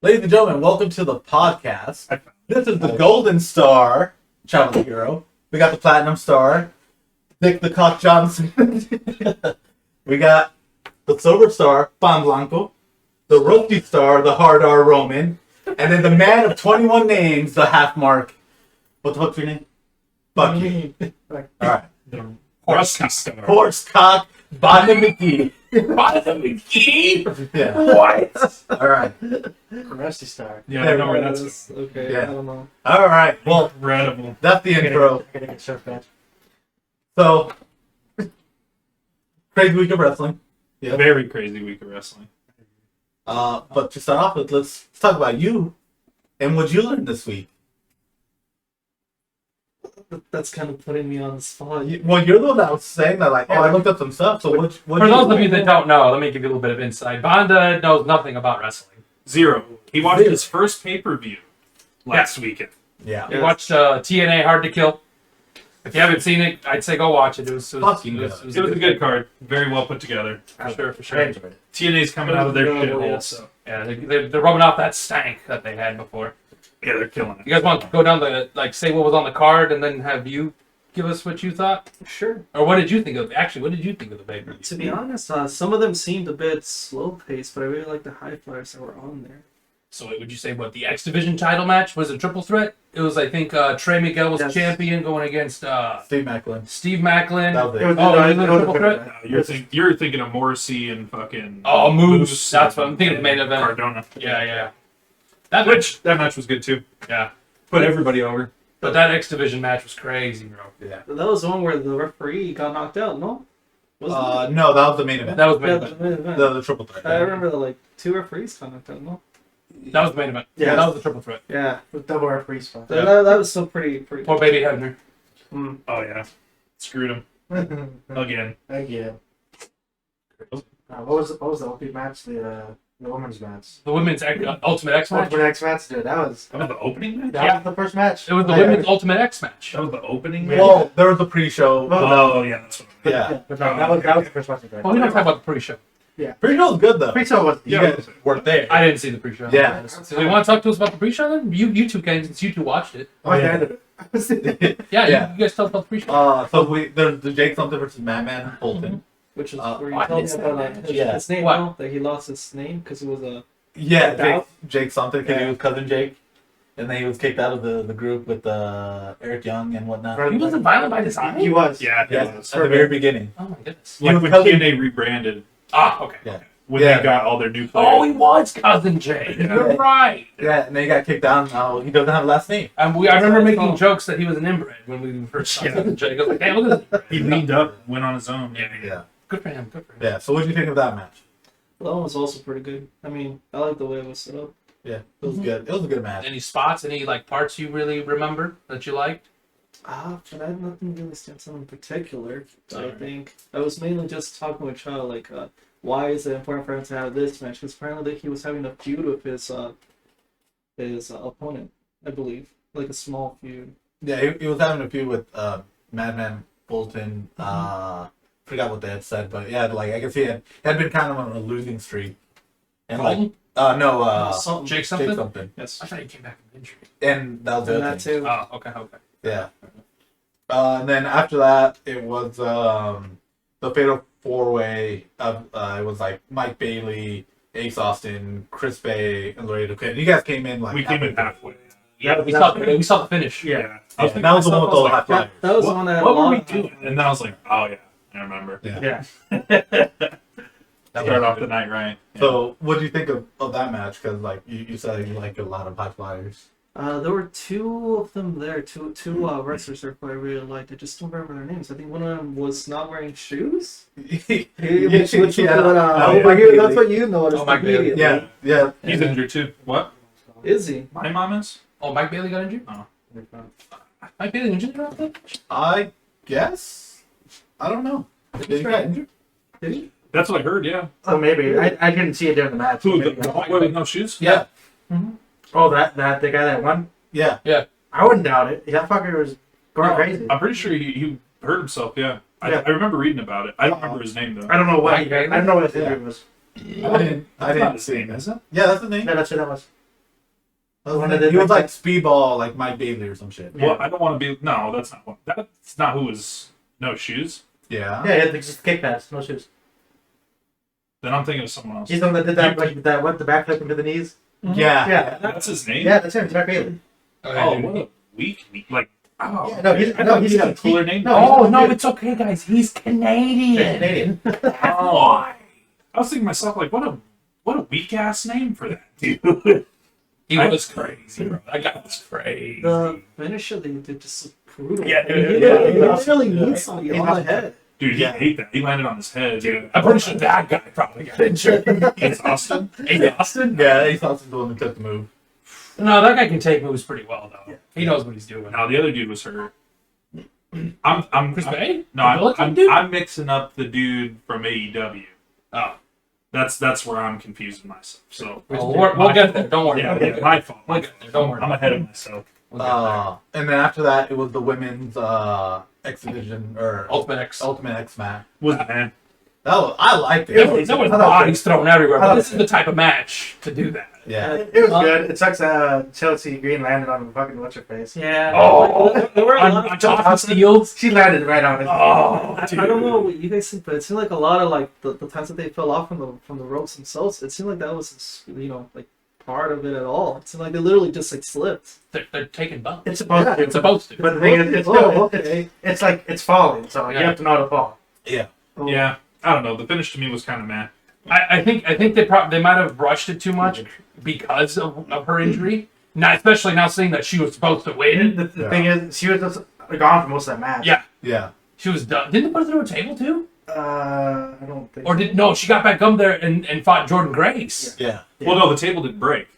Ladies and gentlemen, welcome to the podcast. This is the Golden Star, Travel Hero. We got the Platinum Star, Dick the Cock Johnson. We got the Silver Star, Pan Blanco. The Rookie Star, the Hard R Roman. And then the man of 21 names, the Half Mark. What the fuck's your name? Bucky. Alright. Horse Star. Horse Cock Bottom McGee. Bottom McGee? Yeah. What? Alright. Rusty Star. Yeah, I know where that's okay. Yeah. I don't know. Alright, well, incredible. that's the intro. I gotta get surf badge. So, crazy week of wrestling. Yeah. Very crazy week of wrestling. But to start off with, let's talk about you and what you learned this week. That's kind of putting me on the spot. Well, you're the one that was saying that, like, I looked up some stuff. So what? For those of you that don't know, let me give you a little bit of insight. Banda knows nothing about wrestling. Zero. He watched his first pay-per-view last weekend. Yeah. You watched TNA Hard to Kill. If you haven't seen it, I'd say go watch it. It was Fucking good. It was a good card. Very well put together. For sure. I enjoyed it. TNA's coming out of their It was shithole, good. so Yeah, they're rubbing off that stank that they had before. yeah, they're killing it. You guys want to go down say what was on the card and then have you give us what you thought? Sure. Or what did you think of what did you think of the pay-per-view? To be honest, some of them seemed a bit slow paced, but I really like the high flyers that were on there. So would you say what the X Division title match was a triple threat? It was I think Trey Miguel was Yes. champion going against Steve Macklin. Steve Macklin. That was It it. was, Oh, no, it was a triple threat? No, you're thinking of Morrissey and fucking Oh, Moose. That's what I'm thinking of the main and event. Cardona. Yeah. That Match was good too. Yeah. Put everybody over. But that X Division match was crazy, bro. Yeah. That was the one where the referee got knocked out, no? Wasn't No, that was the main event. That was the it? main Yeah, event. the main event. The triple threat. I remember that, two referees got knocked out, no? That was the main event. Yeah. That was the triple threat. Yeah. With double referee spot. Yeah. That was still pretty. Poor baby Hebner. Oh yeah, screwed him again. Again. What was the OP match? The women's match. The women's Ultimate X match. Ultimate X match, dude. That was That was the opening match. Yeah. was the first match. It was the Yeah. women's Ultimate X match. That was the opening match. Well, there was a pre-show. Oh yeah, that's what. Yeah. But no, that was the first match. Well, we don't talk about the pre-show. Pre-show was good, though. Pre-show was You Yeah. guys weren't there. I didn't see the pre-show. Yeah. So you want to talk to us about the pre-show then? You two can, since you two watched it. Oh, yeah. I ended it. Yeah, Yeah. You guys tell us about the pre-show. There's the Jake something versus Madman Bolton. Which is Uh, where I you told me didn't about say that. his, Yeah. his name, What? no? That he lost his name because it was a. Yeah, Kicked out? Jake something because Yeah. he was cousin Jake, and then he was kicked out of the group with Eric Young and whatnot. Right. He wasn't violent by design? He was. Yeah, Yeah, it was. at the very beginning. Oh my goodness. Like was when cousin- TNA rebranded Okay. Yeah. when Yeah. they got all their new players. Oh, he was Cousin Jay. Yeah. You're right. Yeah, and then he got kicked out. Now he doesn't have a last name. I remember making jokes that he was an inbred when we first saw Yeah. Cousin Jay. He goes like, "Hey, look at this." He leaned up, went on his own. Yeah. Good for him. Good for him. Yeah. So what did you think of that match? That one was also pretty good. I mean, I like the way it was set up. Yeah, it was good. It was a good match. Any spots? Any parts you really remember that you liked? But I had nothing really stands out in particular. I Alright. think I was mainly just talking with Child, why is it important for him to have this match? Because apparently he was having a feud with his opponent, I believe, like a small feud. Yeah, he was having a feud with Madman Bolton. Forgot what they had said, but yeah, I guess he had been kind of on a losing streak. And Colton? Something. Jake Jake something? something. Yes. I thought he came back from injury. And that was the And other that thing. too. Oh, okay. Yeah. And then after that, it was the Fatal 4-Way. It was like Mike Bailey, Ace Austin, Chris Bay, and Laredo Kid. You guys came in We came in halfway. Yeah, we saw the finish. Yeah. Yeah, that was the one with all the high flyers. That was the one that had What a were lot we of- doing? And then I was like, oh yeah, I remember. Yeah. Start off the night right. Yeah. So, what do you think of that match? Because you said you like a lot of high flyers. There were two of them there, two wrestlers there who I really liked. I just don't remember their names. I think one of them was not wearing shoes. Which Yeah. over here, that's what you noticed. Oh, Mike Bailey. immediately. Yeah. He's injured too. What? Is he? My mom is? Oh, Mike Bailey got injured? Oh. Mike Bailey injured about that? I guess. I don't know. Did he get injured? Did he? That's what I heard, yeah. Oh, maybe. I didn't see it during the match. Who, Maybe the I- white boy with no shoes? Yeah. Oh, that the guy that won? Yeah. I wouldn't doubt it. That fucker was going crazy. I'm pretty sure he hurt himself, yeah. Yeah. I remember reading about it. I don't remember his name though. I don't know what. Mike Bailey? I don't know what his Yeah. injury was. I didn't That's not his see name, it. is it? Yeah, that's the name. Yeah, that's what that was. One that did He was like like Speedball, like Mike Bailey or some shit. Well, I don't want to be. No, that's not one. That's not who was no shoes. Yeah. Yeah, he had just kick pads, no shoes. Then I'm thinking of someone else. He's the one that did that, like that, what, the backflip into the knees? Yeah. Yeah. That's his name. Yeah, that's him, Mike Bailey. Oh, what a weak. Like. Oh, Yeah, no, he's I thought he's he had a cooler name. No, Oh he's no, it's okay, guys. He's Canadian. He's Canadian. Oh. I was thinking to myself, like, what a weak ass name for that dude. He was crazy, bro. That guy was crazy. The finisher they did just looked brutal. Yeah, I mean, yeah, he yeah, literally- yeah. he really Yeah. needs somebody He's on not- the head. Dude, he Yeah. ate that. He landed on his head. Dude, I'm pretty sure that guy probably got injured. It's Austin. Hey, Austin? Yeah, he thought the one that took the move. No, that guy can take moves pretty well, though. He knows what he's doing. No, the other dude was hurt. I'm Chris Bay? No, The Billiken I'm, dude? I'm mixing up the dude from AEW. Oh. That's where I'm confusing myself. So We'll get there. Don't worry. yeah, my fault. We'll get there. Don't worry. I'm ahead of myself. We'll get there. And then after that, it was the women's X Division or Ultimate X. Ultimate X match. Was the man? I liked it. There was bodies thrown everywhere, but this is the type of match to do that. Yeah. It was good. It sucks Chelsea Green landed on the fucking what's her face. Yeah. Oh. there were a lot On of top of Steels. She landed right on it. Oh, I don't know what you guys think, but it seemed like a lot of like the times that they fell off from the ropes themselves. It seemed like that was like part of it at all. It seemed like they literally just like slipped. They're taking bumps. It's supposed to. It's supposed to. But the thing is, it's Oh, still, okay. it's like it's falling, so you Yeah. have to know how to fall. Yeah. Yeah. I don't know. The finish to me was kind of meh. I think they might have rushed it too much because of her injury. Now, especially now seeing that she was supposed to win. The Yeah. thing is, she was just gone for most of that match. Yeah, Yeah. she was done. Didn't they put her through a table too? I don't think. Or so. did no? She got back up there and fought Jordan Grace. Yeah. Yeah. Well, no, the table didn't break.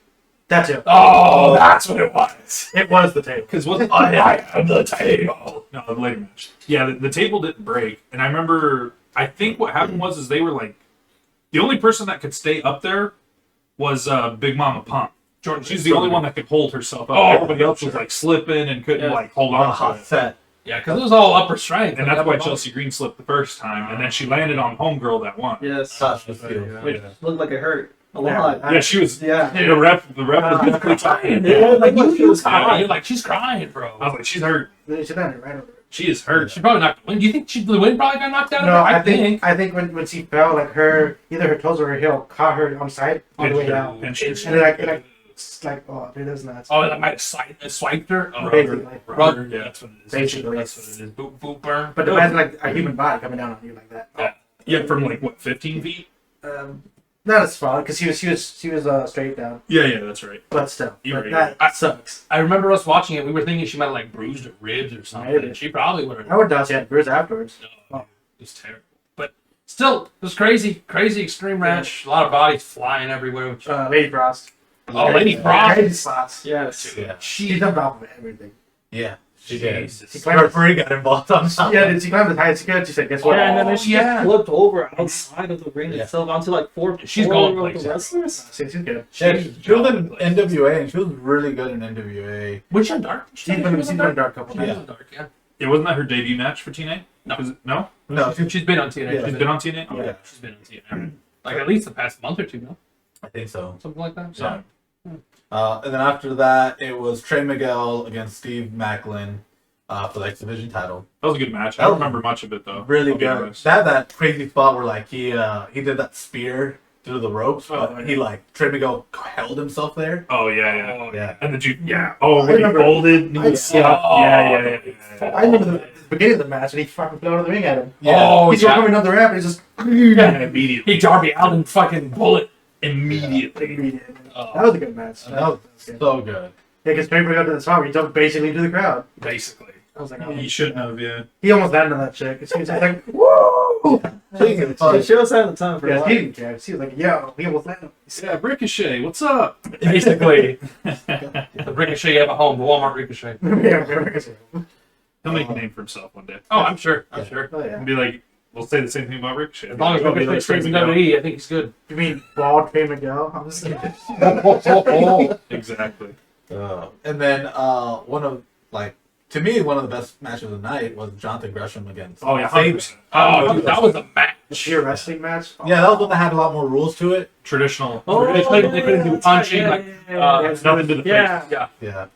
That's it. Oh, that's what it was. It was the tape. Because wasn't I am the table. No, the later match. Yeah, the table didn't break, and I remember. I think what happened was they were like, the only person that could stay up there was Big Mama Pump. Jordan, She's the only one that could hold herself up. Oh, Everybody else was sure. like slipping and couldn't Yeah. like hold A on hot to it. set. Yeah, because it was all upper strength. And that's why Chelsea Green slipped the first time, and then she landed on Homegirl that one. Yes. Touch the field. Which looked like it hurt a Yeah. lot. Yeah, she was. Yeah. The ref was definitely crying. Yeah. Like you was crying. crying. You're like she's crying, bro. I was like, she's hurt. She landed right over it. She is hurt. She probably knocked the win. Do you think the win probably got knocked out No, of her? I think when she fell, like either her toes or her heel caught her on the side on the way down, and Pinched her. then it's like oh, dude, that's nuts. Oh, that might have swiped her. Oh, Basically. Rubber, yeah, that's what it is. Basically. That's what it is. boop, boop, burn. But imagine like a human body coming down on you like that. Yeah, from like what, 15 feet? Not as far because she was straight down, Yeah, that's right. but still, You're but right. that sucks. I remember us watching it. We were thinking she might have like bruised her ribs or something. Maybe. She probably would have. I would doubt she had bruise afterwards. It was terrible. But still, it was crazy. Crazy extreme match. A lot of bodies flying everywhere. Which, Lady Frost. oh, Lady Frost. Crazy spots. Yes. Yeah. She She. jumped off of everything. Yeah. She did. Jesus. She Her climbed. referee got involved on that. Yeah, she climbed as high as she could. She said, "Guess what?" Yeah, and then she yeah. flipped over outside of the ring Yeah. itself onto like four. She's four going of the places. wrestlers. She's good. Yeah, she was in NWA and she was really good in NWA. Was she on Dark? She's been dark couple She was times. on Dark, yeah. Yeah, wasn't that her debut match for TNA? No. No? No, She's been on TNA. Yeah. She's been on TNA? Yeah. Okay. She's been on TNA. Like at least the past month or two, no? I think so. Something like that. Yeah. And then after that, it was Trey Miguel against Steve Macklin for the X Division title. That was a good match. I That don't was remember much of it though. Really I'll be good. honest. That crazy spot where like he did that spear through the ropes, but Oh, he like Trey Miguel held himself there. Oh yeah. Yeah. And the dude, yeah. Oh, I when he remember- folded. And he was, I- yeah. I remember the beginning of the match, and he fucking flew out of the ring at him. Oh, He's yeah. coming down the ramp, and he's just Yeah, immediately. He Darby Allin fucking bullet. Immediately. That was a good match. That was so good. Yeah, because Trey got to the spot where he jumped basically into the crowd. Basically. I was like, oh. He shouldn't have, yeah. He almost landed on that chick. She was just like, woo! She was having the time for Yeah, a he while. didn't care. She was like, yo, he almost landed. Yeah, Ricochet, what's up? Basically. The Ricochet you have at home, the Walmart Ricochet. He'll make a name for himself one day. Oh, I'm sure. I'm sure. Oh, yeah. And be like, we'll say the same thing about Ricochet. As long as He'll be Ricochet like stays in Trey Miguel. WWE, I think he's good. You mean bald Trey Miguel? I'm just kidding. Exactly. And then one of like to me, one of the best matches of the night was Jonathan Gresham against. Oh yeah, Saban. 100%. Oh, that was a match. The pure wrestling match. Yeah, that was one that had a lot more rules to it. Traditional. They couldn't do punching, like, Nothing to the Yeah. face. Yeah. Yeah.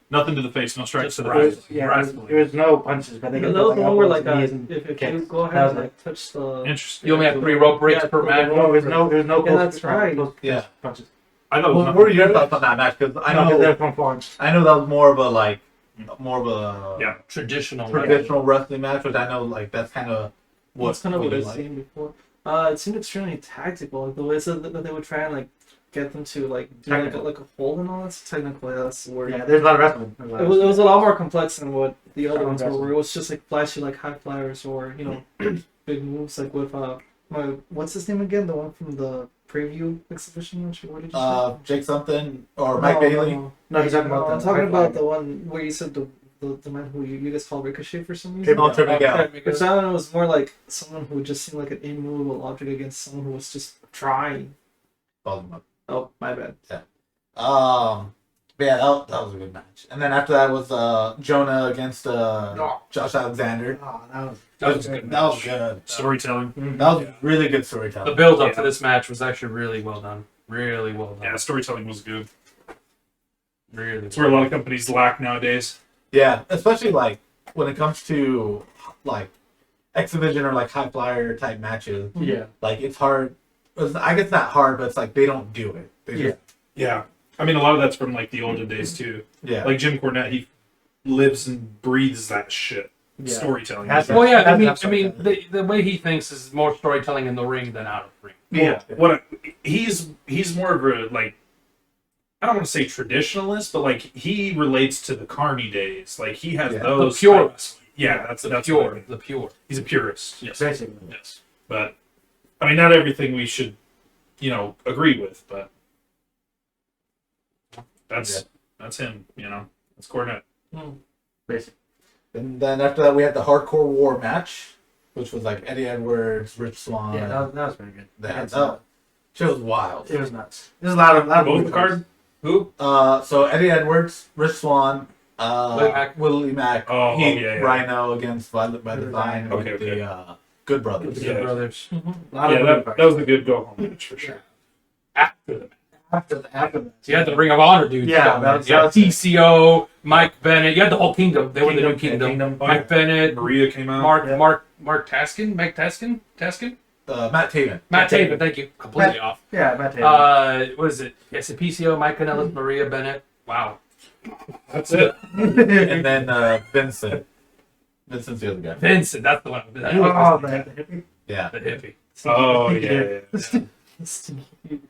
Nothing to the face. No strikes to the Right. face. Yeah, there was no punches, but they And could that was the one where like knees and if you kicks. go That ahead was and like touch the Interesting. You only have 3 rope breaks per match. No, there was no Yeah, that's right. Yeah. punches. I thought it was What were your thoughts on that match? Because I No, 'cause they know were from Florence. that was more of a Yeah. Traditional. traditional wrestling match, which I know like that's kind of That's kind of what you I've like. seen before. It seemed extremely tactical. Like the way that they would try and like get them to like do Technical. like a hold and all that. Technically, that's the word. Yeah, there's a lot of wrestling. It was a lot more complex than what the other Strong ones were, wrestling. where it was just like flashy, like high flyers or big moves, like with what's his name again? The one from the preview exhibition. What did you say? Jake something or Mike Bailey. No, he's talking about I'm the talking high about flying. the one where you said the man who you guys call Ricochet for some reason. Triple Miguel. Which that one was more like someone who just seemed like an immovable object against someone who was just trying. Oh, my bad. But yeah, that was a good match. And then after that was Jonah against Josh Alexander. Oh, that was That was a good That was match. good. Storytelling. That was really good The storytelling. build up Yeah. to this match was actually really well done. Really well done. Yeah, storytelling was good. Really. It's where a lot of companies lack nowadays. Yeah, especially like when it comes to like exhibition or like high flyer type matches. yeah. Like it's hard. I guess not hard, but it's like they don't do it. They just, Yeah. I mean, a lot of that's from like the olden days too. yeah. Like Jim Cornette, he lives and breathes that shit. Yeah. Storytelling. Has Well, yeah. That's I mean, the way he thinks is more storytelling in the ring than out of ring. Yeah. He's more of a like, I don't want to say traditionalist, but like he relates to the Carney days. Like he has Yeah. those The pure. types- Yeah, that's The what I pure. mean. The pure. He's a purist. Yes. Basically. Yes. But I mean, not everything we should, agree with, but that's him. That's Cornette. Basically. And then after that, we had the Hardcore War match, which was like Eddie Edwards, Rich Swann. Yeah, that was pretty good. that shit was wild. It was nuts. There's a lot of Both movie the card. Who? So Eddie Edwards, Rich Swann, Mack. Willie Mack, Oh, Heat, yeah. Rhino against by Design Okay, with okay. the Good Brothers. The Yeah. Good Brothers. A lot of Yeah, movie that was a good go home match for sure. After the after that. You had the Ring of Honor dudes. Yeah, coming that in. was- You had that was- TCO, Mike Bennett. You had the whole kingdom. They were the new Kingdom, kingdom. Kingdom. Mike Bennett, Maria came out. Mark Taskin, Mike Taskin, Matt Taven. Matt Taven. Thank you. Completely off. Yeah, Matt Taylor. What is it? Yes, the PCO, Mike Kanellis, Maria Bennett. Wow. That's it. And then Vincent. Vincent's the other guy. Vincent, that's the one. I knew it Oh, was man. Yeah. the hippie. Oh yeah.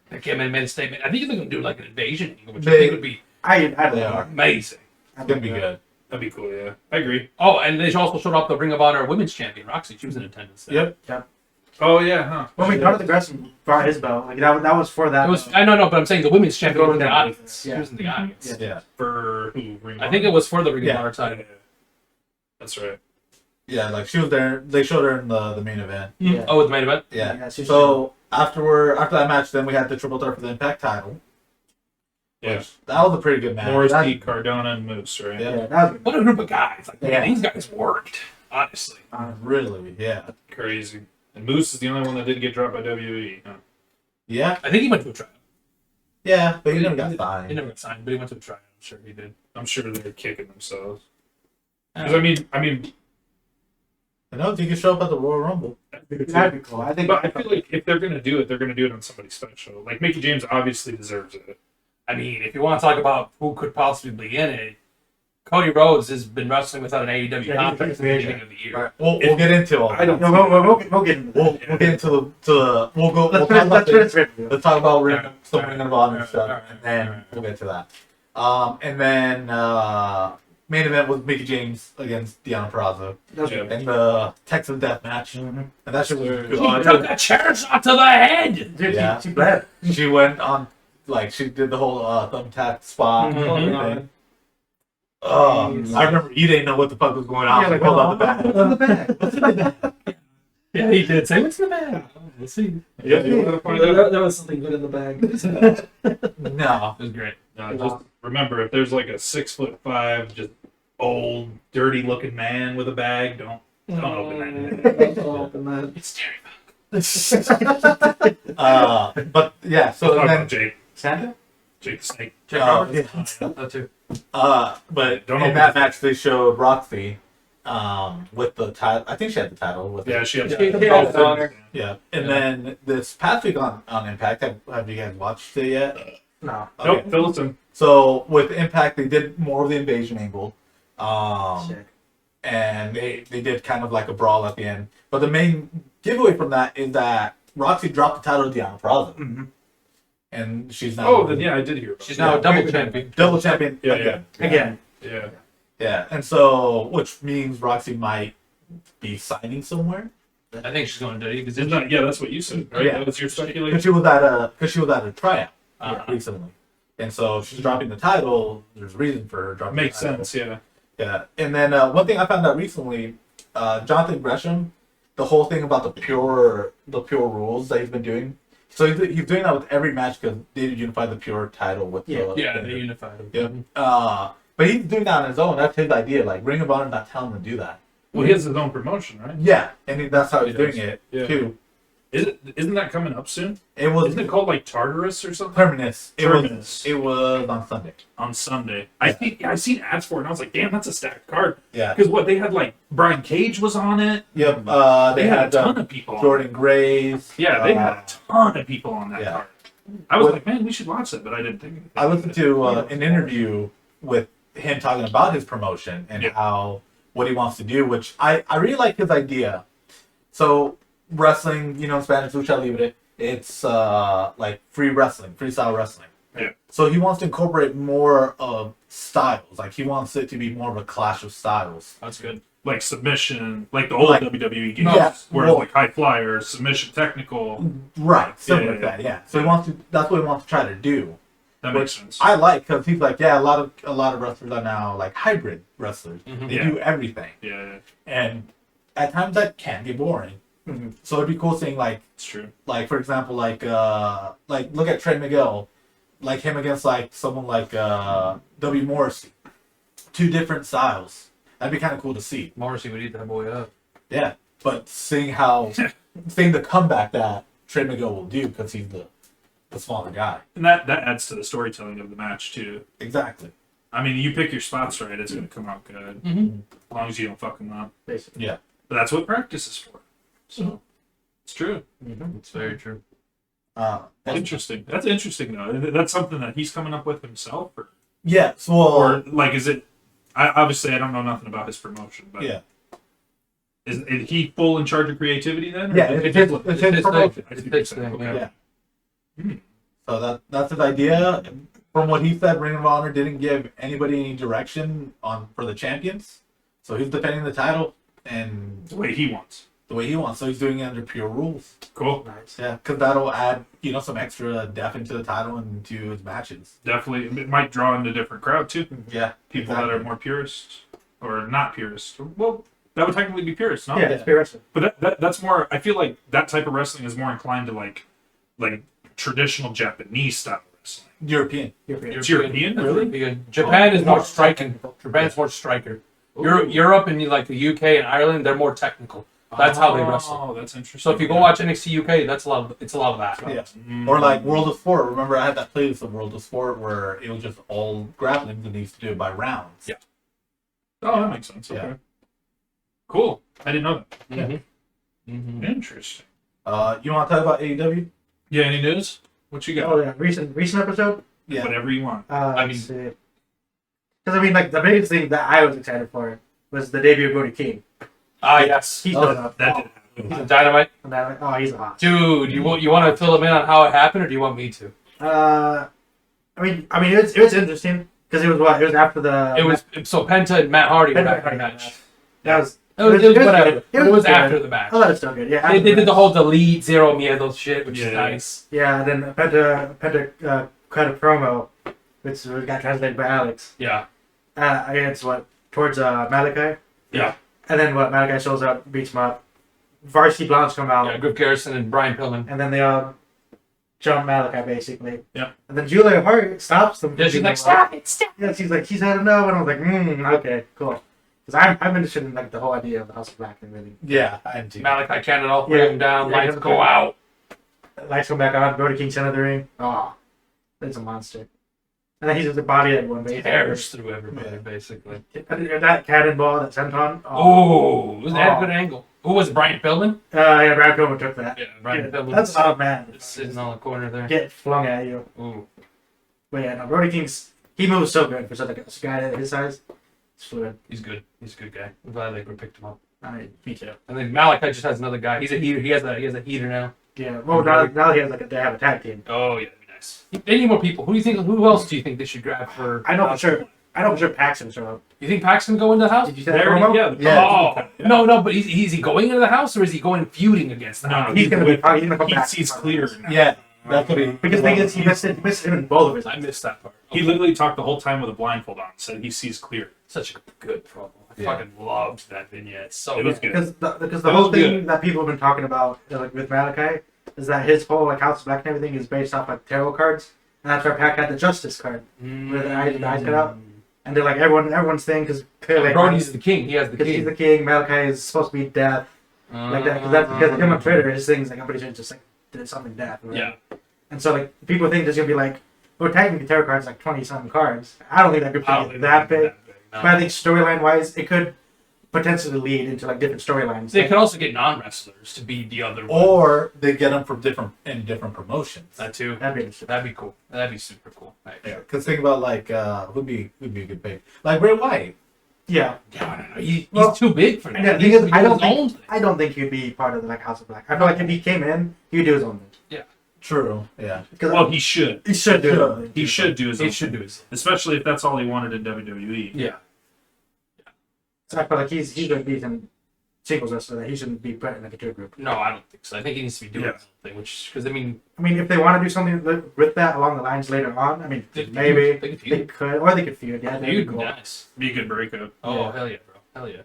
That came in and made a statement. I think they're going to do like an invasion, which I They- think would be I They are. amazing. It's gonna be good. That'd be cool. Yeah, I agree. Oh, and they also showed off the Ring of Honor Women's Champion, Roxy. She was in attendance. there. Yep. Oh yeah, huh? Well, I mean, Jonathan Gresham brought his belt. Like that was for that. It was. I know, but I'm saying the Women's Champion was in the Yeah. audience. Yeah. She was in the audience. Yeah. Yeah. For who? Ring I think it was for the Ring Yeah. of Honor Yeah, side. that's right. Yeah, like she was there. They showed her in the main event. Yeah. Oh, with the main event. Yeah. Yeah, she So after that match, then we had the triple threat for the Impact title. Yeah. Which, that was a pretty good match. Morrissey, Cardona, and Moose, right? Yeah. Yeah, that was What a group of guys! Like, Yeah. man, these guys worked. Honestly. Really, yeah. Crazy. And Moose is the only one that didn't get dropped by WWE. Huh? Yeah, I think he went to a tryout. yeah, but he never got He signed. never got signed, but he went to a tryout. I'm sure he did. I'm sure they're kicking themselves. 'Cause I mean, I know if you can show up at the Royal Rumble. that'd be cool. I think. but I feel like if they're gonna do it, they're gonna do it on somebody special. Like Mickey James obviously deserves it. I mean, if you want to talk about who could possibly be in it, Cody Rhodes has been wrestling without an AEW Yeah, contract he's since the a beginning of the year. We'll get into all. I don't. No, we'll get into that. We'll get into we'll go. We'll Let's talk finish. about Let's finish. Review. let's talk about Alright, some alright, Ring of Honor alright, stuff, alright, and then alright. we'll get to that. And then main event was Mickey James against Deonna Purrazzo That was Yeah. good. in the Texas Death Match, and that shit was He good. He took a chair shot to the head. Dude, Yeah. she bled. She went on, like, she did the whole thumbtack spot. Mhm. and everything. I remember you didn't know what the fuck was going on. Yeah, She like, pulled oh, out the bag. what's in the bag? What's in the bag? Yeah, he did. Say what's in the bag. Let's see. Yeah, you wanna find out? There was something good in the bag. No. It was great. No, just remember, if there's like a 6'5", just old, dirty-looking man with a bag. Don't open that. Don't open that. It's Terry. But yeah, so Talk then about Jake. Santa. Jake the Snake. Jake Oh, Roberts? yeah. That too. But Don't in open that it. match they showed Roxy, with the title. I think she had the title with. Yeah, she had Yeah. And then this past week on Impact, have you guys watched it yet? No. Nope, Okay. fill us in. So with Impact, they did more of the invasion angle. Sick. And they did kind of like a brawl at the end. But the main giveaway from that is that Roxy dropped the title to Deonna Purrazzo. Mm-hmm. And she's now Oh, then yeah, I did hear about She's that. now a double champion. double champion. Yeah, again. Again. Yeah. Yeah. And so, which means Roxy might be signing somewhere. I think she's going to do because Isn't that, yeah, that's what you said, right? Yeah. That was your Because speculation? she was at a tryout recently. And so if she's dropping the title, there's a reason for her dropping Makes the title. sense, yeah. Yeah, and then one thing I found out recently, Jonathan Gresham, the whole thing about the pure rules that he's been doing. So he's doing that with every match because they unified the pure title with the Yeah, they unified them. yeah. But he's doing that on his own. That's his idea. Like Ring of Honor's not telling him to do that. Well, he has his own promotion, right? Yeah, and that's how he's He doing does. it Yeah. too. Isn't that coming up soon? It was Isn't it called like Tartarus or something? Terminus. Terminus. It was on Sunday. On Sunday. I seen ads for it and I was like, damn, that's a stacked card. Yeah. Because what they had, like Brian Cage was on it. Yep. They had a ton of people on Jordan Grace. it. Yeah, they had a ton of people on that yeah. card. I was What- like, man, we should watch that, but I didn't think anything I of listened it. to an interview with him talking about his promotion and Yeah. how what he wants to do, which I really like his idea. So wrestling, in Spanish, lucha libre, it's like freestyle wrestling. Yeah. So he wants to incorporate more of styles. Like he wants it to be more of a clash of styles. That's good. Like submission, like the old Like- WWE games, Yeah, where well- like high flyer, submission, technical. Right. Similar Yeah, to that. Yeah. So he wants to. That's what he wants to try to do. That makes sense. I like because he's like, yeah, a lot of wrestlers are now like hybrid wrestlers. Mhm. They Yeah. do everything. Yeah, And at times that can get boring. So it'd be cool seeing it's true. like for example, like look at Trey Miguel, like him against like someone like W Morrissey. Two different styles. That'd be kind of cool to see. Morrissey would eat that boy up. Yeah, but seeing the comeback that Trey Miguel will do because he's the smaller guy. And that adds to the storytelling of the match too. Exactly. I mean, you pick your spots right, it's gonna come out good. Mm-hmm. As long as you don't fuck them up. Basically. Yeah. But that's what practice is for. So it's true. It's very true. And- Interesting. That's interesting though. That's something that he's coming up with himself, yeah. So or like, is it? Obviously, I don't know nothing about his promotion, but yeah. is he full in charge of creativity then? Or Yeah, is it it's just- his It's his promotion. thing. I see It's what you're his saying. thing, Okay. Yeah. So that's his idea. From what he said, Ring of Honor didn't give anybody any direction for the champions. So he's defending the title and The way he wants. the way he wants. So he's doing it under pure rules. Cool. Nice. Yeah, because that'll add some extra depth into the title and to his matches. Definitely, it might draw in a different crowd too. Yeah, People that are more purist or not purist. Well, that would technically be purist, no? Yeah, it's pure wrestling. But that's more. I feel like that type of wrestling is more inclined to like traditional Japanese style wrestling. European. It's European, That's really? European. Japan is more striking. Japan's more striker. Europe and like the UK and Ireland, they're more technical. That's how they wrestle. Oh, that's interesting. So if you go watch NXT UK, it's a lot of that. Yeah. Mm. Or like World of Sport. Remember, I had that playlist of World of Sport where it was just all grappling and they used to do it by rounds. Yeah. Oh, that makes sense. Okay. Yeah. Cool. I didn't know that. Mm-hmm. Mm-hmm. Interesting. You want to talk about AEW? Yeah. Any news? What you got? Oh yeah, recent episode. Yeah. Whatever you want. I mean- because like the biggest thing that I was excited for was the debut of Brody King. Ah, yes. He's Oh, done up. That didn't He's happen. a dynamite. And I'm like, oh, he's a hot. Dude, you want to fill him in on how it happened, or do you want me to? I mean, it was interesting because it was after the. It was so Penta and Matt Hardy were back in the match. That was. It was whatever. good. It was good. after the match. Oh, that was still good. Yeah. They after did the match. whole delete zero miedo shit, which is Yeah. nice. Yeah, and then Penta cut a promo, which got translated by Alex. Yeah. Against towards Malachi. Yeah. And then Malachi shows up, beats him up. Varsity Blondes come out, Yeah, Griff Garrison and Brian Pillman. and then they jump Malachi basically. Yeah. And then Julia Hart stops them. Yeah, she's like, stop it, stop. Yeah, she's had enough, and I was like, okay, cool. Because I'm interested in like the whole idea of the House of Black and really. Yeah, I am too. Malachi counted all three of them down. Yeah, Lights yeah. go out. Lights come back on. Brody King center the ring. Oh, that's a monster. And then he's just a body everyone basically. Tears through everybody, Yeah. basically. And that cannonball that senton. Oh, was that Oh. a good angle? Who was it, Brian Pillman? Yeah, Brad Pillman took that. Yeah, Brian Pillman. That's a man. It's sitting on the corner there. Get flung at you. Ooh. But yeah, no, Brody King's he moves so good for such a guy his size. It's fluid. He's good. He's a good guy. I'm glad they picked him up. I mean, me too. And then Malachi just has another guy. He's a heater. He has a heater now. Yeah. Well, now he has like they have a tag team. Oh yeah, that'd be nice. They need more people. Who do you think? Who else do you think they should grab for? I know for sure. I know for sure Paxton show up. You think Paxton go into the house? Did you say that There, promo? yeah, the Yeah. promo. Oh no, but is he going into the house or is he going feuding against the No, house? He's gonna come He back. sees clear. now. Yeah, that's what he. Because the thing is, he missed him in both of his. I missed that part. He literally talked the whole time with a blindfold on. Said he sees clear. Such a good promo. I Yeah. fucking loved that vignette. So It was good. good. Because That the whole was thing good. that people have been talking about like with Malachi is that his whole like House of Black and everything is based off like tarot cards, and that's where Pac had the Justice card where the eyes cut out, and they're like everyone's thing because clearly Brody's the king. He has the because he's king. the king. Malachi is supposed to be death, like that. Because that's because him on Twitter, his thing's like I'm pretty sure it's just like did something death. Right? Yeah. And so like people think there's gonna be like well technically tarot cards like 20-something cards. I don't think that I don't could be think that big. no. But I think storyline wise, it could potentially lead into like different storylines. They could also get non-wrestlers to be the other one. Or they get them from different promotions. That too. That'd be interesting. That'd be cool. That'd be super cool. Yeah, because think about like who'd be a good pick, like Bray Wyatt. Yeah. Yeah, I don't know. He's Well, too big for that. Yeah, the He thing needs is, to I do don't his own think thing. I don't think he'd be part of the like House of Black. I feel like if he came in, he would do his own thing. True. Yeah. Because Well, he should. he should do his own thing. He should do his He own should thing. do his. Especially if that's all he wanted in WWE. Yeah. So I feel like he's going to be some singles wrestler that he shouldn't be put in like a tour group. No, I don't think so. I think he needs to be doing Yeah. his own thing, because I mean, I mean, if they want to do something with that along the lines later on, I mean, They could maybe feud. They could they feud. could, or they could feud. Yeah, that'd be you'd be cool. nice. Be a good breakup. Oh Yeah. hell yeah, bro. Hell yeah.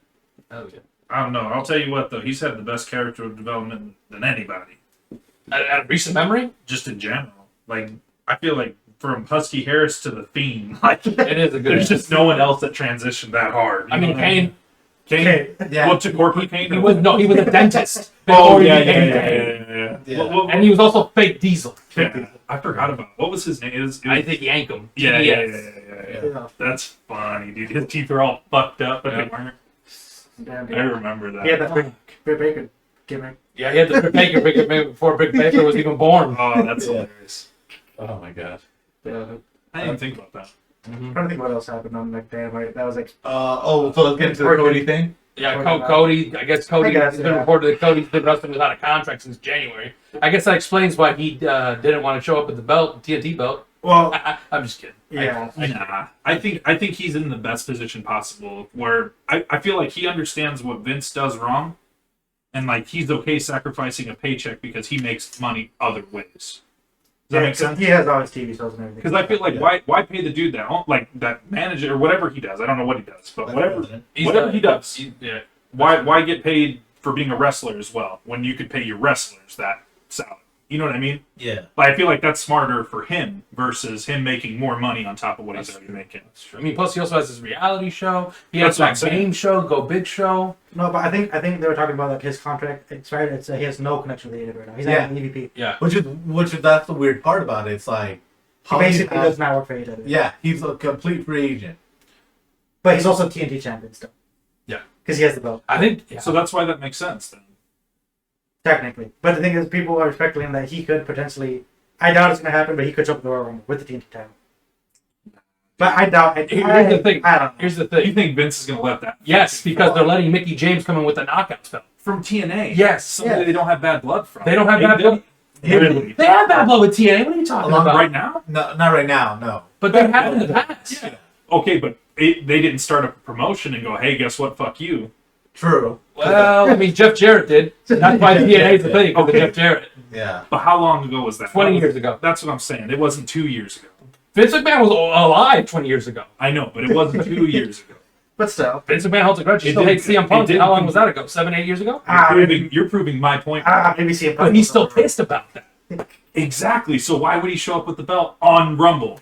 Hell yeah. I don't know. I'll tell you what, though. He's had the best character development than anybody. At a recent memory, Just in general. Like, I feel like from Husky Harris to The Fiend, like, it is a good. there's just no one else that transitioned that hard. I You know mean, what Kane. Okay. Yeah. What to corporate Kane? he was he was a dentist. Oh, before he yeah, became yeah, Kane. yeah. Yeah. What- And he was also fake Diesel. yeah. I forgot about what was his name. It was, I think Yankum. yeah, TDS. yeah. Yeah. That's funny, dude. His teeth are all fucked up, but they Yeah. weren't. Damn, I remember that. He had that Britt Baker gimmick. Yeah, he had the Britt Baker before Britt Baker was even born. Oh, that's Yeah. hilarious. Oh my god. Yeah. I didn't even think about that. I'm trying to think what else happened on like Dynamite. That was like So let's get into the Cody thing. Yeah, Cody. I guess Cody. I guess, It's been yeah. reported that Cody's been wrestling without a contract since January. I guess that explains why he didn't want to show up with the belt, TNT belt. well, I'm just kidding. yeah. Nah, I think he's in the best position possible. Where I feel like he understands what Vince does wrong, and like he's okay sacrificing a paycheck because he makes money other ways. Does that Yeah, make 'cause sense? He has all his TV shows and everything. Because I feel like Yeah. why pay the dude that manager or whatever he does? I don't know what he does, but whatever He's whatever done- he does. Yeah. Why get paid for being a wrestler as well when you could pay your wrestlers that salary? You know what I mean? Yeah. Like, I feel like that's smarter for him versus him making more money on top of what he's That's already making. That's true. I mean, plus he also has his reality show. He has That's what I'm that saying. game show, Go Big Show. No, but I think they were talking about like his contract expired. It's he has no connection with the right now. He's Yeah. not an EVP. Yeah. Which is that's the weird part about it. It's like He basically does not work for AEW. Yeah, he's a complete free agent. But he's also TNT champion still. Yeah. Because he has the belt, I think. Yeah. So that's why that makes sense then. technically. But the thing is, people are speculating that he could potentially. I doubt it's going to happen, but he could show up at the Royal Rumble with the TNT title. But I doubt it. Here's the thing. I don't know. Here's the You thing. think Vince is going to let that? Yes, because they're letting Mickey James come in with the knockout belt. From TNA. Yes. Somebody they don't have bad blood from. They don't have bad blood. Really? They have bad blood with TNA. What are you talking Along about? Right now? No, not right now. No. But they have in the past. Yeah. Okay, but they didn't start up a promotion and go, hey, guess what? Fuck you. True. Well, I mean, Jeff Jarrett did. That's why TNA's the thing, because Okay. of Jeff Jarrett. Yeah. But how long ago was that? 20 years ago. That's what I'm saying. It wasn't 2 years ago. Vince McMahon was alive 20 years ago. I know, but it wasn't 2 years ago. But still. Vince McMahon holds a grudge. He It still didn't- hates CM it Punk. didn't- How long was that ago? 7, 8 years ago? You're proving my point. Maybe see him. But he's still pissed about that. Exactly. So why would he show up with the belt on Rumble?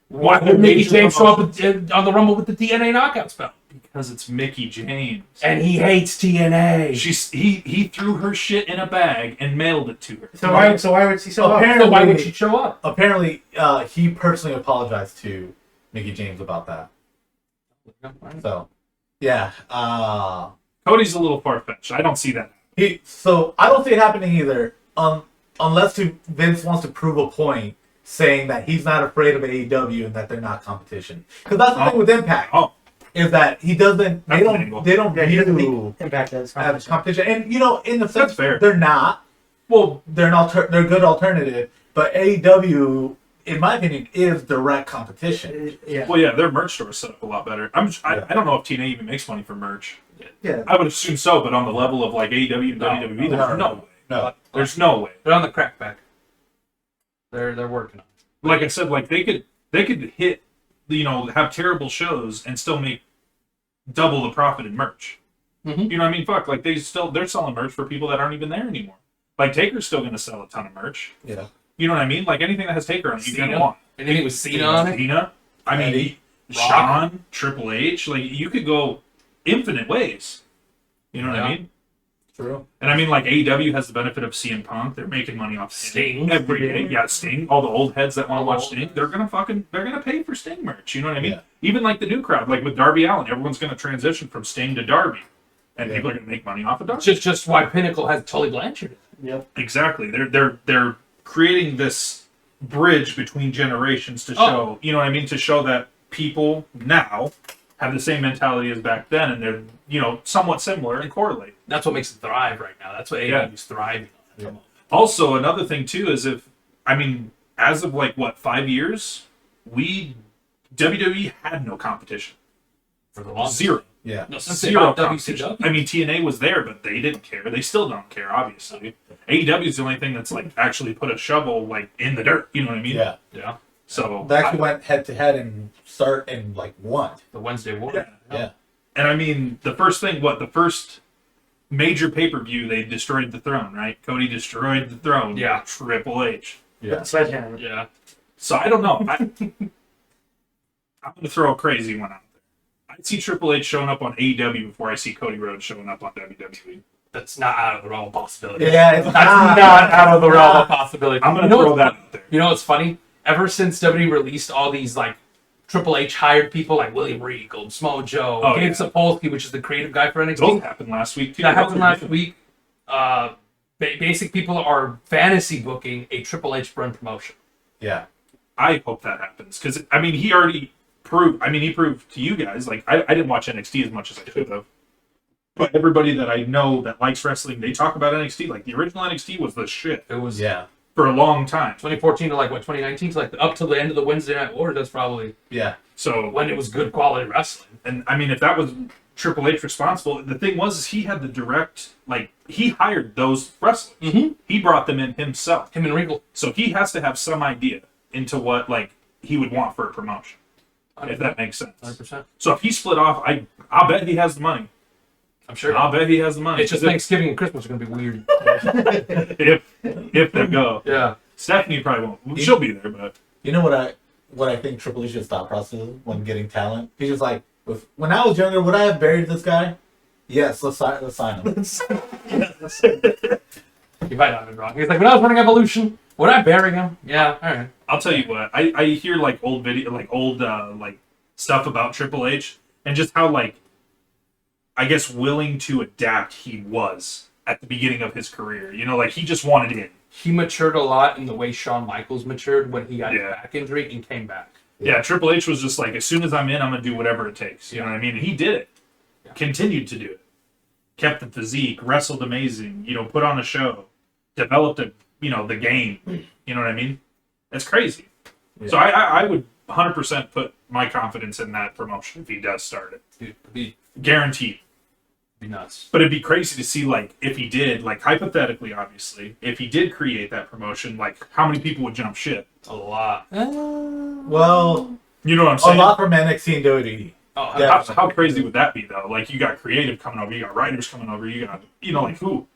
Why would Mickey James show up on the Rumble with the TNA Knockouts belt? Because it's Mickey James. And he hates TNA. He threw her shit in a bag and mailed it to her. So why would she show up? Apparently, So why would she show up? Apparently, he personally apologized to Mickey James about that. So, yeah. Cody's a little far-fetched. I don't see that. So I don't see it happening either, unless Vince wants to prove a point, saying that he's not afraid of AEW and that they're not competition. Because that's the thing with Impact. Is that he doesn't? They don't Yeah, he doesn't view think Impact as as competition. competition. And in the sense, That's fair. they're not. Well, They're they're a good alternative. But AEW, in my opinion, is direct competition. Yeah. well, yeah, their merch store is set up a lot better. I don't know if TNA even makes money from merch. Yeah. I would assume so, but on the level of like AEW and No, WWE, there's no way. No. There's no way. They're on the crackback. They're working on it. Like I said, like they could hit, have terrible shows and still make double the profit in merch. Mhm. You know what I mean? Fuck, like they're selling merch for people that aren't even there anymore. Like Taker's still gonna sell a ton of merch. Yeah. You know what I mean? Like anything that has Taker on it, you're gonna Cena. want. Anything with Cena on it? Cena. I mean, Eddie. Shawn, Triple H. Like you could go infinite ways. You know what I Yeah. mean? True. And I mean, like AEW has the benefit of CM Punk. They're making money off Sting. every day. Yeah, Sting. All the old heads that want to watch Sting, they're gonna pay for Sting merch. You know what I mean? Yeah. Even like the new crowd, like with Darby Allin, everyone's gonna transition from Sting to Darby, and Yeah. people are gonna make money off of Darby. Just why Pinnacle has Tully Blanchard. Yep. Exactly. They're creating this bridge between generations to show, you know what I mean, to show that people now have the same mentality as back then, and they're somewhat similar and correlate. That's what makes it thrive right now. That's what AEW's thriving on. Yeah. Also, another thing too is as of like 5 years, WWE had no competition. For the long Zero. Yeah. No, since Zero about competition. WCW. I mean, TNA was there, but they didn't care. They still don't care, obviously. AEW is the only thing that's like actually put a shovel like in the dirt. You know what I mean? Yeah. Yeah. So They actually went head to head and start and won. The Wednesday War. Yeah. Yeah. And I mean, the first major pay-per-view, they destroyed the throne, right? Cody destroyed the throne. Yeah. Triple H. Yeah. Sledgehammer. Yeah. So I don't know. I'm going to throw a crazy one out there. I see Triple H showing up on AEW before I see Cody Rhodes showing up on WWE. That's not out of the realm of possibility. Yeah, it's That's not out of the realm of possibility. I'm going to throw that out there. You know what's funny? Ever since WWE released all these like Triple H hired people like William Regal, Samoa Joe, Oh, Gabe yeah. Sapolsky, which is the creative guy for Those NXT. happened last week, too. That happened last week. Basic people are fantasy booking a Triple H run promotion. Yeah. I hope that happens. Because, I mean, he already proved... he proved to you guys, like, I didn't watch NXT as much as I should have. But everybody that I know that likes wrestling, they talk about NXT. Like, the original NXT was the shit It was Yeah. for a long time. 2014 to 2019, so up to the end of the Wednesday Night Wars. That's probably Yeah. So, when it was good quality wrestling. and I mean, if that was Triple H responsible, the thing was is he had the direct, like, he hired those wrestlers. Mm-hmm. He brought them in himself. Him and Regal. So he has to have some idea into what, like, he would want for a promotion, if that makes sense. 100%. So if he split off, I'll bet he has the money. I'm sure. I'll bet he has the money. It's just 'Cause Thanksgiving and Christmas are going to be weird. if they go. Yeah. Stephanie probably won't. She'll be there, but You know what I think Triple H's thought process is when getting talent? He's just like, when I was younger, would I have buried this guy? Yes, let's sign him. He might not have been wrong. He's like, when I was running Evolution, would I bury him? Yeah, all right. I'll tell you what. I hear like old like stuff about Triple H and just how like I guess willing to adapt he was at the beginning of his career. You know, like he just wanted in. He matured a lot in the way Shawn Michaels matured when he got his Yeah. back injury and came back. Yeah, Triple H was just like, as soon as I'm in, I'm gonna do whatever it takes. You know what I mean? And he did it. Yeah. Continued to do it. Kept the physique, wrestled amazing. You know, put on a show, developed the game. You know what I mean? That's crazy. Yeah. So I would 100% put my confidence in that promotion if he does start it. It'd be Guaranteed. nuts. But it'd be crazy to see, like, if he did, like, hypothetically, obviously, if he did create that promotion, like, how many people would jump ship? A lot. Well, You know what I'm a saying? lot from NXT and WWE. Oh, Yeah. How crazy would that be, though? Like, you got creative coming over, you got writers coming over, you got, like, who?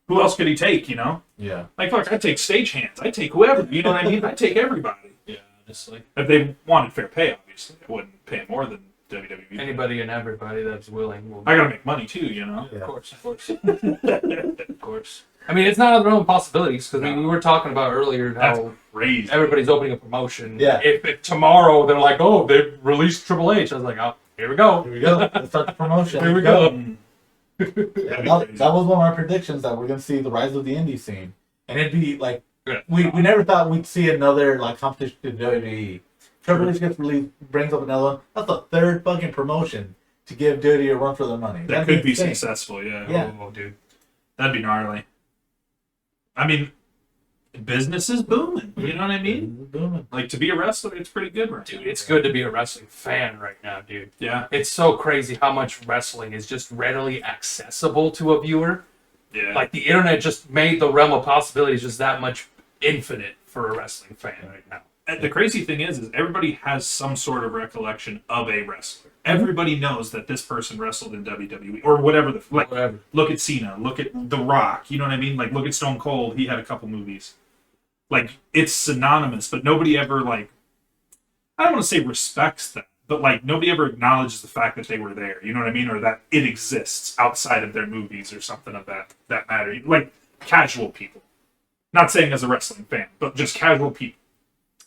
Who else could he take? You know, Yeah. like fuck, I take stagehands. I take whoever. You know what I mean? I take everybody. Yeah, honestly. If they wanted fair pay, obviously, I wouldn't pay more than WWE. Anybody and everybody that's willing will. I gotta make money too, you know. Yeah. Of course. Of course. I mean, it's not out of the realm of possibilities because we were talking about earlier That's how crazy. everybody's opening a promotion. Yeah. If tomorrow they're like, oh, they released Triple H, I was like, oh, here we go. Here we go. Let's start the promotion. Here we Let's go. Yeah, that was one of our predictions that we're gonna see the rise of the indie scene, and it'd be like we never thought we'd see another like competition to WWE. Triple H gets released, brings up another one. That's the third fucking promotion to give WWE a run for their money. That That'd could be insane. successful, yeah. Yeah. Oh, dude, that'd be gnarly. I mean, business is booming. You know what I mean? Booming. Like to be a wrestler, it's pretty good, right? Dude, it's good to be a wrestling fan right now, dude. Yeah, It's so crazy how much wrestling is just readily accessible to a viewer. yeah. Like, the internet just made the realm of possibilities just that much infinite for a wrestling fan right now. And the crazy thing is everybody has some sort of recollection of a wrestler. Everybody knows that this person wrestled in WWE or whatever Whatever. Look at Cena, look at The Rock. You know what I mean? Like look at Stone Cold. He had a couple movies. Like it's synonymous, but nobody ever like. I don't want to say respects them, but like nobody ever acknowledges the fact that they were there. You know what I mean? Or that it exists outside of their movies or something of that matter. Like casual people. Not saying as a wrestling fan, but just casual people.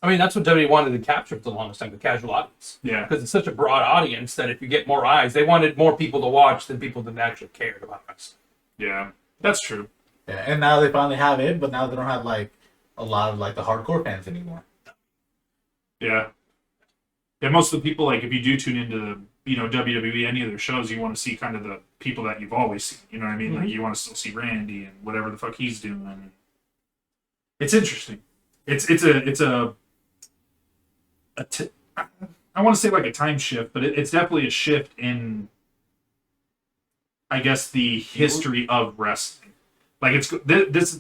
I mean, that's what WWE wanted to capture for the longest time, the casual audience. Yeah. Because it's such a broad audience that if you get more eyes, they wanted more people to watch than people that actually cared about wrestling. Yeah. That's true. Yeah, and now they finally have it, but now they don't have like a lot of like the hardcore fans anymore. Yeah. Yeah, most of the people, like, if you do tune into the, you know, WWE, any of their shows, you want to see kind of the people that you've always seen. You know what I mean? Like, you want to still see Randy and whatever the fuck he's doing. It's interesting. I want to say like a time shift, but it's definitely a shift in, I guess, the history of wrestling. Like it's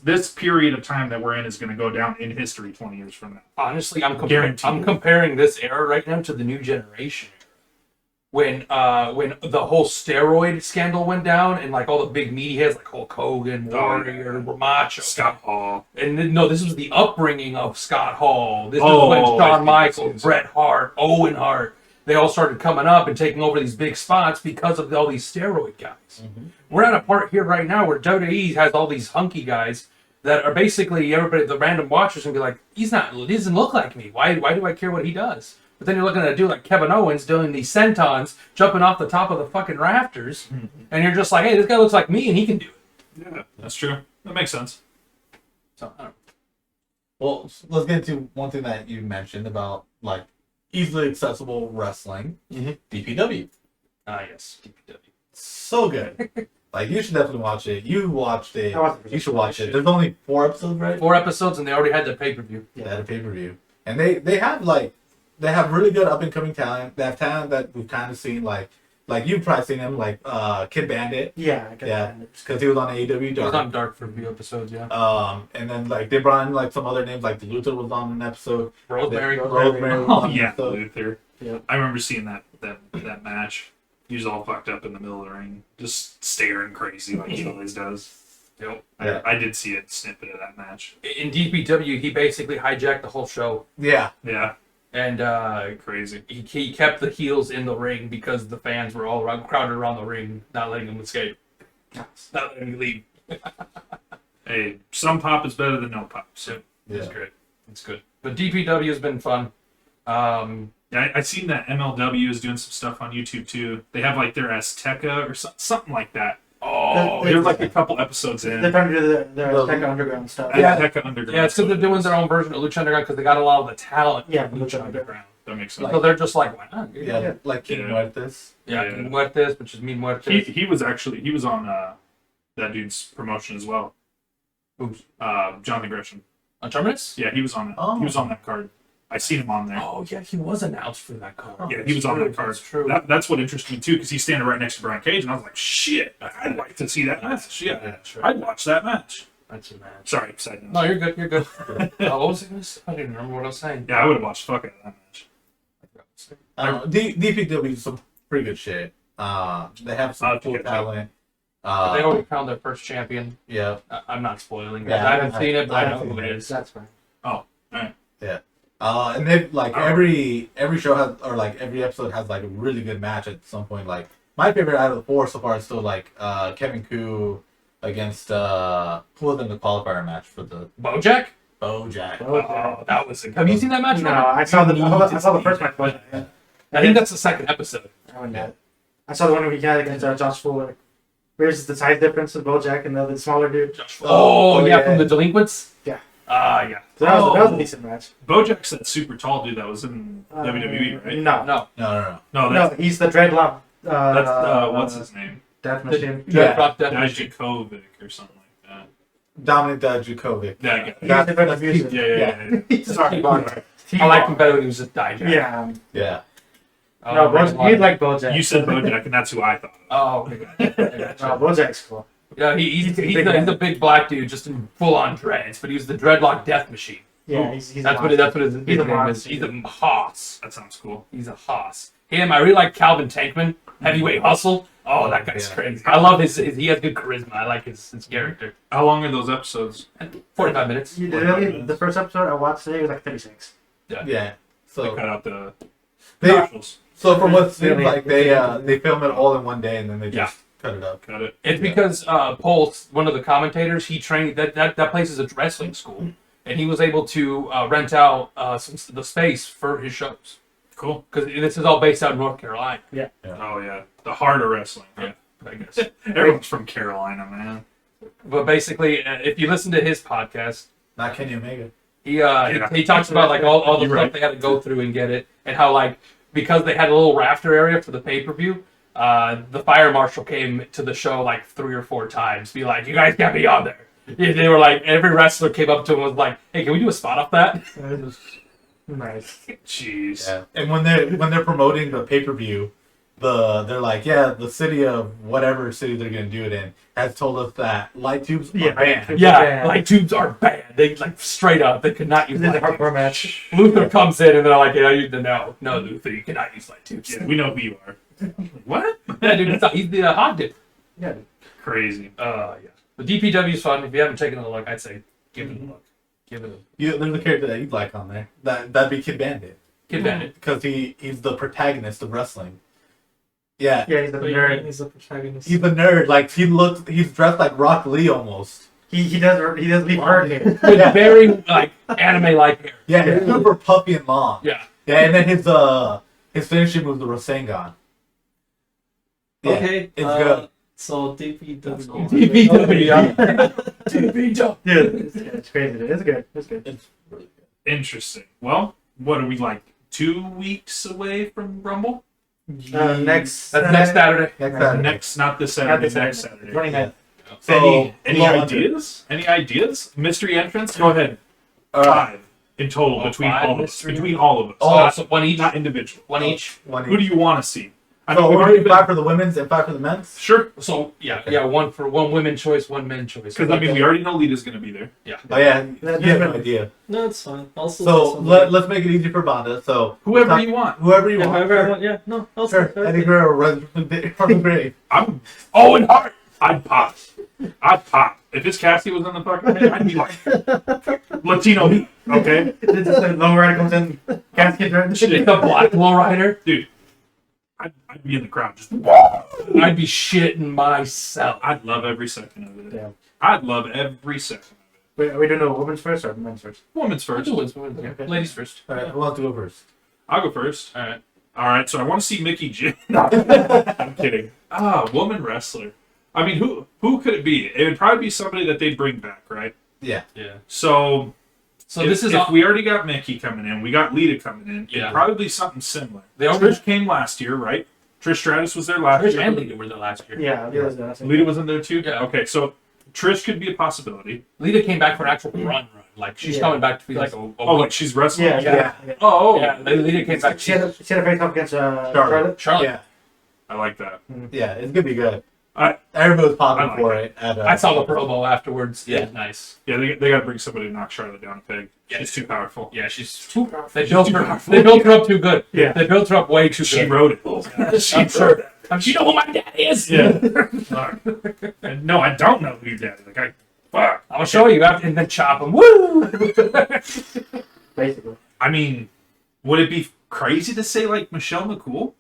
this period of time that we're in is going to go down in history 20 years from now. Honestly, I'm Guaranteed. comparing this era right now to the new generation. When the whole steroid scandal went down and like all the big meatheads like Hulk Hogan, Warrior, Macho, Scott Hall. and no, this was the upbringing of Scott Hall. This is Oh, when I Shawn see, Michaels, I see. Bret Hart, Owen Hart, they all started coming up and taking over these big spots because of all these steroid guys. Mm-hmm. We're at a part here right now where WWE has all these hunky guys that are basically everybody, the random watchers, gonna be like, he doesn't look like me. Why do I care what he does? But then you're looking at a dude like Kevin Owens doing these sentons, jumping off the top of the fucking rafters, and you're just like, hey, this guy looks like me, and he can do it. Yeah, that's true. That makes sense. So, I don't know. Well, let's get into one thing that you mentioned about like easily accessible wrestling. DPW. Ah, yes, DPW. So good. Like you should definitely watch it. You watched it. I watched it. You should watch it. There's only 4 episodes, right? 4 episodes, and they already had the pay-per-view. They had a pay-per-view, and they have really good up and coming talent. They have talent that we've kind of seen like you've probably seen him like Kid Bandit. Yeah, I get Yeah, that. because he was on AEW It was Dark. on Dark for a few episodes, yeah. And then like they brought in like some other names like Luther was on an episode. Rosemary. Rosemary was Oh on an yeah, episode. Luther. Yeah. I remember seeing that match. He was all fucked up in the middle of the ring, just staring crazy like he always does. Yep. Yeah. I did see a snippet of that match. In DPW, he basically hijacked the whole show. Yeah, Yeah, And crazy. he kept the heels in the ring because the fans were all crowded around the ring, not letting him escape. Not letting him leave. Hey, some pop is better than no pop. So It's yeah. great. It's good. But DPW has been fun. yeah, I seen that MLW is doing some stuff on YouTube too. They have like their Azteca or something like that. Oh, They- They're like a couple episodes in. They're trying to do their Well, Azteca Underground stuff. Yeah. Azteca Underground. yeah, it's because they're doing their own version of Lucha Underground because they got a lot of the talent. Yeah, from Lucha Lucha Underground. Underground. That makes sense. So they're just like, why not? Yeah, like King Yeah. Muertes. Yeah, Yeah. Muertes, which is mean Muertes. He was on that dude's promotion as well. Who's? Jonathan Gresham. On Terminus? Yeah, he was on it. Oh. He was on that card. I seen him on there. Oh, yeah, he was announced for that card. Yeah, he was on that card. That's true. That's what interested me too, because he's standing right next to Brian Cage, and I was like, "Shit, I'd like to see that match." Yeah, that's right. I'd watch that match. That's a match. Sorry, side note. No, you're good. You're good. What was I going to say? I didn't remember what I was saying. Yeah, I would have watched the fuck out of that match. DPW is some pretty good shit. They have some I'll cool check it talent. They already found their first champion. Yeah. I'm not spoiling. Yeah, I haven't seen it, but I know haven't who seen it it. is. That's fine. And they like Oh. every show has, or like every episode has like a really good match at some point. Like my favorite out of the 4 so far is still like Kevin Koo against who was in the qualifier match for the Bojack? Bojack. Oh, that was. Have you seen that match? No, Robert? I saw the You I need saw to the first see match. it. But I think that's the second episode. I wouldn't know. I saw the one we had against Josh Fuller. Where's the size difference with Bojack and the other smaller dude? Oh, yeah, yeah. from the Delinquents? Yeah. Yeah. So that was Oh. a decent match. Bojack's that super tall dude that was in WWE, right? No, No. No. No, no, that's he's the dreadlock. what's his name? Death Machine. Yeah. Dreadlock Definition. Dijakovic or something like that. Dominic Djakovic. That guy. He's That's- different that's abusive. Yeah. Sorry, Bojack. I liked him better when he was just Dijak. Yeah. Yeah. No, Bojack, he'd like Bojack. You said Bojack, and that's who I thought. Oh, okay. No, Bojack's cool. Yeah, he's a big black dude, just in full-on dreads, but he was the Dreadlock Death Machine. Yeah, he's That's what his He's a name is. monster. He's a hoss. That sounds cool. He's a hoss. Him, I really like Calvin Tankman, heavyweight hustle. Oh, that guy's Yeah. crazy. I love his. He has good charisma. I like his character. How long are those episodes? 45 minutes. The first episode I watched today was like 36. Yeah. They So cut out the they commercials. so from what it seems Really? like they film it all in one day and then they just cut it up. Got it. It's because Pulse, one of the commentators, he trained that place is a wrestling school, and he was able to rent out the space for his shows Cool. because this is all based out in North Carolina. Oh yeah, the heart of wrestling. Yeah, I guess. Everyone's from Carolina, man. But basically, if you listen to his podcast, Not Kenny Omega. he talks about like all the You're stuff right. they had to go through and get it, and how like because they had a little rafter area for the pay-per-view, the fire marshal came to the show like 3 or 4 times, be like, "You guys can't be on there." Yeah, they were like, every wrestler came up to him and was like, "Hey, can we do a spot off that?" Nice. Jeez. Yeah. And when they're promoting the pay-per-view, they're like, yeah, the city of whatever city they're gonna do it in has told us that light tubes are banned. Yeah, light tubes are banned. They like straight up, they could not use This is a light tubes. hardcore match. Luther comes in and they're like, no, Luther, you cannot use light tubes. Yeah, we know who you are. What? Yeah, dude, he's the hot dip. Yeah. Crazy. Yeah. The DPW is fun. If you haven't taken a look, I'd say give it a look. Give it a There's a character that you'd like on there. That'd be Kid Bandit. Kid Bandit. Because he's the protagonist of wrestling. Yeah. Yeah, he's the nerd. He's the protagonist. He's the nerd. Like he's dressed like Rock Lee almost. He does leave hard hair. With Yeah. very like anime-like hair. Yeah, he's super puffy and long. Yeah. Yeah, and then his finishing move, the Rasengan. Yeah, Okay. it's good. So DPW. DPW. DPW. Dude, it's crazy. It's good. It's good. It's really good. Interesting. Well, what are we like 2 weeks away from Rumble? Next. That's next Saturday. Next Saturday. Next, not this Not Saturday. this Next Saturday. Saturday. 29th. So, Any Law ideas? Any ideas? Mystery entrance? Go ahead. All right. 5 in total between 5 all of us. mystery? Between all of us. Oh, So one each. Not individual. One each. Who do you want to see? I So mean, we've we're already doing been, 5 for the women's and 5 for the men's. sure. So yeah, one women choice, one men choice. Because I mean, we already know Lita's going to be there. Oh yeah, That's you have no different. idea. No, it's fine. Also, So let's make it easy for Banda. So Whoever you want. whoever you Yeah, want. whoever I want. Yeah, no, I'll Sure. say Eddie Guerrero, rise from the grave. I'm Owen Hart. I'd pop. I'd pop. If his Cassie was in the fucking thing, I'd be like Latino heat. Okay, This is the lower right comes in. Casket right. It's the black lowrider. dude. I'd be in the crowd. Just I'd be shitting myself. I'd love every second of it. Yeah. I'd love every second of it. Wait, are we doing the women's first or men's first? Women's first. Okay. Ladies first. All right, who wants to go first? I'll go first. All right. All right. So I want to see Mickey J. I'm kidding. Woman wrestler. I mean, who could it be? It would probably be somebody that they'd bring back, right? Yeah. Yeah. So if, This is if we already got Mickey coming in, we got Lita coming in. Yeah. It'd probably be something similar. They already- Trish came last year, right? Trish Stratus was there last Trish year. and Lita were there last year. Yeah, the others are. Lita was in there too. Yeah. Okay, so Trish could be a possibility. Lita came back for an actual run. Like she's Yeah. coming back to be like a Oh, like she's wrestling. Yeah. Oh, yeah. Lita came back. She had a face off against Charlotte. Charlotte. Yeah. I like that. Yeah, it's gonna be good. I Everybody was popping I like for it. it. I saw the promo afterwards. Yeah. Nice. Yeah, they got to bring somebody to knock Charlotte down a peg. She's too powerful. Yeah, she's too powerful. They built her. They built her up too good. Yeah. They built her up way too She good. wrote it. She I'm sure. You know who my dad is. Yeah. And no, I don't know who your dad is. Like, fuck. I'll show you after, and then chop him. Woo! Basically. I mean, would it be crazy to say like Michelle McCool?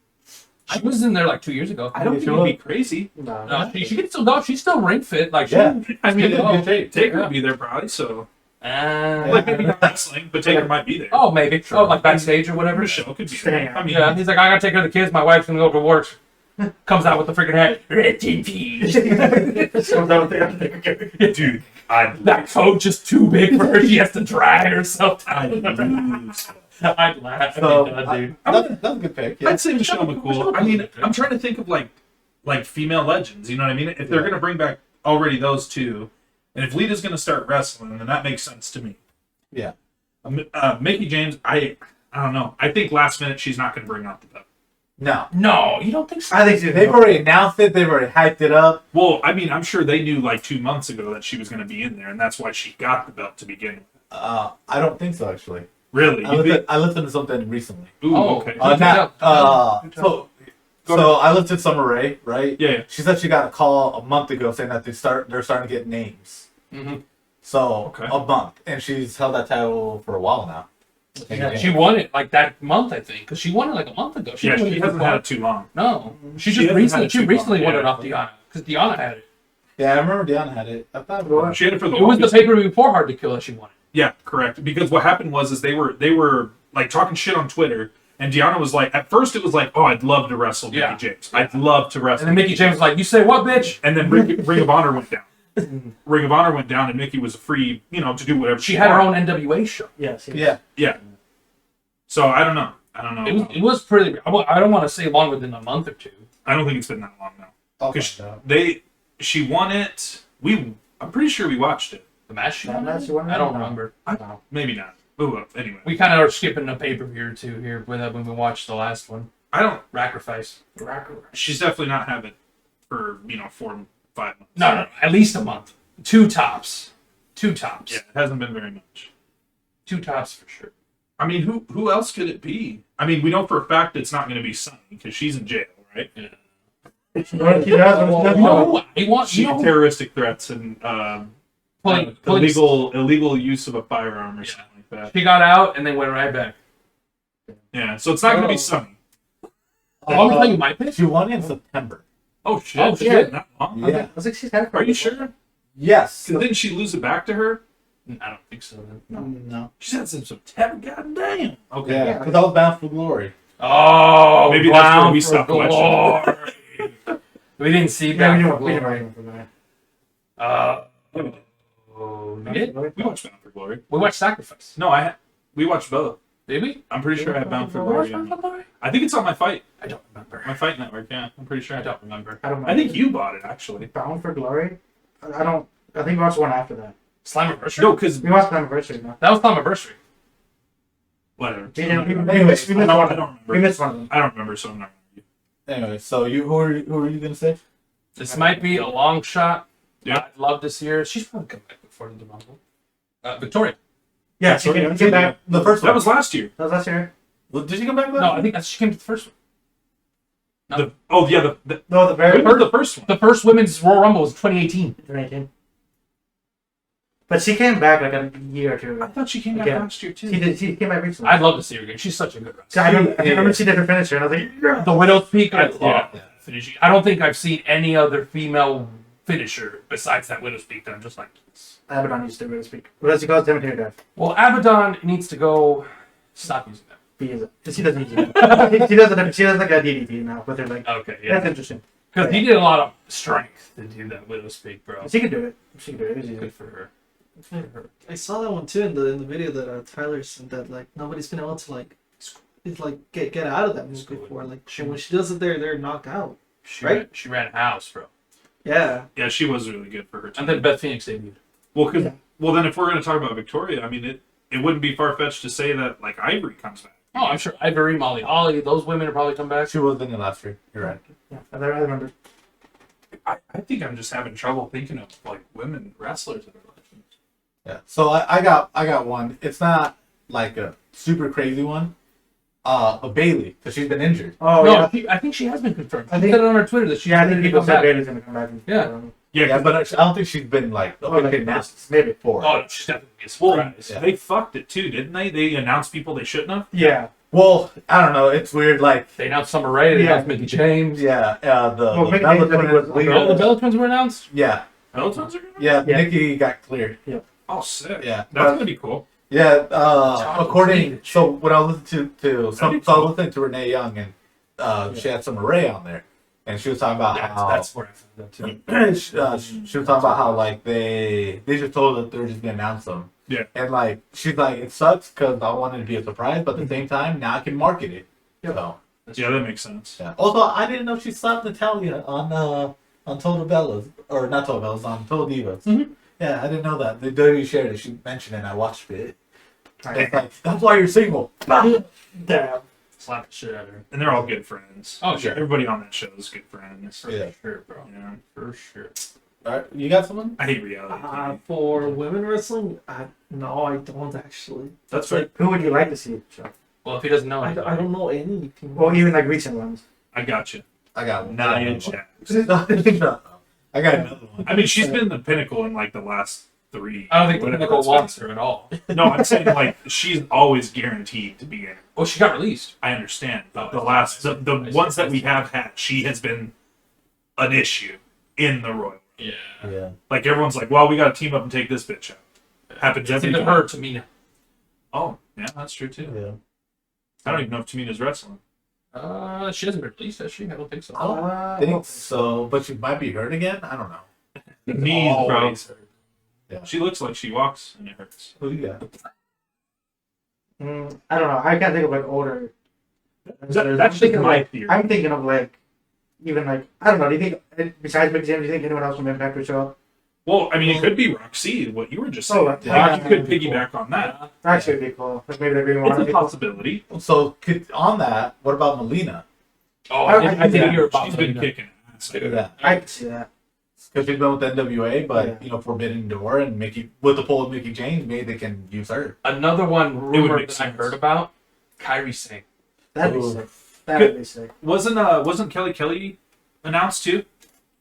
She was in there like 2 years ago. I don't think it'd be crazy. No. No, she can still go. She's still ring fit. Like, Yeah. I mean, She's in good shape. Taker would be there probably, so uh, like maybe not wrestling, but Taker might be there. oh, maybe. Oh, like backstage or whatever. Michelle could be there. I mean, Yeah, he's like, I gotta take care of the kids. My wife's gonna go to work. Comes out with the freaking hat. Rest in peace. Comes out with the dude, I'd That coat just too big for her. She has to drag herself I'd down. lose. I'd laugh. So, Dude. that's a good pick. Yeah. I'd say Michelle McCool. I mean, I'm trying to think of like female legends. You know what I mean? If they're gonna bring back already those two, and if Lita's gonna start wrestling, then that makes sense to me. Yeah. Mickey James, I don't know. I think last minute she's not gonna bring out the belt. No. No, you don't think so? I think she's They've already announced it. They've already hyped it up. Well, I mean, I'm sure they knew like 2 months ago that she was gonna be in there, and that's why she got the belt to begin with. I don't think so, actually. Really? I listened to something recently. Ooh, Oh. okay. So I looked at Summer Rae, right? Yeah. She said she got a call a month ago saying that they're starting to get names. Mm-hmm. So Okay. a month, and she's held that title for a while now. Yeah. She won it like that month, I think, because she won it like a month ago. Yeah, didn't win she it hasn't for had it too long. No, she She just hasn't had recently. it She too recently long, won it yeah. off Deanna because Deanna had it. Yeah, I remember Deanna had it. I thought What? She had it for the It was the longest. pay per view before Hard to Kill that she won it. Yeah, correct. Because what happened was they were like talking shit on Twitter, and Deanna was like, at first it was like, oh, I'd love to wrestle Yeah. Mickey James. I'd love to wrestle. And then Mickey James was like, "You say what, bitch?" And then Ring of Honor went down. Ring of Honor went down, and Mickey was free, to do whatever She had her wanted. own NWA show. Yes. Yeah. Yeah. So I don't know. It was pretty. I don't want to say longer than a month or two. I don't think it's been that long now. I'll Because find out. she won it. I'm pretty sure we watched it. The match she That won? match she won? I don't No. remember. No. Maybe not. Oh, well, anyway. We kind of are skipping a pay per view or two here when we watched the last one. I don't. Sacrifice. She's definitely not having it for 4 and 5 months. No, at least a month. Two tops. Yeah, it hasn't been very much. 2 tops for sure. I mean, who else could it be? I mean, we know for a fact it's not going to be Sunny because she's in jail, right? Yeah. She does. No, I want She terroristic threats and illegal use of a firearm or something like that. She got out and then went right back. Yeah, so it's not going to be Sunny. Let me tell you my pick. She won in September. Oh shit! Oh, shit. Not long. Yeah. I was like, she's had it for Are a you while. sure? Yes. Didn't she lose it back to her? I don't think so. Then. No. She's had since September. Goddamn. Okay. Yeah, because I was bound for glory. Oh, Maybe that's where Bound we for stopped watching. Glory. We didn't see Yeah, Bound we for didn't Glory. write for that. We did? We watched Bound for Glory. We watched Sacrifice. No, we watched both. Did we? I'm pretty sure I have Bound for We watched Glory. Bound for Glory? I think it's on my fight I don't remember. network. Yeah, I'm pretty sure. I don't remember. I don't know. I think you bought it actually. Bound for Glory? I don't. I think we watched one after that. Slammiversary? No, because We watched Anniversary now. That was Slammiversary. whatever. We didn't. Anyways, we I missed don't one. remember. We missed one of them. I don't remember, so I'm not. Anyway, so who are you gonna say? This might be a long shot. Yeah. I'd love to see her. She's probably come back before the Rumble. Victoria. Yeah, she came back. The first That one. was last year. That was last year. Well, did she come back? No, I think she came to the first one. No. The No, the very we heard the first one. The first women's Royal Rumble was 2018. 2018. But she came back like a year or two I ago. thought she came back Again. last year too. She came back recently. I'd love to see her again. She's such a good wrestler. I remember she did her finisher, and I was like, yeah. The Widow's Peak, I love Yeah. that finishing. I don't think I've seen any other female finisher besides that Widow's Peak that I'm just like, yes. Abaddon used to really speak. What does he call it? Cemetery Death. Well, Abaddon needs to go stop using that. He is it. She doesn't use it. She does like a DDT now with her like. Okay, That's yeah. interesting. Because he did a lot of strength to do that Widow's Peak, bro. She could do it. She could do it. It was easy. Good for her. I saw that one too in the video that Tyler sent, that like nobody's been able to get out of that move before. Like when she does it, they're knocked out. Right? She ran house, bro. Yeah. Yeah, she was really good for her time. And then Beth Phoenix debuted. Well, then if we're going to talk about Victoria, I mean, it wouldn't be far fetched to say that like Ivory comes back. Oh, I'm sure Ivory, Molly Holly, those women will probably come back. She was in it last year. You're right. Yeah, I remember. I think I'm just having trouble thinking of like women wrestlers that are legends. Yeah. So I got one. It's not like a super crazy one. But Bailey, because she's been injured. Oh no, yeah. I think she has been confirmed. I She think- said it on her Twitter that she's Yeah, I ready think to people come said back. Bailey's gonna come back. Yeah. Yeah, But I don't think she's been like like announced maybe. before. oh, she's definitely a surprise. Yeah. They fucked it too, didn't they? They announced people they shouldn't have. Yeah. Well, I don't know. It's weird. Like, They announced Summer Rae, they Yeah. announced Mickey James. yeah, Well, the Mickey Bella James, I think, twins, was- Lena- All the Bella twins were announced? yeah, Pelotons are gonna. yeah. Yeah. Nikki got cleared. Oh, sick. Yeah. That's gonna be cool. Yeah, Child according needed. so when I was listening to That'd some, be so I cool. was listening to Renee Young and she had some array on there, and she was talking about how That's where I found that too. she was talking about how like they just told that they're just gonna announce them. Yeah. And like she's like it sucks because I wanted to be a surprise, but at the same time now I can market it. Yep. So Yeah, that makes sense. yeah. Also, I didn't know she slapped Natalia on Total Bellas or not Total Bellas on Total Divas. Mhm. Yeah, I didn't know that. The WWE shared it. She mentioned it. And I watched it. It's like that's why you're single. Damn. Slap the shit out of her. And they're all good friends. Oh, sure. Everybody on that show is good friends. Yeah. Sure, bro. Yeah. For sure. All right, you got someone? I hate reality. TV. For women wrestling, no, I don't actually. That's right. Who would you like to see? Sean? Well, if he doesn't know I anybody. don't know any. Well, even like recent ones. I got you. I got one. Nia I Jax. got another one. I mean, she's been the pinnacle in like the last 3. I don't think the whatever Pinnacle it's wants been. her at all. No, I'm saying like she's always guaranteed to be in it. Well, she got released. I understand. But Oh, the last, I the see. ones that we have had, she has been an issue in the Royal. Yeah. Yeah. Like everyone's like, well, we got to team up and take this bitch out. Happens It's every either time. her or Tamina. Oh, yeah, that's true too. Yeah. I don't even know if Tamina's wrestling. She hasn't been released, has she? I don't think so. I don't think so, but she might be hurt again. I don't know. The knees, bro. Always her. She looks like she walks and it hurts. Who you got? I don't know. I can't think of like older. That's just my theory. I'm thinking of like, even like I don't know. Do you think besides Mickey James, do you think anyone else from Impact would show up? Well, I mean, it could be Roxy, what you were just saying. Oh, Like, yeah. you could piggyback on that. Actually, would be cool. Like maybe they bring one It's a of people. possibility. So on that, what about Melina? Oh, I I did think hear about She's been Melina. kicking ass. Yeah. I can see that. Because she's been with NWA, but Yeah. you know, Forbidden Door and Mickey with the pull of Mickey James, maybe they can use her. Another one rumor make that I sense. heard about, Kyrie Singh. That'd be Ooh. sick. That'd be sick. Wasn't Kelly announced too?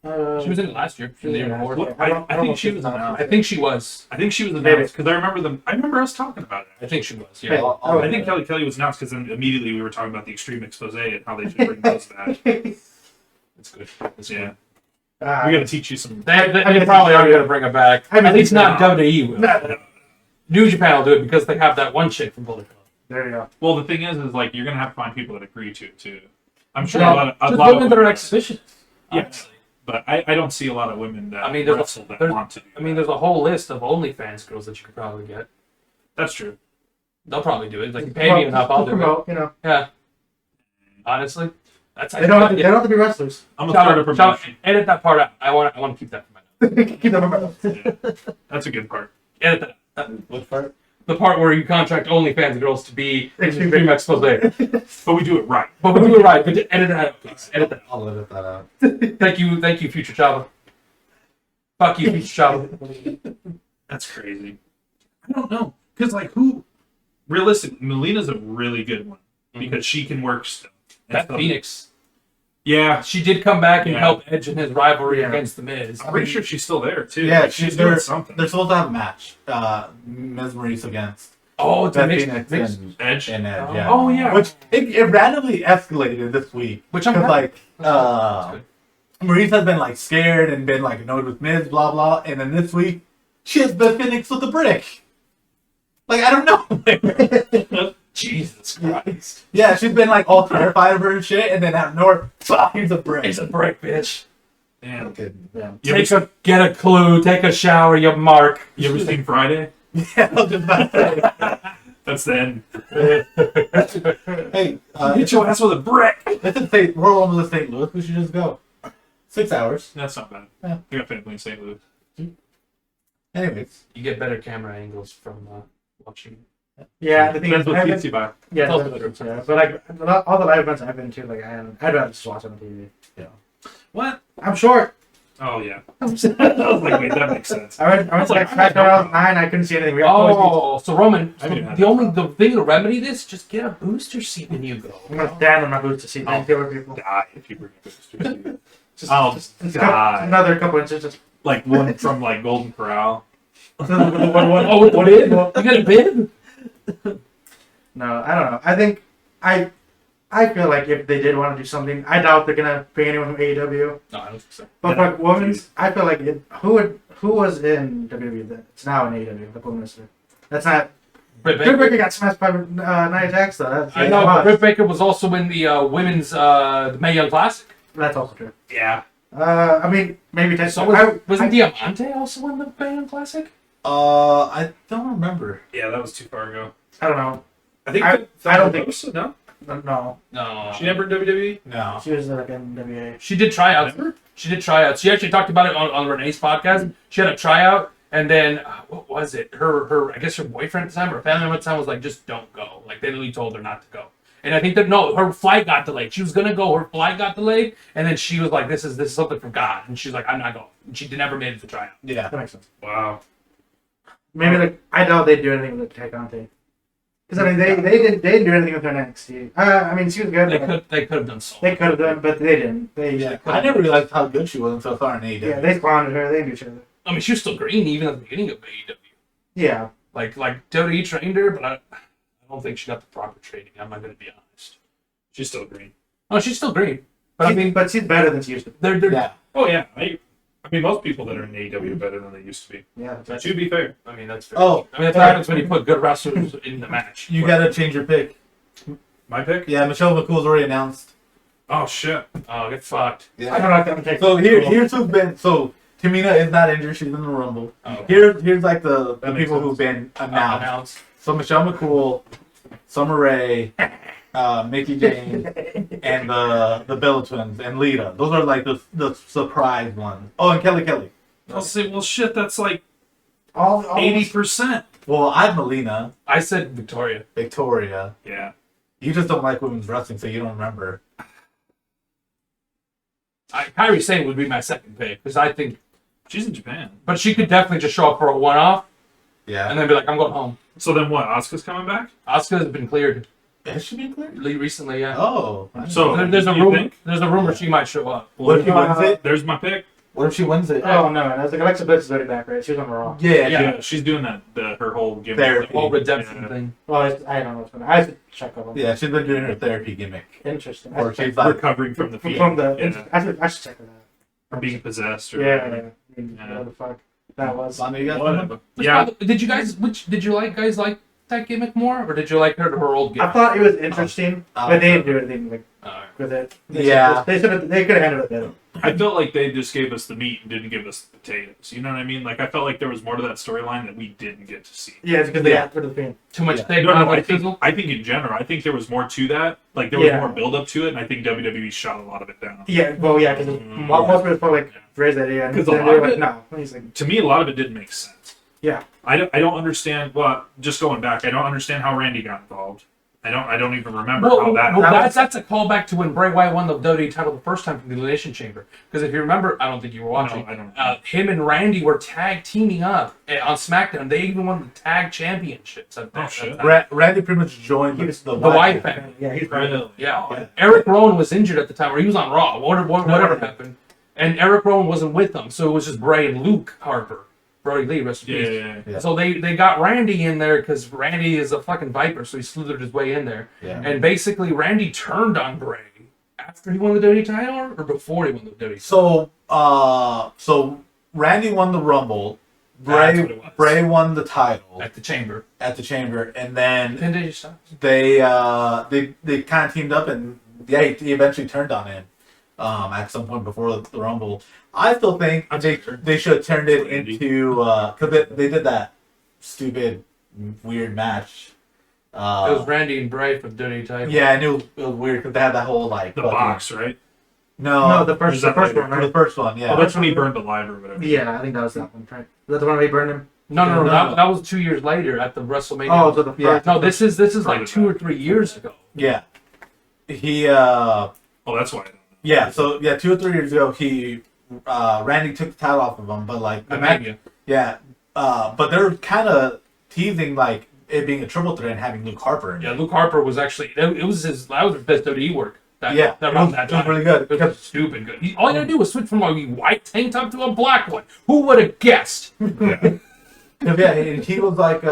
She was in it last year. She was in the year Yeah. before. What? I don't I know think if she she's was announced. announced. I think she was. I think she was Maybe. announced because I remember them. I remember us talking about it. I think she was. Yeah. Maybe. I'll- I think Kelly was announced because then immediately we were talking about the extreme expose and how they should bring those back. It's good. It's Yeah, Ah, we got to teach you some. They probably are going to bring it back. I mean, At least not no. WWE will. No. New Japan will do it because they have that one chick from Bullet Club. There you go. Well, the thing is like you're gonna have to find people that agree to it too. I'm sure Yeah, a lot of Just lot women of that are women- exhibitionists. Yeah. honestly. but I don't see a lot of women that I mean, there's a- wrestle that there's- want to do. I mean, that. there's a whole list of OnlyFans girls that you could probably get. That's true. They'll probably do it. Like, pay me enough, I'll do it. Promote, you know. Yeah. Honestly, that's They don't have to be wrestlers. I'm gonna start a promotion. Edit that part out. I want to keep that for my notes. Keep them around. Yeah. That's a good part. Edit that. Which part? The part where you contract OnlyFans girls to be Extreme Extreme Expose. But we do it right. But we do it right. But edit that out, please. Edit that. I'll edit that out. Thank you, Future Chava. Fuck you, Future Chava. That's crazy. I don't know because like who, realistically, Melina's a really good one because she can work stuff. and That stuff. Phoenix. Yeah, She did come back and Yeah. help Edge in his rivalry Yeah. against The Miz. I'm pretty sure she's still there too. Yeah, Like, she's doing they're something. supposed to have a match. Mesmeries against Oh, it's a Beth mix. Phoenix mix- and Edge. Edge. Yeah. Oh yeah. Which it randomly escalated this week. Which I'm Because happy. like That's good. Maurice has been like scared and been like annoyed with Miz, blah blah, and then this week she has Beth Phoenix with the brick. Like I don't know. Jesus Christ. Yeah, she's been like all terrified of her and shit, and then out of nowhere, here's a brick. It's a brick, bitch. Damn. Okay, yeah. Get a clue, take a shower, you mark. You ever seen Friday? Yeah, I was just about to say. That's the end. Hey, Hit your ass with a brick. it's in St. We're almost in St. Louis. We should just go. 6 hours. That's not bad. Yeah. I got family in St. Louis. Anyways, You get better camera angles from watching. Yeah, the thing Depends is, what I seats haven't- you buy. yeah, It's also that's- better. yeah, but like all the live events I've been to, like I'd rather just watch it on TV. What? I'm short. Oh yeah. I was like, wait, that makes sense. I went to like SmackDown 9. I couldn't see anything. We all So Roman, I didn't have the thing to remedy this, just get a booster seat when you go. I'm gonna stand on my boots to see Oh. the other people. Die if you bring a booster. Just die. another couple inches. Just Like one from like Golden Corral. Oh, with the bib? You got a bib? No, I don't know. I feel like if they did want to do something, I doubt they're gonna bring anyone from AEW. No, I don't think so. But like women's, I feel like who was in WWE then? It's now in AEW. The women's. That's not. Britt Britt Baker. Baker got smashed by Nia Jax though. That's, I know, but Britt Baker was also in the women's the Mae Young Classic. That's also true. Yeah. I mean, maybe So technically. wasn't Diamante also in the Mae Young Classic? I don't remember. Yeah, that was too far ago. I don't know. I think I don't think so. No, No, No. she never in WWE. No. she was like in WWE. She did tryouts. She did tryouts. She actually talked about it on Renee's podcast. She had a tryout, and then what was it? Her I guess her boyfriend at the time or family member at the time was like, just don't go. Like they literally told her not to go. And I think that no, her flight got delayed. She was gonna go, her flight got delayed, and then she was like, "This is something from God," and she was like, "I'm not going." And she never made it to tryout. Yeah. That makes sense. Wow. Maybe like I doubt they'd do anything with Tacante. Because I mean they didn't do anything with her in NXT. I mean she was good. They could have done so. They could have done, but they didn't. Yeah. I never realized how good she was until far in AEW. Yeah, they squandered her. They didn't do shit. I mean, she was still green even at the beginning of AEW. Yeah. Like WWE trained her, but I don't think she got the proper training. I'm not gonna be honest. She's still green. Oh, she's still green. But I mean, but she's better than she used to be. they're Yeah. Oh yeah. I mean, most people that are in AEW are better than they used to be. Yeah. But to be fair, I mean, that's fair. Oh, I mean, that's what happens when you put good wrestlers in the match. you gotta change your pick. my pick. Yeah, Michelle McCool's already announced. Oh shit. Oh, get fucked. I don't know if I'm taking. So here's who've been. So Tamina is not injured. She's in the Rumble. Oh, Here's like the That makes people sense. who've been announced. announced. So Michelle McCool, Summer Rae, Mickey James, and the Bella Twins and Lita. Those are like the surprise ones. Oh, and Kelly. I'll say, well, shit. That's like all 80%. Well, I'm Melina, I said Victoria. Victoria. Yeah. You just don't like women's wrestling, so you don't remember. Kairi Sane would be my second pick because I think, She's in Japan. but she could definitely just show up for a one-off Yeah. and then be like, I'm going home. So then what? Asuka's coming back? Asuka has been cleared Has she been cleared? recently. Yeah. Oh. So There's a you rumor. think? There's a rumor she might show up. What if she wins it? There's my pick. What if she wins it? Oh no, man. I was like Alexa Bliss is already back, right? She was on Raw. Yeah. Yeah, she's doing her whole gimmick. Therapy. The whole redemption Yeah. thing. Well, I don't know what's going on. I have to check up on that. Yeah, she's been doing her therapy gimmick. Interesting. Or I should she's check- like, Recovering from the feet. from the. Yeah. I should check it out. From being possessed. Or Yeah, whatever. yeah. I mean, Yeah. what the fuck that was. Lana, you got Whatever. Which, Yeah. by the- Did you guys like that gimmick more, or did you like her old I gimmick? thought it was interesting, but they didn't do anything like with it. Yeah. They could have handled it better. I felt like they just gave us the meat and didn't give us the potatoes. You know what I mean? Like I felt like there was more to that storyline that we didn't get to see. Yeah, it's because they Yeah. asked for the thing. Too much Yeah. take No, on I like think fizzle? I think in general, I think there was more to that. Like there was Yeah. more build up to it, and I think WWE shot a lot of it down. Yeah, well, yeah, because most people probably like raise that idea, and 'Cause a then lot they're of like, it- no. And he's like, To me, a lot of it didn't make sense. yeah, I don't understand. Well, just going back, I don't understand how Randy got involved. I don't even remember how that. That's a callback to when Bray Wyatt won the WWE title the first time from the Elimination Chamber. Because if you remember, I don't think you were watching. No, I don't. Him and Randy were tag teaming up on SmackDown. They even won the tag championships. At that shit. time. Randy pretty much joined He was the The Wyatt family. yeah, he's Really? Yeah. Yeah. Eric Rowan was injured at the time, or he was on Raw. Whatever happened. And Eric Rowan wasn't with them, so it was just Bray and Luke Harper. Brody Lee, rest in Yeah, peace. yeah, yeah. Yeah. So they got Randy in there because Randy is a fucking viper, so he slithered his way in there. Yeah. And basically, Randy turned on Bray after he won the WWE title or before he won the WWE title? So Randy won the Rumble. That's what it was. Bray won the title At the Chamber. at the Chamber, and then Pinned AJ Styles. they kind of teamed up, and yeah, he eventually turned on him at some point before the Rumble. I still think they should have turned it Randy. into because they did that stupid weird match. It was Randy and Bray for the WWE title. Yeah, and it was weird because they had that whole like The fucking- box, right? No, the first Is that one, later? for the right? first one, yeah. Oh, that's when he burned alive or whatever. Yeah, I think that was that one, right? Is that the one where he burned him? No, No. that was 2 years later at the WrestleMania. Oh, so the first. Yeah. No, this is like Further 2 or back. 3 years ago. Yeah, he Oh, that's why. I don't know. yeah. So yeah, 2 or 3 years ago, he Randy took the title off of him, but like The Mania. yeah, but they're kind of teasing like it being a triple threat and having Luke Harper in Yeah, it. Luke Harper was actually that was his best WWE work. Yeah, that it around was- that it was time. really good. It was stupid good. All you gotta do was switch from a white tank top to a black one. Who would have guessed? Yeah, and he was like,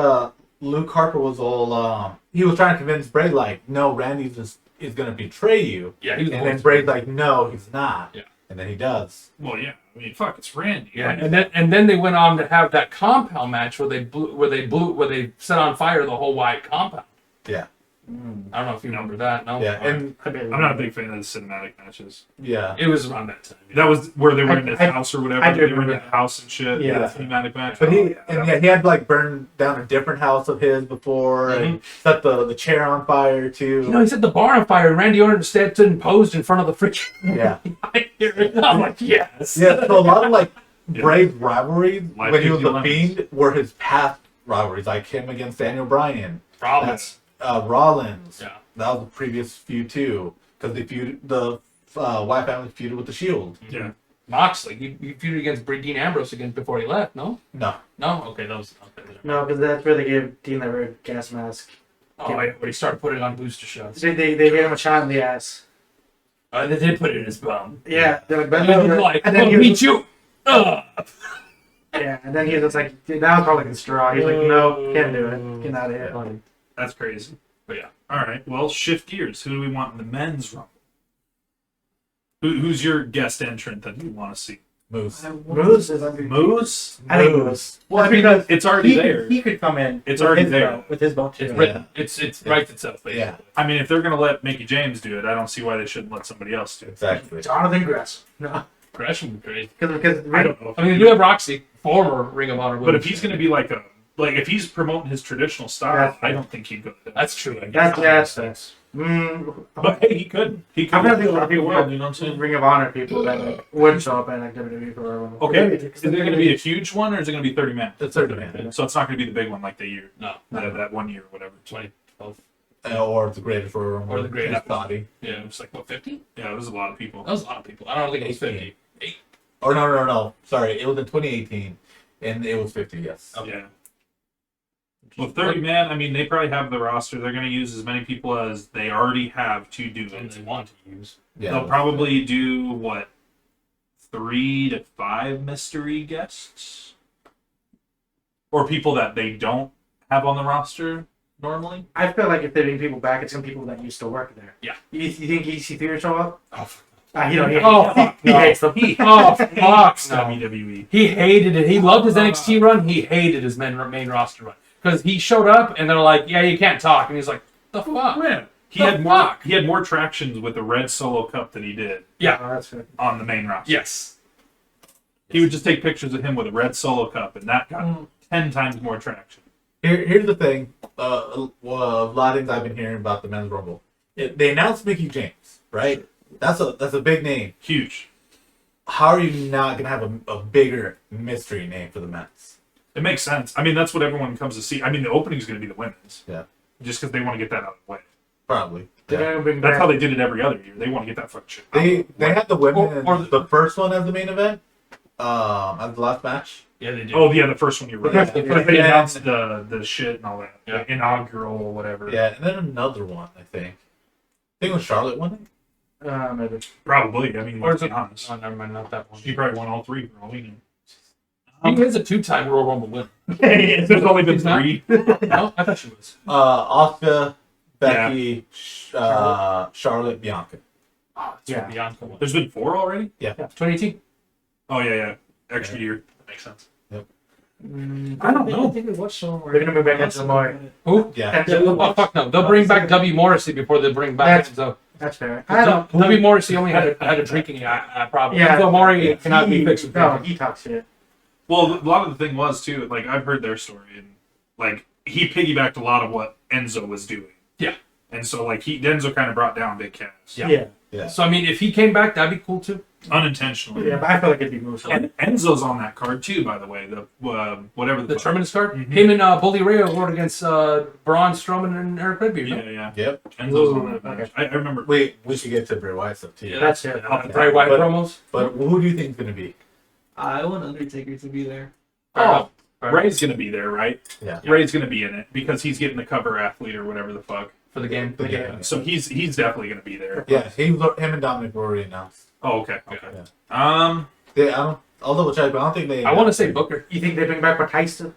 Luke Harper was all, he was trying to convince Bray like, no, Randy is gonna betray you. Yeah, he was. And then Bray's like, no, he's not. Yeah. And then he does. Well, yeah. I mean, fuck, it's Randy. Yeah, and then they went on to have that compound match where they set on fire the whole white compound. Yeah. I don't know if you remember that. No. Yeah, and I'm not a big fan of the cinematic matches. yeah. It was around that time. That was where they were in his I- house or whatever. I do They were in remember his house and shit. Yeah. The cinematic match. But Oh, he had like burned down a different house of his before and set the chair on fire too. You know, he set the bar on fire, and Randy Orton stood and posed in front of the fridge. Yeah. I'm like, yes. Yeah, so a lot of like Yeah. Bray's rivalries Life when he was gives you a lemons. Fiend were his past rivalries, like him against Daniel Bryan, Rollins. Rollins. Yeah. That was the previous feud too, because the Wyatt family feuded with the Shield. Yeah. Moxley. He feuded against Dean Ambrose again before he left. No. No, No. Okay, that was. Okay. No, because that's where they gave Dean that red gas mask. Oh, yeah, where he started putting on booster shots. They gave him a shot in the ass. They did put it in his bum. Yeah, they're like, And then like, and then I'll he meet was, you. yeah, and then he was just like, dude, that was probably a straw. He's like, no, can't do it. Get out of here. That's crazy. But yeah. All right. Well, shift gears. Who do we want in the men's rumble? Who's your guest entrant that you want to see? Moose. Moose is under. Moose? I think Moose. Well, I mean, because it's already there. He could come in. It's with already his there. belt- with his belt too. It's written. It's writes itself. Basically. Yeah, I mean, if they're going to let Mickey James do it, I don't see why they shouldn't let somebody else do it. exactly. Jonathan Gresham. No, Gresham would be great. because I don't know. I mean, they do have Roxy, former Ring of Honor. But if he's going to be like if he's promoting his traditional style, That's- I don't think he'd go. That's true. I guess. that's. But hey, he could. He could. I'm gonna think a lot of people world, you know what I'm saying? Ring of Honor people that like, would show up in like WWE for a while. Okay. Is it going to be a huge one or is it going to be 30 man? It's 30 man. So it's not going to be the big one like the year. No. That 1 year or whatever. 2012. Or the greatest Royal Rumble. Or the greatest. His body. Yeah, it was like what 50? Yeah, it was a lot of people. That was a lot of people. I don't think it was 50. Or no. Sorry, it was in 2018, and it was 50. Yes. Yeah. Well, 30 man, I mean, they probably have the roster. They're going to use as many people as they already have to do And it. they want to use. Yeah. They'll probably do, what, 3 to 5 mystery guests? Or people that they don't have on the roster normally? I feel like if they bring people back, it's gonna be people that used to work there. Yeah. You think EC3 will show up? Oh, He don't. He, Oh, fuck, he no. hates them. oh fuck no. WWE. He hated it. He loved his NXT run. He hated his main roster run because he showed up and they're like, "Yeah, you can't talk," and he's like, "The fuck." Man, he The had more. fuck? He had more tractions with the Red Solo Cup than he did Yeah. Oh, that's good. on the main roster. Yes. He would just take pictures of him with a Red Solo Cup, and that got 10 times more traction. Here's the thing. A lot of things I've been hearing about the men's rumble. They announced Mickey James, right? That's a big name. Huge. How are you not gonna have a bigger mystery name for the men's? It makes sense. I mean, that's what everyone comes to see. I mean, the opening is going to be the women's. Yeah. Just because they want to get that out of the way. Probably. They're Yeah. gonna bring That's back. how they did it every other year. They want to get that fucking shit out. They had the women Or the first one as the main event. As the last match. Yeah, they did. Oh, yeah, the first one you were Yeah. right. Because they Yeah. announced the shit and all that. Yeah. The inaugural or whatever. Yeah, and then another one. I think it was Charlotte won it. Maybe. Probably. I mean, Or let's is be it? honest. Oh, never mind, not that one. She probably won all 3 for all we know. He is a 2-time Royal Rumble winner. There's only been He's not? 3. No, I thought she was. Asuka, Becky, Charlotte, Bianca. Oh, it's Yeah. Bianca one. There's been 4 already? 2018. Oh, yeah. Extra year. That makes sense. I don't know. I think we watched some. They're gonna bring back Enzo Amore. Who? Yeah. Oh fuck no! They'll bring back W Morrissey before they bring back Enzo. That's fair. I don't. W Morrissey only had a drinking problem. Yeah. Enzo Amore cannot be He- fixed with No, drinking. he talks shit. Well, a lot of the thing was, too, like, I've heard their story, and, like, he piggybacked a lot of what Enzo was doing. Yeah. And so, like, Enzo kind of brought down Big Cass. Yeah. Yeah. So I mean, if he came back, that'd be cool too. Unintentionally. Yeah, but I feel like it'd be moves. And Enzo's on that card too, by the way. The whatever The fuck. Terminus card. Mhm. Him and Bully Ray were against Braun Strowman and Eric Redbeard. Yeah, No? yeah. Yep. Enzo's on that Ooh, match. I remember. Wait, we should get to Bray Wyatt stuff too. Yeah, That's that's it. Bray Wyatt But- promos. But who do you think is gonna be? I want Undertaker to be there. Oh, Fair Ray's gonna be there, right? Yeah. Ray's gonna be in it because he's getting the cover athlete or whatever the fuck. for the game. The game. So he's definitely gonna be there. Yeah, him and Dominic were already announced. Oh, okay. Okay. Yeah. Yeah, I'll double check, but I don't think they. I want to say Booker. You think they bring back Batista?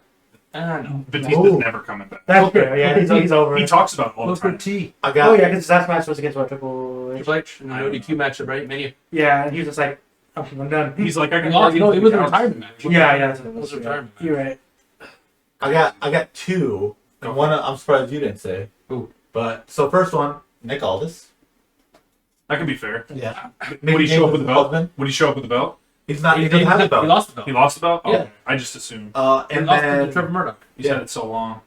No. Batista's Ooh. never coming back. That's Booker. fair. Yeah, he's over. He talks about it all the Booker time. T. I got. Oh yeah, because his last match was against what, Triple H. Triple H and the ODQ matchup, right? Mania. Yeah, and he was just like, oh, I'm done. He's like, I can No, argue it was a with retirement match. Yeah, that's It was a retirement match. You're right. I got two, and one I'm surprised you didn't say. Ooh. But so first one, Nick Aldis. That can be fair. Yeah. Would he show up with the belt? husband. Would he show up with the belt? He's not. He He doesn't have the belt. lost the belt. He lost the belt? Oh, Yeah. I just assumed. He And lost it then to Trevor Murdoch. You said it so long.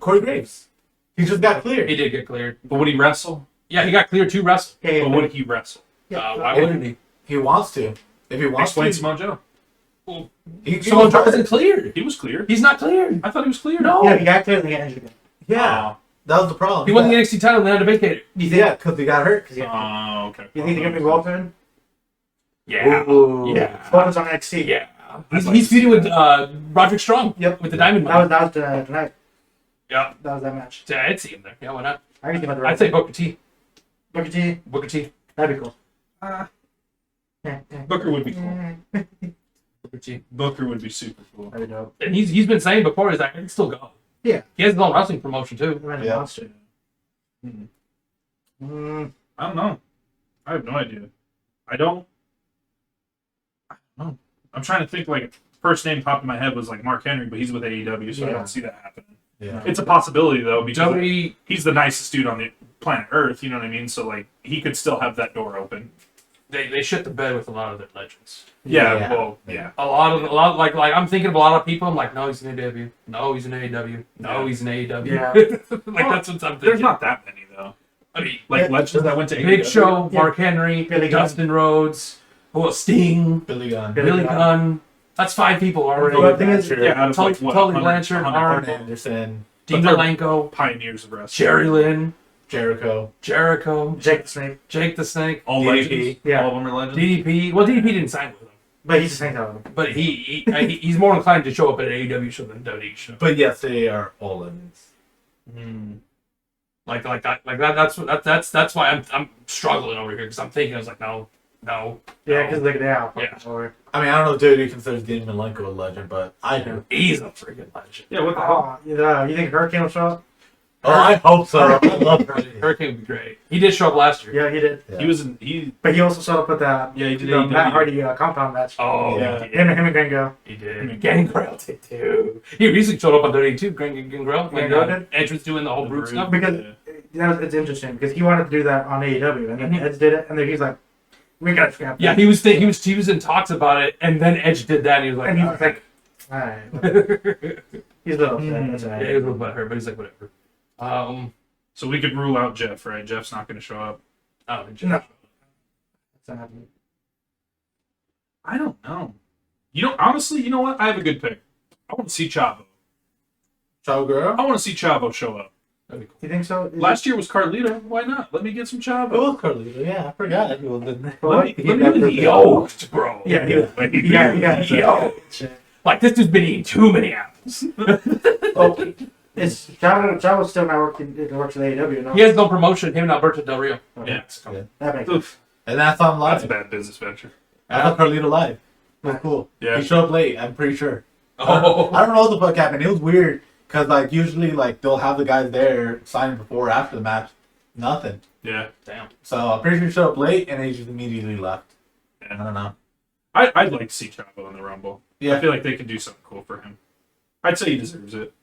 Corey Graves. He just got cleared. He did get cleared. But would he wrestle? Yeah, he got cleared to wrestle. Yeah, But would he wrestle? Why wouldn't he? He wants to. If he wants Explain to, Samoa Joe. Someone wasn't cleared. He was cleared. He's not cleared. I thought he was cleared. No. Yeah, he got cleared and he got injured again. Yeah, that was the problem. He won the NXT title and then had to vacate it. You think? Yeah, because he got hurt. Cause he got, Oh, okay. you think they're gonna be Walter in? Yeah. Ooh. Yeah. Walter's on NXT. Yeah. He's feuding with Roderick Strong. Yep. With the Diamond That Man. was tonight. Yeah. That was that match. Yeah, I'd see him there. Yeah, why not? I can think about the I'd say Booker T. Booker T. Booker T. That'd be cool. Booker would be cool. Booker T. Booker would be super cool. That'd be dope. And he's been saying before, he's like, I can still go. Yeah. He has his own wrestling promotion too. Random Yeah. monster. I don't know. I have no idea. I don't know. I'm trying to think, like, first name popped in my head was like Mark Henry, but he's with AEW, so I Yeah. don't see that happening. Yeah. It's a possibility though, because Joey, he's the nicest dude on the planet Earth, you know what I mean? So like he could still have that door open. they shit the bed with a lot of their legends. Yeah, Yeah. well, yeah. A lot like I'm thinking of a lot of people. I'm like, no, he's in AEW. No, he's in AEW. No, Yeah. he's in AEW. Yeah. Like that's what I'm thinking. There's not that many though. I mean, Like legends that went to Big AEW. Show, Yeah. Mark Henry, Billy Gunn. Dustin Rhodes, Sting, Billy Gunn. Billy Billy Gunn. That's 5 people already. But the thing is- Yeah, out of like what? Tully 100 Blanchard, 100 Arn, Arn Anderson, Dean But they're- Malenko, pioneers of wrestling. Jerry Lynn, Jericho. Jericho, Jake the Snake. Jake the Snake, All DDP. legends. Yeah. All of them are legends. DDP. Well, DDP didn't sign with him, But he's just hanging out with him. but he's more inclined to show up at an AEW show than a WWE show. But yes, they are all legends. Like that. That's why I'm struggling over here because I'm thinking I was like, no. Yeah, because look at that. Yeah. Or, I mean, I don't know if WWE considers Dean Malenko a legend, but I do. He's a freaking legend. Yeah, what the hell? you think Hurricane will show up? Oh, I hope so. I love her. Hurricane would be great. He did show up last year. Yeah, he did. Yeah. He was in he But he also showed up with that. Yeah, he did the AEW. Matt Hardy compound match. Oh, Yeah. yeah. Him and Gringo. He did. Gangrel did too. He recently showed up on WWE too. Gangrel. Like Gangrel did? entrance doing the whole brute stuff. Because it's interesting because he wanted to do that on AEW and then Mhm. Edge did it and then he's like, we gotta scrap Yeah, that. he was in talks about it, and then Edge did that, and he was like, And he was like, alright. He's a little upset. That's yeah, alright. he was a little butthurt, but he's like, whatever. So we could rule out Jeff, right? Jeff's not gonna show up. Oh, No. That's not happening. I don't know. You know, honestly, you know what? I have a good pick. I want to see Chavo. Ciao, girl. I want to see Chavo show up. that'd be cool. You think so? Is Last year was Carlito. Why not? Let me get some It Chavo. was Carlito. Yeah, I forgot. He was in there. Let me never get been. Yoked, bro. Yeah, he was. Like, Yeah. Like this dude's been eating too many apples. Oh, is Javo's still not working? It works at AEW, no? He has no promotion. Him and Alberto Del Rio. Okay. Yeah. That makes sense. Oof, And that's on that's a live. bad business venture. I thought Carlito live. It was cool. Yeah. He showed up late, I'm pretty sure. Oh, I don't know what the fuck happened. It was weird because like usually like they'll have the guys there signing before or after the match. Nothing. Yeah. damn. So I'm pretty sure he showed up late and he just immediately left. I don't know. I'd like to see Chavo in the Rumble. I Yeah, feel like they could do something cool for him. I'd say he deserves it.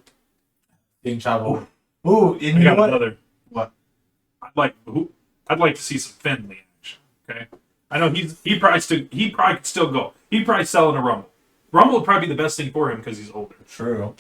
King Chavo. Ooh, and I you know got what? another. What? I'd like to see some Finley action. Okay. I know he probably could still go. He'd probably sell in a Rumble. Rumble would probably be the best thing for him because he's older. True.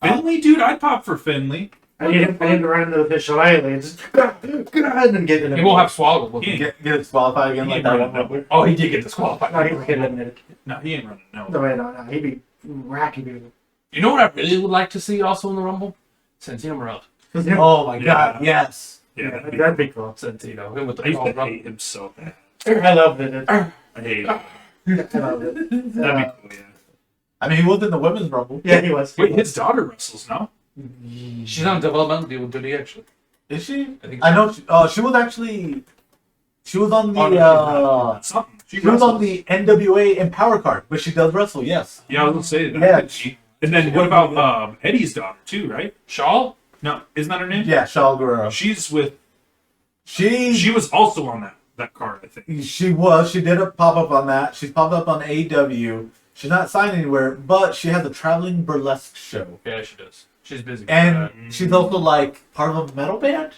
Finley, dude, I'd pop for Finley. I need him to run into the shillelagh and just and then get He won't have swallowed. Will he? Get disqualified again He like ain't that running one. nowhere. Oh, he did get disqualified. No, he would get eliminated. No, he ain't running No nowhere. way, no. He'd be racking people. You know what I really would like to see also in the Rumble? Santino Morella. Oh my god, yes. Yeah, That'd be cool. Santino. Him with the I used tall to rumble. hate him so bad. I love it. I hate him. I love it. That'd be cool, yeah. I mean, he was in the women's rumble. Yeah, he was. Wait, his daughter wrestles, no? She's on a developmental deal with Diddy, actually. Is she? I think I so. know. She was actually. She was on the. Oh, no, That's something. she was on the NWA Empower card, but she does wrestle. Yes. Yeah, I was gonna say that. Yeah. And then what about Eddie's daughter too, right? Shaw? No, isn't that her name? Yeah, Shaw Guerrero. She's with. She She was also on that card, I think. She was. She did a pop up on that. She's popped up on AEW. She's not signed anywhere, but she has a traveling burlesque show. Yeah, she does. She's busy. And she's also like part of a metal band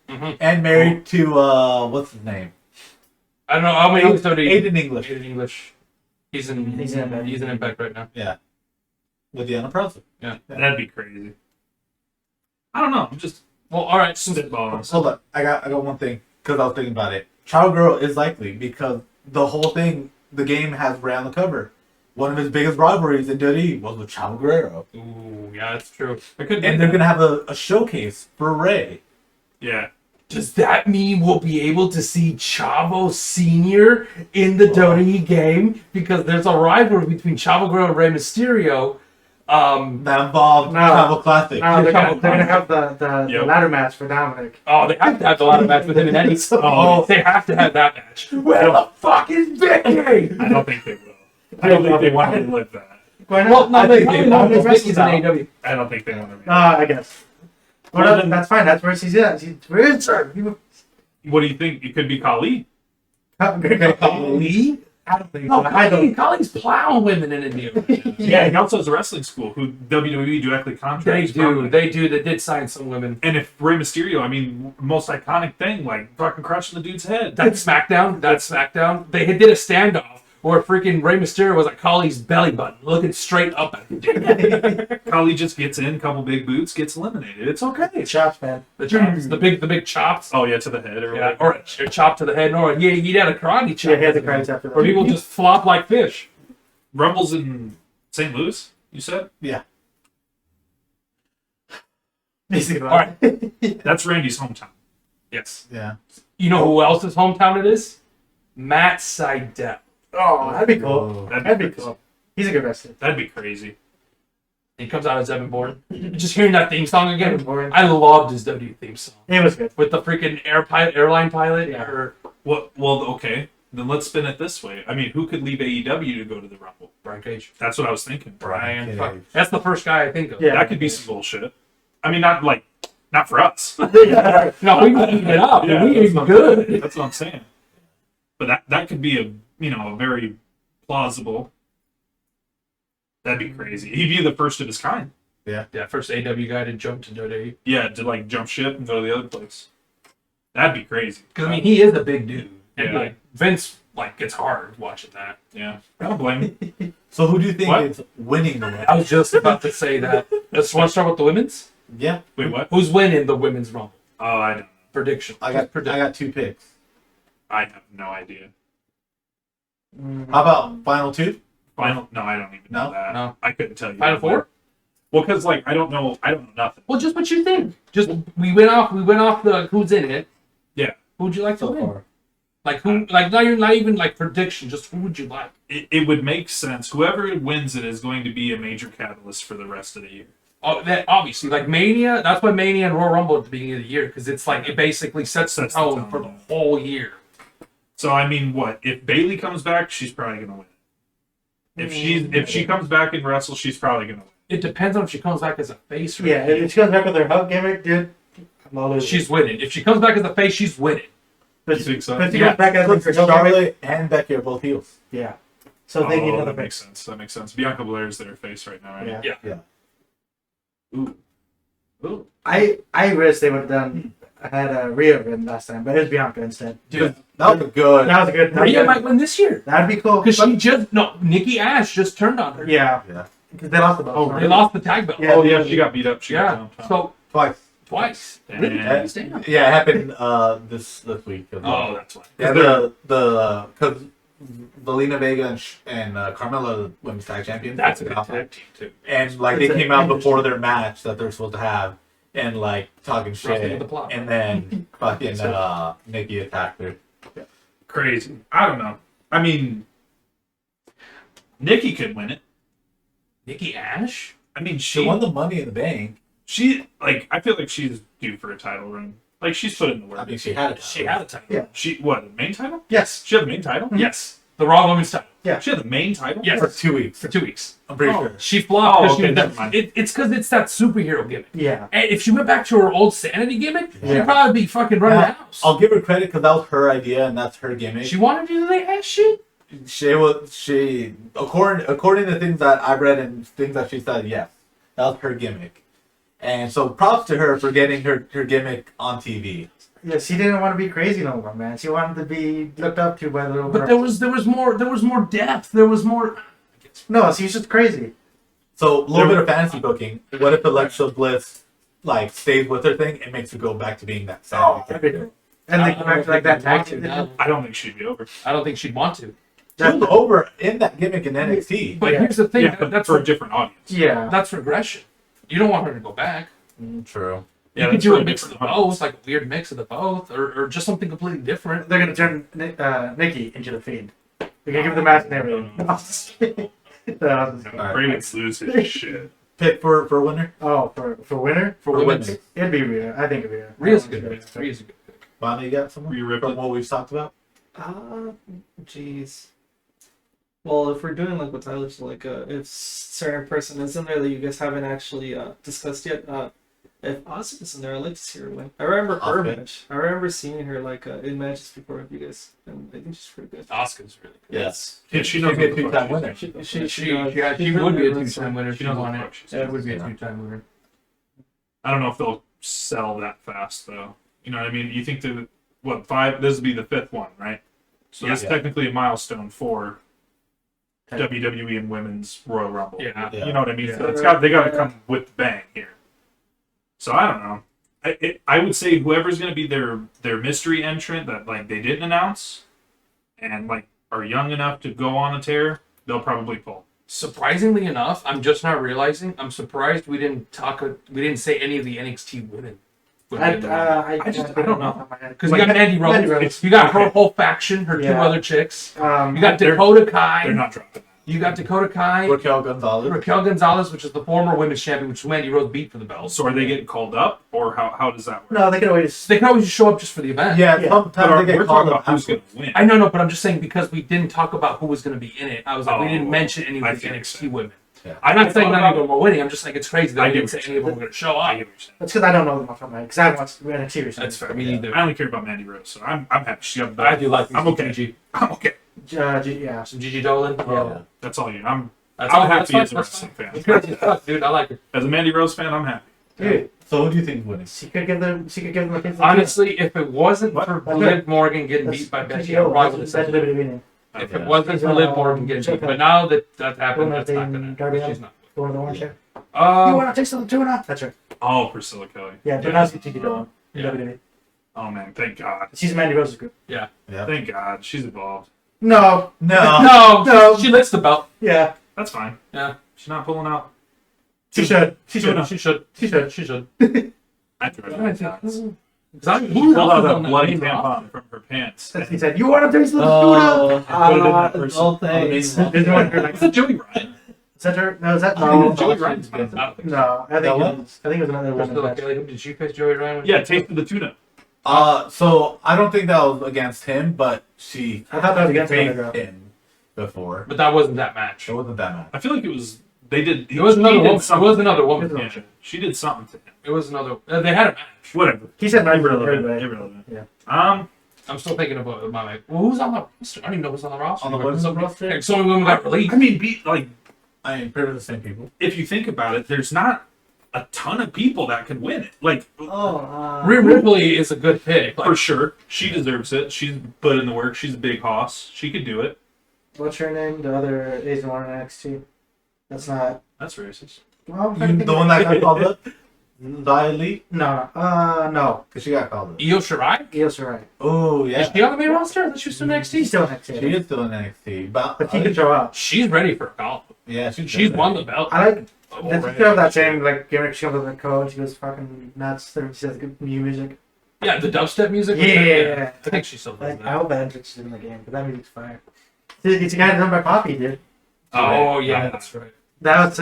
Mhm. and married to what's his name? I don't know. How many years did he? Aiden English Aiden English. He's in Impact. He's in Impact right now. with the unimpressive. That'd be crazy. I don't know. I'm just Well, all right. spitballing. Hold on, I got one thing because I was thinking about it. Child Girl is likely because the whole thing, the game has Ray on the cover. One of his biggest rivalries in WWE was with Child Guerrero, Ooh, yeah, that's true. I could. and they're gonna have a showcase for Ray. Yeah. Does that mean we'll be able to see Chavo Senior in the WWE game? Because there's a rivalry between Chavo Guerrero and Rey Mysterio. That involved No. Travel Classic. No, they're gonna have the Yep. ladder match for Dominic. Oh, they have to have the ladder match with him and Eddie. Oh, They have to have that match. Where the fuck is Vicky? I don't think they will. I don't think they want to live that. Why not? Well, no, I they think they probably won't want because Vicky's in wrestle AEW. I don't think they want to. I guess. Well, Well, then- that's fine. That's where she's at. Where is her? What do you think? It could be Khali. Lee? I don't think No, so. I don't. Kali's plowing women in India. Yeah, he also has a wrestling school who WWE directly They contracts. do. from. They do. They did sign some women. And if Rey Mysterio, I mean, most iconic thing, like fucking crushing the dude's head. That's SmackDown. That's SmackDown. They did a standoff where freaking Rey Mysterio was at Kali's belly button, looking straight up at him. Khali just gets in, couple big boots, gets eliminated. It's okay. Chops, man. The chops, the big chops. Oh yeah, to the head or Yeah, whatever. or a chop to the head, or yeah, he'd had a karate chop. Yeah, he has the credits after Or that. people just flop like fish. Rumble's in St. Louis. You said Basically, All right. that's Randy's hometown. Yes. Yeah. You know who else's hometown it is? Matt Sydal. Oh, that'd be cool. That'd be crazy. cool. He's a good wrestler. That'd be crazy. He comes out as Evan Bourne. Just hearing that theme song again. Boring. I loved his W theme song It was good. with the freaking airline pilot. Yeah. Or Well, okay. Then let's spin it this way. I mean, who could leave AEW to go to the Rumble? Brian Cage. That's what I was thinking. Brian. Cage. Fuck. That's the first guy I think of. Yeah. That could be some bullshit. I mean, not for us. No, we can eat it up. Yeah, we that's eat what- good. That's what I'm saying. But that could be a very plausible. That'd be crazy. He'd be the first of his kind. Yeah, first AW guy to jump to WWE. Yeah, to like jump ship and go to the other place. That'd be crazy. Because I mean, he is a big dude. And Yeah. like Vince, like gets hard watching that. Yeah, I don't blame him. So who do you think What? is winning the I Rumble? was just about to say that. Let's want to start with the women's. Yeah, Wait, what? Who's winning the women's rumble? Oh, I don't know. Prediction. I got two picks. I have no idea. How about final two? Final? No, I don't even know No? that. No. I couldn't tell you. Final four? Well, because like I don't know nothing. Well, just what you think. Just we went off the who's in it. Yeah. Who'd you like to So win? far. Like who? Like not even like prediction. Just who would you like? It would make sense. Whoever wins it is going to be a major catalyst for the rest of the year. Oh, that obviously like Mania. That's why Mania and Royal Rumble at the beginning of the year because it's like it basically sets the Sets the tone tone, for the yeah. whole year. So I mean, what if Bailey comes back? She's probably gonna win. If she comes back and wrestles, she's probably gonna win. It depends on if she comes back as a face or Yeah, a heel. if she comes back with her hug gimmick, dude, I'm all over. She's winning. If she comes back as a face, she's winning. But You think so? But if she Yeah. comes back as like her heel gimmick, Charlotte and Becky are both heels. yeah. So they need another that makes fix. sense. That makes sense. Bianca Belair's their face right now, right? Yeah. Ooh. Ooh. I wish they would have done had Rhea win last time, but it was Bianca instead. Dude, That was good. That was a good. Rhea might win this year That'd be cool. because But- she just Nikki Ash just turned on her. Yeah. Yeah. Because they lost the belt. They lost the tag belt. Yeah. Oh yeah, she got beat up. She got Yeah. dumped, huh? So Twice. Twice. And- Really? And- Damn. Yeah, it happened this week. As well. Oh, that's why. Yeah, because Belina Vega and Carmella are women's tag champions. That's a good tag team too. And like It's they a- came out before their match that they're supposed to have, and like talking Roughing shit, the plot. and then fucking Nikki attacked her. Crazy. I don't know. I mean, Nikki could win it. Nikki Ash? I mean, She won the Money in the Bank. I feel like she's due for a title run. Like, she's put in the work. I mean, she had it. She had a title. Yeah. What, the main title? Yes. She had the main title? Yes. The Raw Women's title. She had the main title? Yes. for 2 weeks. For 2 weeks. I'm pretty Oh. sure. She flopped Oh, because okay, she never was mind. it's because it's that superhero gimmick. Yeah. And if she went back to her old sanity gimmick, she'd Yeah. probably be fucking running the Yeah, house. I'll give her credit because that was her idea and that's her gimmick. She wanted to do the ass shit? She according to things that I read and things that she said, yes, that was her gimmick. And so props to her for getting her gimmick on TV. Yeah, she didn't want to be crazy no more, man. She wanted to be looked up to by the little But girls. there was more depth. There was more. No, she's just crazy. So a little bit of fantasy booking. What if Alexa Bliss like stays with her thing and makes her go back to being that Oh, sad? that'd be cool. And they come back to like that tag team. I don't think she'd be over. I don't think she'd want to. She was over in that gimmick in NXT. But Yeah. here's the thing. Yeah, but that's for a for different audience. Yeah. that's regression. You don't want her to go back. True. Yeah, You could that's do for a mix of the different audience. both, like a weird mix of the both, or just something completely different. They're gonna turn Nikki into the Fiend. They're gonna give her the mask and everything. Alright. Bray would lose his shit. Pick for winner. Oh, for winner? For For women's. women. It'd be Rhea. I think it'd be Rhea. Rhea's a good pick. Rhea's a good pick. Bonnie, you got someone Rhea Ripley. from what we've talked about? Jeez. Well, if we're doing like what Tyler said, like if certain person is in there that you guys haven't actually discussed yet, if Asuka's in there, I'd like to see her win. I remember her Asuka? match. I remember seeing her like in matches before with you guys, and I think she's pretty good. Oscar's really good. Yes. Yeah, she knows She'd be a what the fuck two-time she's winner. doing. She would be a two-time winner. She She knows knows on what the it. fuck she's Yeah, it would be a doing. two-time winner. I don't know if they'll sell that fast, though. You know what I mean? You think that, what, 5? This would be the 5th one, right? So Yeah. that's technically a milestone for WWE and Women's Royal Rumble. Yeah. Yeah. You know what I mean? So Yeah. they got to come with the bang here. So I don't know. I would say whoever's going to be their mystery entrant that like they didn't announce and like are young enough to go on a tear, they'll probably pull. Surprisingly enough, I'm just now realizing. I'm surprised we didn't say any of the NXT women. I don't know. Because you got Mandy Mandy Rose, Rose. you got her whole faction, her two Yeah. other chicks. You You got they're- Dakota Kai. They're not dropping that. You got Dakota Kai, Raquel Gonzalez. Raquel Gonzalez, which is the former women's champion, which Mandy Rose beat for the belt. So are they getting called up, or how does that work? No, they could always. They can always just show up just for the event. Yeah, Yeah. sometimes But they we're get called talking up about who's going afterwards. to win. I know, but I'm just saying because we didn't talk about who was going to be in it. I was like, we didn't Oh, mention any I of the see what you're NXT saying. women. Yeah. I'm not saying none thought of them were winning. I'm just saying it's crazy that I I get didn't what say you're any of them were going to show I up. get what you're saying. That's because I don't know them off the top of my head. Because I haven't watched NXT recently. That's fair. Me Yeah. neither. I only care about Mandy Rose, so I'm happy. She got the I do like I'm okay. Gigi. I'm okay. Yeah. Some Gigi Dolan. Yeah. That's all you. That's I'm all- happy that's as a fine, wrestling that's fan. fine. It's good. Dude, I like her. As a Mandy Rose fan, I'm happy. Dude, So who do you think is winning? she could give them. She could give them a kiss. Honestly, if it wasn't What? for That's Liv Morgan getting That's beat by Becky, I PTO. probably would have That's said literally winning. if Yeah. it wasn't for Liv Morgan getting beat. But now that that's happened, that's not going to. She's not. The one of the orange hair. You Um, want to taste of the tuna? That's her. Oh, Priscilla Kelly. Yeah, but now she's Tiki Dolan. Yeah. WWE. Oh man, thank God. She's Mandy Rose's group. Yeah. Thank God, she's evolved. No. No. No. she lifts the belt. Yeah. That's fine. Yeah. She's not pulling out. She should. She Tuna. should. She should. She should. She should. I tried I that. think- She Who pulled else out is a on that bloody main roster? tampon from her pants. He said, "You want to taste of the tuna?" Put it in that person. all thanks. There's one her like. Is that Joey Ryan? Is that her? No, is that I think no? it's Joey Ryan's man. I don't think so. No, I think That it one? was. I think it was another Priscilla woman. Kelly, who did she face Joey Ryan? Yeah, tasted the tuna. So I don't think that was against him, but she I thought that was against faced another girl. him before. But that wasn't that match. It wasn't that much. I feel like it was. They did. It was she another did woman. It something. was another woman. Yeah, she did something to him. It was another. They had a match. Whatever. He said nine for Irrelevant. everybody. Irrelevant. Yeah. I'm still thinking about my. Well, who's on the roster? I don't even know who's on the roster. On the women's roster? Like, so many women got released. I mean, like I mean, pretty much the same people. if you think about it, there's not a ton of people that could win it. Like Rhea Ripley is a good pick. Like, for sure, she deserves it. She's put in the work. She's a big hoss. She could do it. What's her name? The other Asian one in NXT. That's not. That's racist. Well, The one that got called up? The Elite? No. Because she got called up. Io Shirai? Io Shirai. Oh, Is yeah. she on the main roster? I thought she was still She's NXT. still next She year. is still in NXT. But But she can show up. She's ready for a call. Yeah, She's won the belt. I like. already. Does she have that same like gimmick? She comes with a coat. She goes fucking nuts. She has good new music. Yeah, the dubstep music. Yeah. I think she still does Like, that. I hope that entrance is in the game because that music's fire. It's a guy done by Poppy, dude. Oh yeah, that's right. That was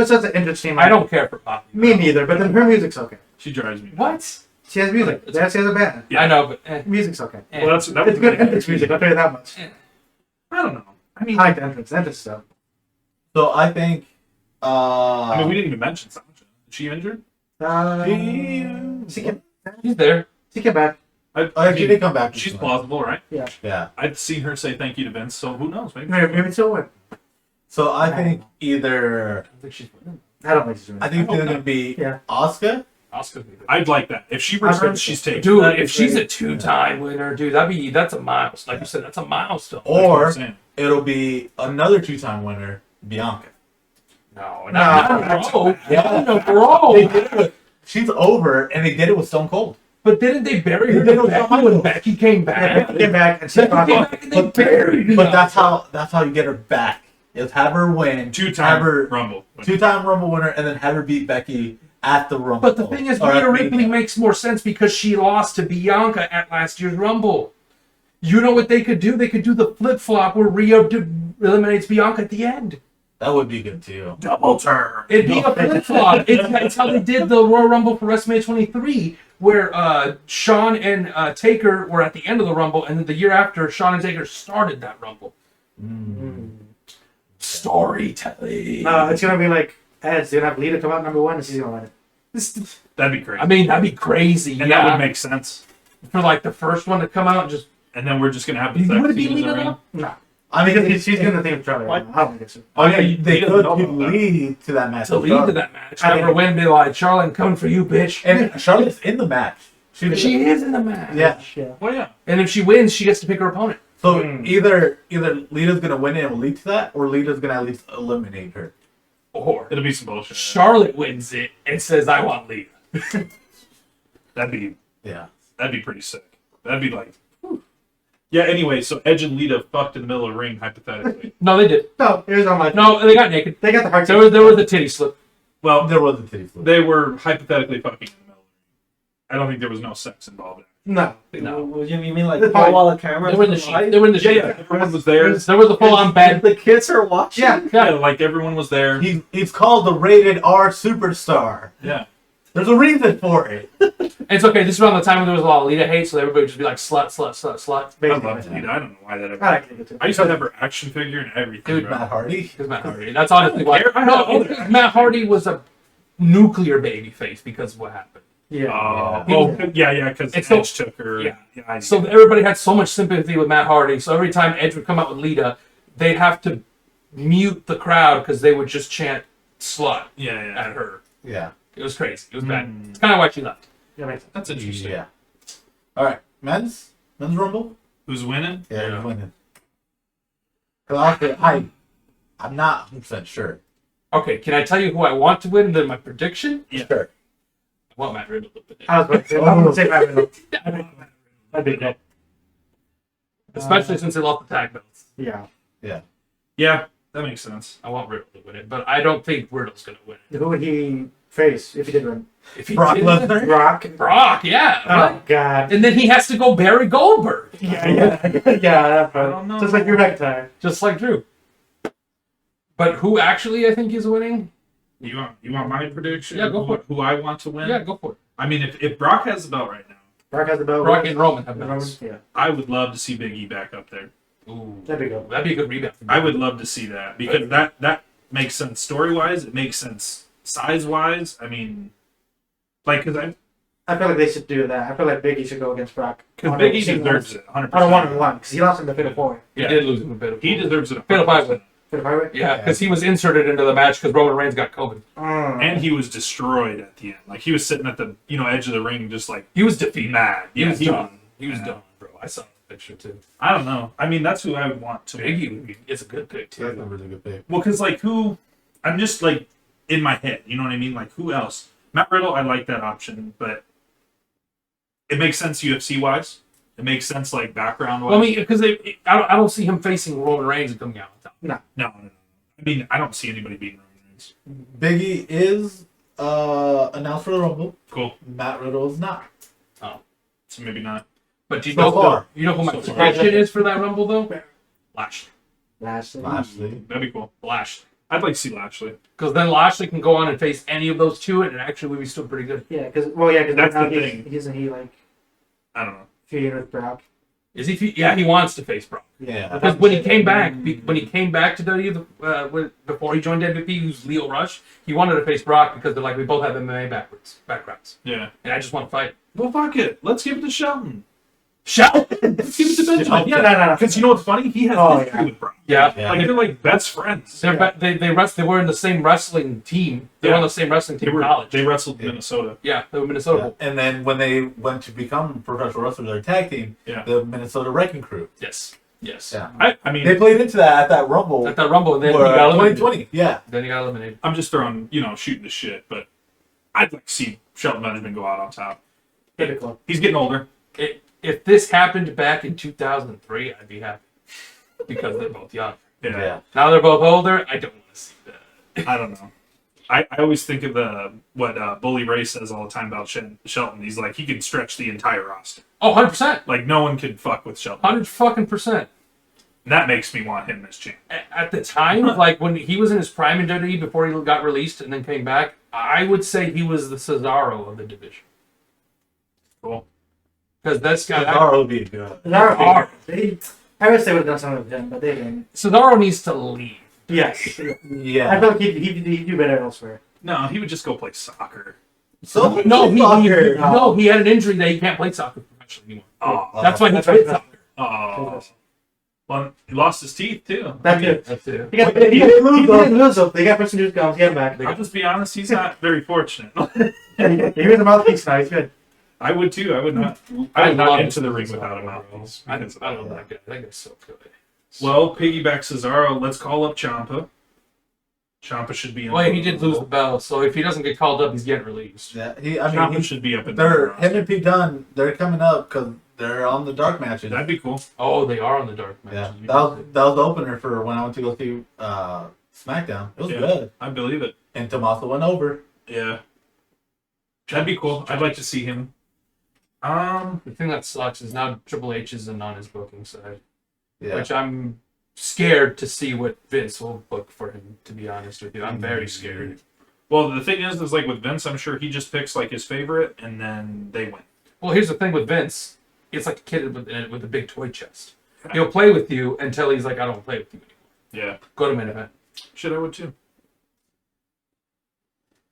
such an interesting. I don't care for Poppy. Me neither, but then her music's okay. She drives me. What? She has music. She has a band. Yeah. I know, but Music's okay. Well, that was It's good entrance music. I'll tell you that much. I don't know. I I mean, like the entrance. The entrance stuff. So I think. I mean, we didn't even mention Sasha. Is she injured? She came. he's there. She came back. She did come back. She's plausible, right? Yeah. I'd seen her say thank you to Vince, so who knows? Maybe. Maybe she'll win. So I think either. I don't think she's winning. I don't think she's winning. I think it's either going to be Yeah. Asuka. Oscar. I'd like that. If she wins, she's taken. Dude, That'd be if she's a great. two-time winner, dude, that's a milestone. Like you said, that's a milestone. That's what I'm Or saying. it'll be another 2-time winner, Bianca. No, No, bro. Yeah. No, bro. They did it with, she's over, and they did it with Stone Cold. But didn't they bury her They did with it with Becky Shawn when Michaels. Becky came Yeah, back? Becky came back and she Becky came back and they buried her. But that's how you get her back. Is have her win, have Two-time her Rumble. 2-time Rumble winner, and then have her beat Becky at the Rumble. But the thing is, Or at Rhea Ripley Mania. makes more sense because she lost to Bianca at last year's Rumble. You know what they could do? They could do the flip-flop where Rhea eliminates Bianca at the end. That would be good too. Double turn. It'd be a flip-flop. It's how they did the Royal Rumble for WrestleMania 23, where Shawn and Taker were at the end of the Rumble, and then the year after, Shawn and Taker started that Rumble. Storytelling. No, it's gonna be like Ed's gonna have Lita come out number 1 and she's gonna win it. That'd be great. I mean, that'd be crazy. And yeah. that would make sense. For like the first one to come out and just. And then we're just gonna have the Would sex it be scene in the Lita ring. though? No, I mean, because she's gonna think of Charlie. I don't think so. oh yeah, they Lita's could double, though. lead to that match. To lead to that match. I Never think- win, be like, Charlotte, I'm coming for you, bitch. And Charlotte's in the match. She is in the match. Yeah. Yeah. Well, yeah. And if she wins, she gets to pick her opponent. So either Lita's gonna win it and will lead to that, or Lita's gonna at least eliminate her. Or It'll be some bullshit. Charlotte wins it and says, I want Lita. That'd be Yeah. pretty sick. That'd be like. Whew. Yeah. Anyway, so Edge and Lita fucked in the middle of the ring, hypothetically. No, they did. No, here's all my. No, they got naked. They got the heart. There was the titty slip. Well, There was a titty flip. they were hypothetically fucking in the middle of the ring. I don't think there was no sex involved. No. No. You mean like That's fine. while the camera? They were in the sheet. They were in the sheet. Everyone was there. There was a full-on bed. The kids are watching. Yeah. Yeah, like everyone was there. He's called the rated R superstar. Yeah. There's a reason for it. And it's okay. This is around the time when there was a lot of Lita hate, so everybody would just be like, slut, slut, slut, slut. I Basically. love Lita. I don't know why that ever. I like Lita too. I used to have her action figure and everything. Dude, bro. Matt Hardy. Because Matt Hardy. That's honestly why. care. I No, don't because Matt Hardy was a nuclear baby face because of what happened. Yeah. Yeah, because It's Edge so- took her. yeah. I So everybody had so much sympathy with Matt Hardy. So every time Edge would come out with Lita, they'd have to mute the crowd because they would just chant slut yeah. at her. Yeah. It was crazy. It was bad. It's kind of why she left. Yeah, makes sense. That's interesting. Yeah. All right, men's rumble. Who's winning? Yeah, he's winning. 'Cause I'm not 100% sure. Okay, can I tell you who I want to win? Then my prediction? Yeah. Sure. I want Matt Riddle to win it. I was going to say Matt Riddle. That'd be good. Especially since they lost the tag belts. Yeah. Yeah, that makes sense. I want Riddle to win it, but I don't think Riddle's going to win it. Who would he face if he did win? If he Brock did- Lesnar. Brock. Brock, yeah. Oh, right? God. And then he has to go Barry Goldberg, Yeah, that part. I don't know. Just like your McIntyre. just like Drew. But who actually I think is winning? You want my prediction? Yeah, go for it. Who I want to win? Yeah, go for it. I mean, if Brock has the belt right now, Brock has the belt. Brock and Roman have And belts. Yeah, I would love to see Big E back up there. Ooh, that'd be good. that'd be a good rebound. I would love to see that because that makes sense story wise. It makes sense size wise. I mean, like because I feel like they should do that. I feel like Big E should go against Brock. Big E deserves it 100%. On a 1-on-1 because he lost in the Fatal 4. He Yeah. did lose him a bit. He deserves it. Fatal 5 win. Fatal 5 Yeah, because he was inserted into the match because Roman Reigns got COVID. And he was destroyed at the end. Like he was sitting at the edge of the ring, just like He was defeated. mad. He was he done. He was Yeah. done, bro. I saw the picture too. I don't know. I mean, that's who I would want to. Biggie would be, it's a good pick That's a too. really good pick. Well, because like who? I'm just like in my head. You know what I mean? Like who else? Matt Riddle, I like that option, but it makes sense UFC wise. It makes sense like background wise. Well, I mean, because I don't see him facing Roman Reigns and coming out on top. No. I mean, I don't see anybody beating Roman Reigns. Biggie is announced for the Rumble. Cool. Matt Riddle is not. So maybe not. But do you So know far. who my So far. prediction is for that Rumble though? Lashley. Lashley. That'd be cool. Lashley. I'd like to see Lashley. Because then Lashley can go on and face any of those two, and it actually would be still pretty good. Yeah, because That's now the thing. Isn't he like I don't know. feuding with Brock? Is he? Yeah, he wants to face Brock. Yeah. Because when he came back to WWE before he joined MVP, who's Leo Rush, he wanted to face Brock because they're like, we both have MMA backgrounds, Yeah. and I just want to fight. Well, fuck it. Let's give it to Shelton. Shelton. Let's give it to Benjamin. No. Because you know what's funny? He has Oh, history yeah. with Brock. Yeah. Yeah. Like they're like best friends. They were in the same wrestling team. They were on the same wrestling team in college. They wrestled in Minnesota. Yeah, they were Minnesota. Yeah. And then when they went to become professional wrestlers, their tag team, Yeah. the Minnesota Wrecking Crew. Yes. Yeah. I mean, They played into that at that Rumble. At that Rumble, and then he where, got eliminated. 2020. Yeah. Then he got eliminated. I'm just throwing, shooting the shit, but I'd like to see Shelton Benjamin go out on top. Typical. He's getting older. If this happened back in 2003, I'd be happy because they're both young. Yeah. Now they're both older. I don't want to see that. I don't know. I always think of what Bully Ray says all the time about Shelton. He's like, he can stretch the entire roster. Oh, 100%. Like, no one could fuck with Shelton. 100%. And that makes me want him as champ. At the time, like when he was in his prime in WWE before he got released and then came back, I would say he was the Cesaro of the division. Cool. Because this guy, Cesaro would be good. I wish they would have done something with him, but they didn't. Cesaro needs to leave. Yes. Yeah. I feel like he'd do better elsewhere. No, he would just go play soccer. So No, soccer. he had an injury that he can't play soccer professionally anymore. Oh, That's why he That's played right. soccer. oh. Well, he lost his teeth, too. That's it. That's it. He didn't lose though. They got Prince News comes. Get him back. I'll just be honest, he's not very fortunate. Here's a mouthpiece now. He's good. I would, too. I would not. I I would not love into the ring Cesaro, without a bro. mouthpiece. I because of love that. that guy. That guy's so good. Well, piggyback Cesaro. Let's call up Ciampa. Ciampa should be in. Well, he did lose the belt, so if he doesn't get called up, he's getting released. Yeah. Ciampa should be up in They're the him and Pete Dunne. They're coming up because they're on the dark matches. That'd be cool. Oh, they are on the dark match. Yeah. That was the opener for when I went to go see SmackDown. It was Yeah. good. I believe it. And Tommaso went over. Yeah. That'd be cool. I'd like to see him. The thing that sucks is now Triple H isn't on his booking side, Yeah. which I'm scared to see what Vince will book for him. To be honest with you, I'm very scared. Well, the thing is like with Vince, I'm sure he just picks like his favorite, and then they win. Well, here's the thing with Vince: it's like a kid with a big toy chest. He'll play with you until he's like, I don't play with you anymore. Yeah. Go to main event. Shit, I would too.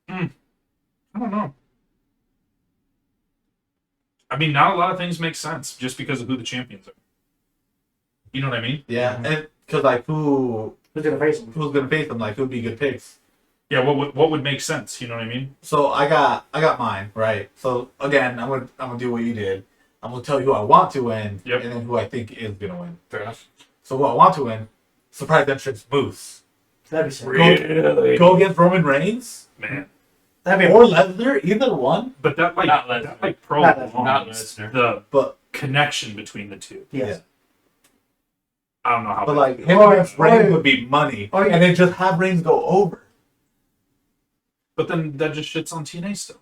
I don't know. I mean, not a lot of things make sense just because of who the champions are. You know what I mean? Yeah. And because like Who's gonna face him? who's gonna face them? Like who'd be good picks? Yeah. What would make sense? You know what I mean? So I got mine right. So again, I'm gonna do what you did. I'm gonna tell you who I want to win, Yep. and then who I think is gonna win. Fair enough. So who I want to win, surprise entrance Moose. That'd be sick. Really? Go against Roman Reigns Man. That'd be or Lesnar, either one. But that like Not Lesnar. that Not Lesnar. Not prolongs Lesnar. the But connection between the two. yes. I don't know how. but that- like him Or- against Reigns or- would be money, or- and then just have Reigns go over. but then that just shits on TNA still.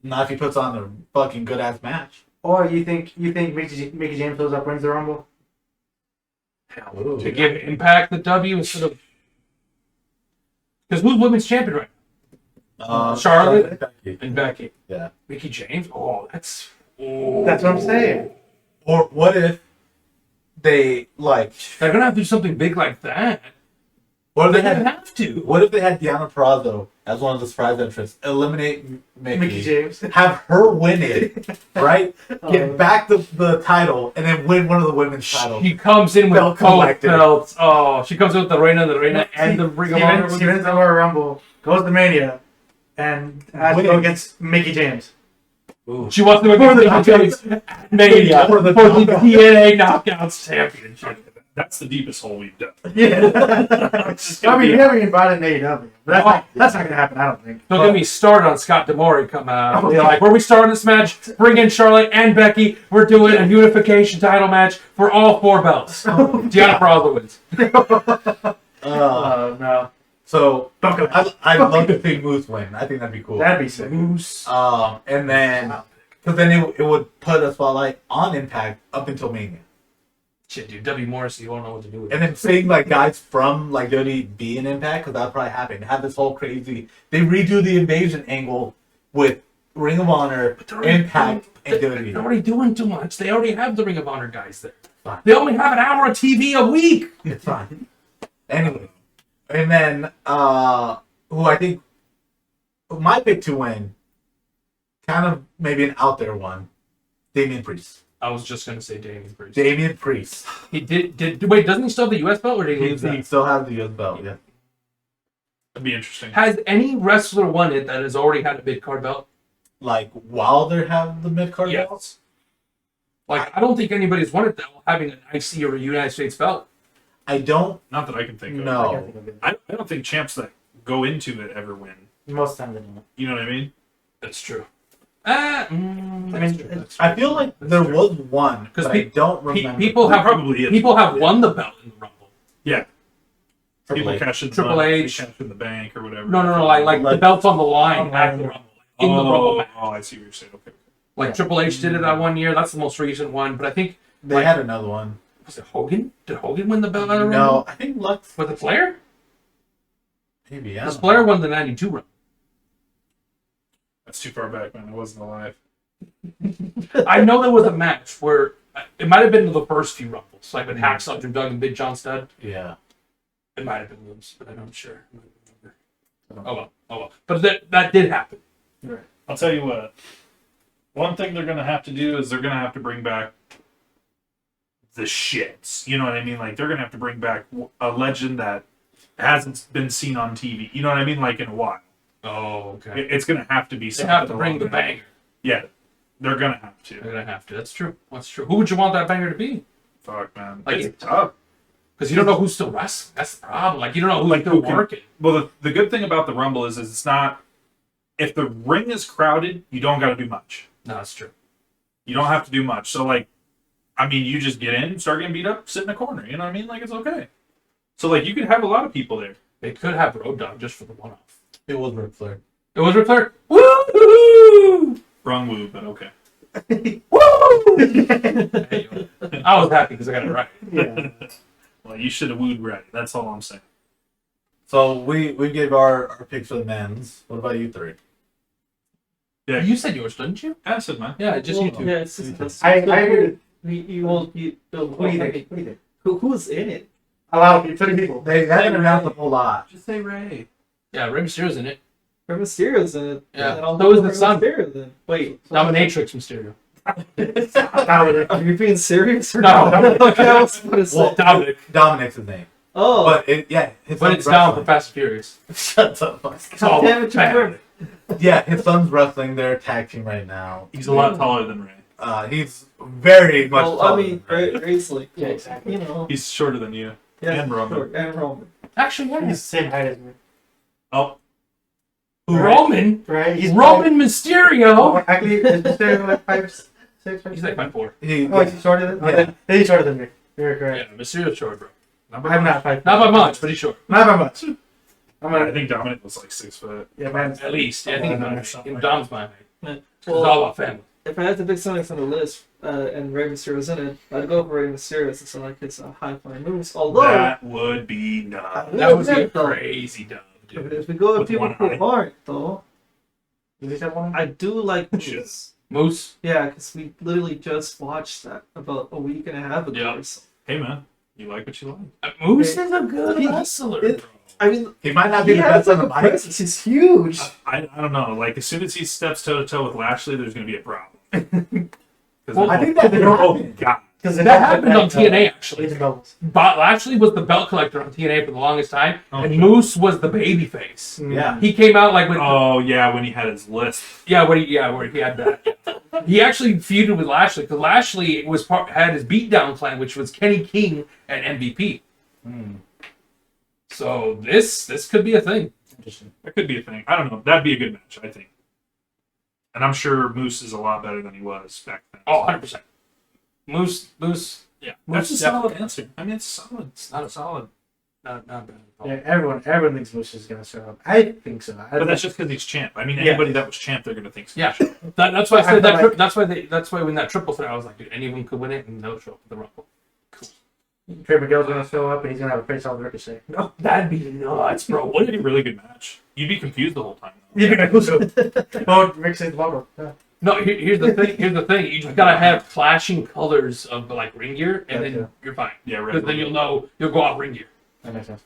Not if he puts on a fucking good ass match. Or you think Mickey James goes up, wins the Rumble? To give Impact the W instead of because who's women's champion right Charlotte? Becky. now? And Becky. Yeah. Mickey James. Oh, that's. That's what I'm saying. Or what if they like? They're gonna have to do something big like that. What if They they don't had? have to. What if they had Deanna Prazo as one of the surprise entrants? Eliminate Mickey James. have her win it, right? Get Oh. back the title and then win one of the women's titles. She comes in with Belt both collector. belts. Oh, she comes in with the Reina, and the Ring of Honor. She wins the Royal Rumble, goes to Mania, and has to go Wins. against Mickey James. She wants to go For the Mickey James Mania For for the the knockout. TNA Knockouts Championship. That's the deepest hole we've done. Yeah. It's just gonna I mean, be- we haven't invited AEW. But that's not gonna happen. I don't think. Don't get me started on Scott D'Amore coming out. They're like, where we starting this match? Bring in Charlotte and Becky. We're doing a unification title match for all 4 belts. Deanna Praza wins. No. So Don't go. I'd love to see Moose win. I think that'd be cool. That'd be sick. Moose. And then, because then it would put a spotlight on Impact up until Mania. Shit, dude. W. Morrissey, you won't know what to do with it. And then seeing like guys from like WWE be in Impact, because that'll probably happen. Have this whole crazy. They redo the invasion angle with Ring of Honor, Impact, and They're WWE. already doing too much. They already have the Ring of Honor guys there. Fine. They only have an hour of TV a week. It's fine. Anyway, and then who I think my pick to win, kind of maybe an out there one, Damien Priest. I was just gonna say Damien Priest. Damien Priest. He did. Wait, doesn't he still have the U.S. belt, or did he He lose that? still has the US belt. Yeah. That'd be interesting. Has any wrestler won it that has already had a mid card belt? Like while they have the mid card Yes. belts. Like, I don't think anybody's won it that while having an IC or a United States belt. I don't Not that I can think of. know. I don't think champs that go into it ever win. Most times they don't. You know what I mean? That's true. I mean, I feel like there was one because I don't remember. People There have probably is. people have won the belt in the Rumble. Yeah. Triple People H. cash in Triple money, H. cash in the bank or whatever. No, like the belt's on the line at the Rumble. In the Rumble match. Oh, I see what you're saying. Okay. Like Triple H did it that one year. That's the most recent one. But I think They had another one. was it Hogan? Did Hogan win the belt at the Rumble? No, I think Lux. Was it Flair? Maybe yeah. Because Flair won the '92 Rumble. That's too far back, man. I wasn't alive. I know there was a match where it might have been the first few Rumbles, like with Hacksaw Jim Duggan and Big John Studd. Yeah. It might have been those, but I'm not sure. Oh well. But that did happen. I'll tell you what. One thing they're gonna have to do is they're gonna have to bring back the shits. You know what I mean? Like they're gonna have to bring back a legend that hasn't been seen on TV. You know what I mean? Like in a while. Oh, okay. It's gonna have to be. They something have to bring along the that. banger. Yeah, they're gonna have to. They're gonna have to. That's true. That's true. Who would you want that banger to be? Fuck, man. Like, It's tough. Because you don't know who's still wrestling. That's the problem. Like you don't know who's Like, still who can- working. Well, the good thing about the Rumble is it's not. If the ring is crowded, you don't got to do much. No, that's true. You don't have to do much. So, like, I mean, you just get in, start getting beat up, sit in a corner. You know what I mean? Like, it's okay. So, like, you could have a lot of people there. They could have Road Dogg just for the one-off. It was Ric Flair. It was Ric Flair. Woo! Wrong woo, but okay. Woo! Hey, I was happy because I got it right. Yeah. Well, you should have wooed right. That's all I'm saying. So we gave our picks for the men's. What about you three? Yeah. You said yours, didn't you? I said mine. Yeah, just you two. Yeah, it's just, I agree. What do you think? What do you think? Who's in it? A lot of people, 30 people. They haven't announced a whole lot. Just say Ray. Yeah, Rey Mysterio's in it. Rey Mysterio's in it. Yeah. And I'll So is go the Rey son. Mysterio then. Wait. Dominatrix Mysterio. Are you being serious or No. not? Okay, I was about to say. Well, Dominic. Dominic's his name. Oh. But his But son's it's down for wrestling. Fast and Furious. Shut up. It's all damn it, bad. you're Yeah, his son's wrestling. They're tag team right now. He's a lot taller than Ray. He's very much. Well, I taller mean, than Ray. Ray's like, Yeah, exactly. you know. He's shorter than you. Yeah, and Roman. sure, and Roman. Actually, yeah. He's the same height as me. Oh, Roman. Right? He's Roman Mysterio. Oh, actually, is Mysterio like 5'6"? He's like 5'4". Oh, he's shorter than Yeah. then he's shorter than me. You're correct. Yeah, Mysterio's short, bro. I'm not 5'4". Not by much, but he's short. Not by much. I'm I gonna. think Dominic was like 6 foot. Yeah, man. At least. Yeah, I think Well, it's something in like Dom's my height. It's Well, all about family. if I had to pick something from the list and Rey Mysterio's in it, I'd go for Rey Mysterio since I like his high-flying moves. Although, That would be nuts. That was a though. crazy dub, dude. If we go with With people one who eye. aren't, though, Did he say one? I do like Shit. Moose. Moose. Yeah, because we literally just watched that about a week and a half ago. Yeah. Or so. Hey, man. You like what you like. Moose is a good He- wrestler, it- bro. I mean, He might not be he the has best like on a the mic. presence. He's huge. I don't know. Like, as soon as he steps toe to toe with Lashley, there's going to be a problem. 'Cause Well, I they're think that both happened. guys. Because That happened on TNA actually. Legion doubles. Lashley was the belt collector on TNA for the longest time, Oh, and sure. Moose was the babyface. Yeah. He came out like with Oh yeah, when he had his list. where he had that. He actually feuded with Lashley because Lashley had his beatdown clan, which was Kenny King and MVP. So this could be a thing. Interesting. That could be a thing. I don't know. That'd be a good match, I think. And I'm sure Moose is a lot better than he was back then. Oh, 100%. Moose, yeah. That's a Moose solid definitely- answer. I mean, it's solid. It's not a solid. Not bad at all. Yeah, everyone thinks Moose is gonna show up. I think so. But that's just because he's champ. I mean, Yeah. anybody that was champ, they're gonna think so. Yeah, that's why I said I feel that's why when that triple threat, I was like, dude, anyone could win it, and they'll show up at the Rumble. Trey Miguel's gonna show up and he's gonna have a face off Ricochet. No, that'd be nuts, bro. Would it be a really good match? You'd be confused the whole time. Though. Yeah, who's well, Ricochet's bottle. Yeah. No, here's the thing. Here's the thing. You just gotta have flashing colors of like ring gear, and then Yeah. you're fine. Yeah, right. Because then you'll know you'll go out ring gear. That makes sense.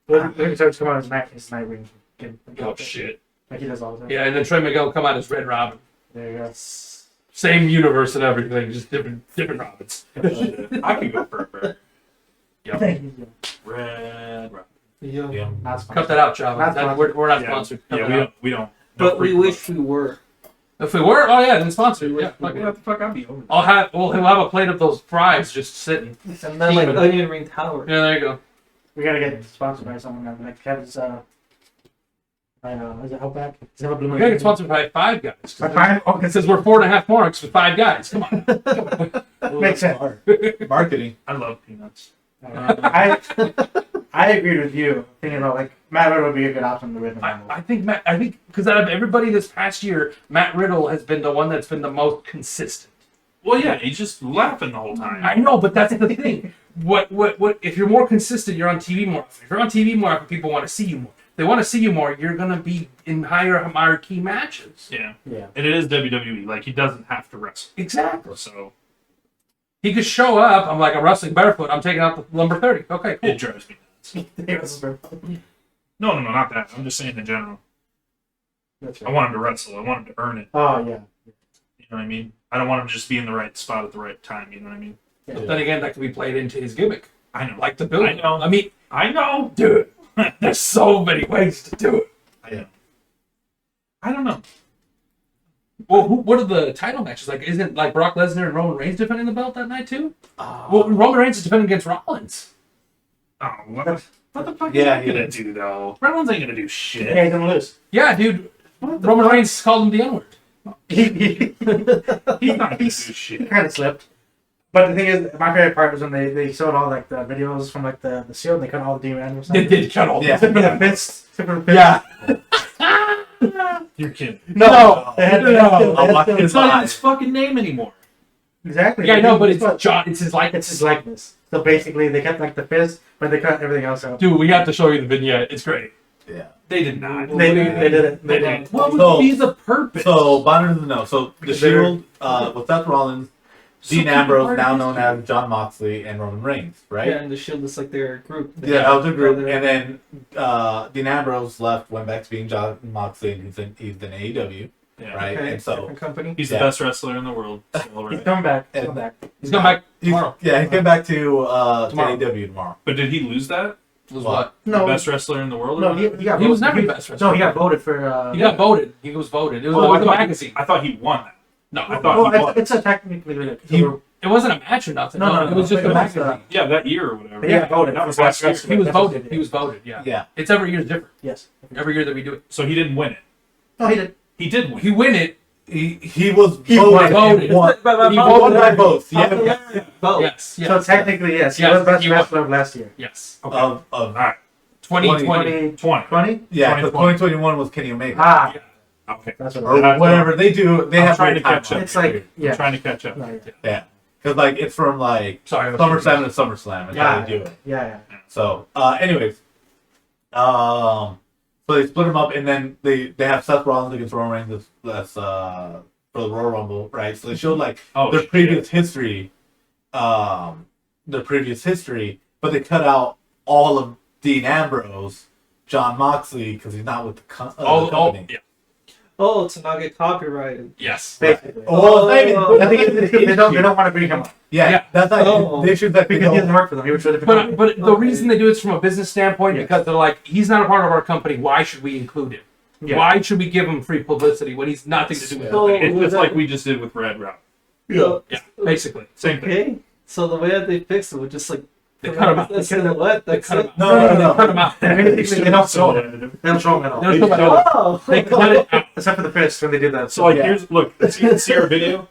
Ricochet's come out as night ring. Oh shit. Like he does all the time. Yeah, and then Trey Miguel will come out as Red Robin. There you go. Same universe and everything, just different Robins. I could go for a burger. Yep. Red. Yeah. Yeah. Not sponsored. Cut that out, Chava. Not sponsored. We're not Yeah. sponsored. Cut Yeah, that we out. don't. We don't. But no we free wish we were. If we were, oh yeah, then sponsored. Yeah, fuck promotion. it. What the fuck? I'll be over. We'll have a plate of those fries just sitting. And then like Onion Ring Tower. Yeah, there you go. We gotta get sponsored by someone now. Like Kevin's I know, is it Outback? Is it Blue We gotta get sponsored by Five Guys. By Five? Oh, It says we're 4.5 marks with 5 guys. Come on. Makes sense. Marketing. I love peanuts. I agreed with you, thinking about like Matt Riddle would be a good option to win the Rumble. I think because out of everybody this past year, Matt Riddle has been the one that's been the most consistent. Well, yeah, he's just laughing the whole time. I know, but that's the thing. What? If you're more consistent, you're on TV more often. If you're on TV more often, people want to see you more. If they want to see you more, you're gonna be in higher marquee matches. Yeah, Yeah. and it is WWE. Like he doesn't have to wrestle. Exactly. So He could show up. I'm like, I'm wrestling barefoot. I'm taking out the number 30. Okay, cool. it drives me nuts. No, not that. I'm just saying in general. That's I right. want him to wrestle. I want him to earn it. Oh yeah. You know what I mean? I don't want him to just be in the right spot at the right time. You know what I mean? But then again, that could be played into his gimmick, I know. like the build. I know. I mean, I know. dude, there's so many ways to do it. I know. I don't know. Well, what are the title matches? Like, isn't like Brock Lesnar and Roman Reigns defending the belt that night too? Well, Roman Reigns is defending against Rollins. Oh, what the fuck Yeah, is he yeah. gonna do though? Rollins ain't gonna do Yeah, shit. he's gonna lose. Yeah, dude. Roman Reigns called him the N-word. He He's not gonna do shit. kind of slipped. But the thing is, my favorite part was when they showed all like the videos from like the Shield and they cut all the Demon Animals. They did cut all Yeah. this. Except for the fists. Except for the fists. Yeah. You're kidding. No. They had- No. I'll watch It's his not live. his fucking name anymore. Exactly. Yeah, I know, but it's But John. It's his like. it's his likeness. So basically, they kept like the fist, but they cut everything else out. Dude, we have to show you the vignette. It's great. Yeah. They did not. They did it. They did. What would So- be the purpose? So, Bonner doesn't know. So, the Because they're- Shield, with Seth Rollins, Dean Ambrose, now known as John Moxley, and Roman Reigns, right? Yeah, and the Shield is like their group. Yeah, that was a group. Brother. And then Dean Ambrose left, went back to being John Moxley, and he's in AEW, Yeah. right? Okay, And so different company. He's Yeah. the best wrestler in the world. Still, He's right? coming back. He's And- coming back. He's going back he's, tomorrow. yeah, he came back to Tomorrow. AEW tomorrow. But did he lose that? Was What? what? The No, best wrestler in the world? no, or he whatever? got. He was voted- never the best wrestler. No, he got voted for. He got voted. He was voted. It was Oh, with the I magazine. thought he won that. No, I thought Well, he won. it's a technically. it wasn't a match or nothing. No, No, no, it was no, just a it was, magazine. Yeah, that year or whatever. He got voted. That was for last year. best He was wrestler. voted. He was voted. Yeah. Yeah. It's every year's different. Yes. Every year that we do it. So he didn't win it. No, he did. He did win. He win it. He was He voted. voted. and won. But He won by votes. Yeah. Vote. Yes. Yes. So technically, yes, he Yes, was best he was. wrestler of last year. Yes. Okay. Of All right. 2020. 20. 20? yeah, because 2020. 2021 was Kenny Omega. Ah, Okay. that's what Or it was. whatever they do. They I'm have trying weird to catch timelines. up. It's like, I'm yeah. trying to catch up. No, yeah. Yeah, because like it's from like Sorry. SummerSlam to SummerSlam. Is how Yeah, they do it. yeah. So, anyways, so they split them up, and then they have Seth Rollins against Roman Reigns. That's for the Royal Rumble, right? So they showed like Oh, their shit. previous history, but they cut out all of Dean Ambrose, John Moxley, because he's not with the, the Oh, company. yeah. Oh, to not get copyrighted. Yes. Basically. Well, I think they don't want to bring him up yeah, that's like Oh. the issue that they because he doesn't don't. work for them. He would show different. But the reason they do it is from a business standpoint Yes. because they're like, he's not a part of our company. Why should we include him? Yeah. Why should we give him free publicity when he's nothing to do with So- it? It's just like we just did with Red Route. Yeah. Yeah, basically. Same thing. Okay. So the way that they fixed it was just like They cut him out. That's what? They That's cut him it. out. No. Cut him out. They don't show him. They don't show him at all. They don't show him at all. Oh. They cut it out. Except for the fist when they did that. So like, Yeah. here's look. If you can see our video,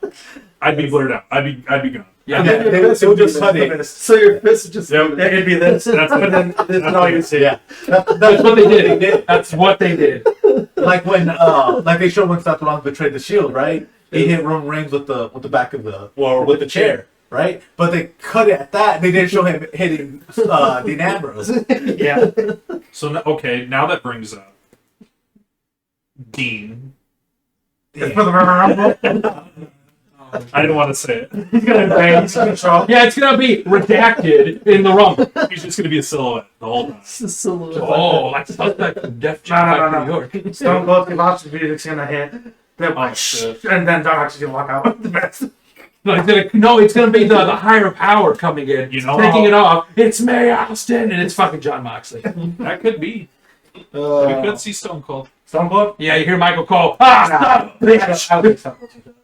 I'd be blurred out. I'd be gone. Yeah. Yeah, they would just cut it. So your fist would just. Yep. It'd be this. That's But then this is all you see. Yeah, That's what they did. That's what they did. Like when, like they showed when Seth Rollins betrayed the Shield, right? He hit Roman Reigns with the back of the or with the chair, right? But they cut it at that. They didn't show him hitting Dean Ambrose. Yeah. So okay, now that brings up Dean. It's for the Rumble. I didn't want to say it. He's gonna bang. He's gonna show up. Yeah, it's gonna be redacted in the Rumble. He's just gonna be a silhouette the whole time. It's a silhouette. Oh, like suspect from Def No, Jam no, New no. York. Stone Cold lost the music's gonna hit. Then, Oh, shit. and then John Moxley's gonna walk out. The best. No, it's gonna be the higher power coming in, You know taking how- it off. It's May Austin, and it's fucking John Moxley. That could be. We could see Stone Cold. Stone Cold. Yeah, you hear Michael Cole. Ah, I don't think Stone Cold.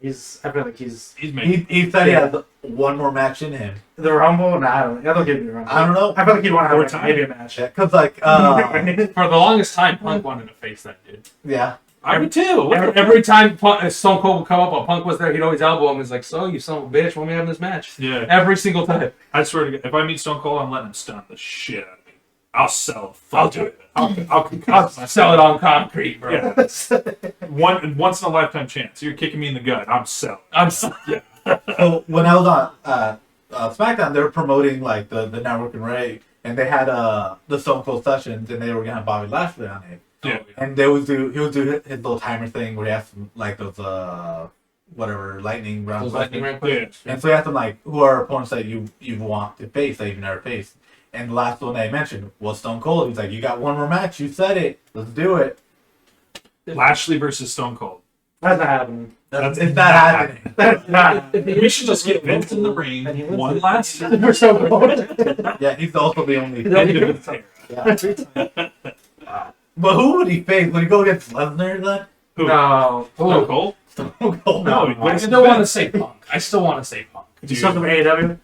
I feel like he's He's made. He said he has one more match in him. the Rumble. Nah, I don't give me the Rumble. I don't know. I feel like he'd want to More have time. maybe a match. Yeah, cause like, For the longest time, Punk wanted to face that dude. yeah. I would too. What the Every time Stone Cold would come up, while Punk was there, he'd always elbow him. He's like, "So you son of a bitch, when we having this match?" Yeah. Every single time. I swear to God, if I meet Stone Cold, I'm letting him stun the shit out of me. I'll sell. I'll do it. I'll I'll concuss sell it on concrete, bro. Yeah. Once in a lifetime chance. You're kicking me in the gut. I'm selling. I'm So when I was on SmackDown, they were promoting like the network and Ray, and they had the Stone Cold sessions, and they were gonna have Bobby Lashley on it. Yeah. And he would do his little timer thing where he has some, like those whatever lightning rounds. Those lightning round Yeah. And so he asked them like, who are opponents that you want to face that you've never faced? And the last one that I mentioned was Stone Cold. He's like, you got one more match. You said it. Let's do it. Lashley versus Stone Cold. That's not happening. It's not happening. That's not. We should just get Vince in the ring And he wins one it. last time. We're so cold. Yeah, he's also the only. End of it. Yeah. But who would he face? Would he go against Lesnar then? Who? No. Stone Cold? Stone Cold. No, No. I still want to say Punk. I still want to say Punk. You saw from AEW?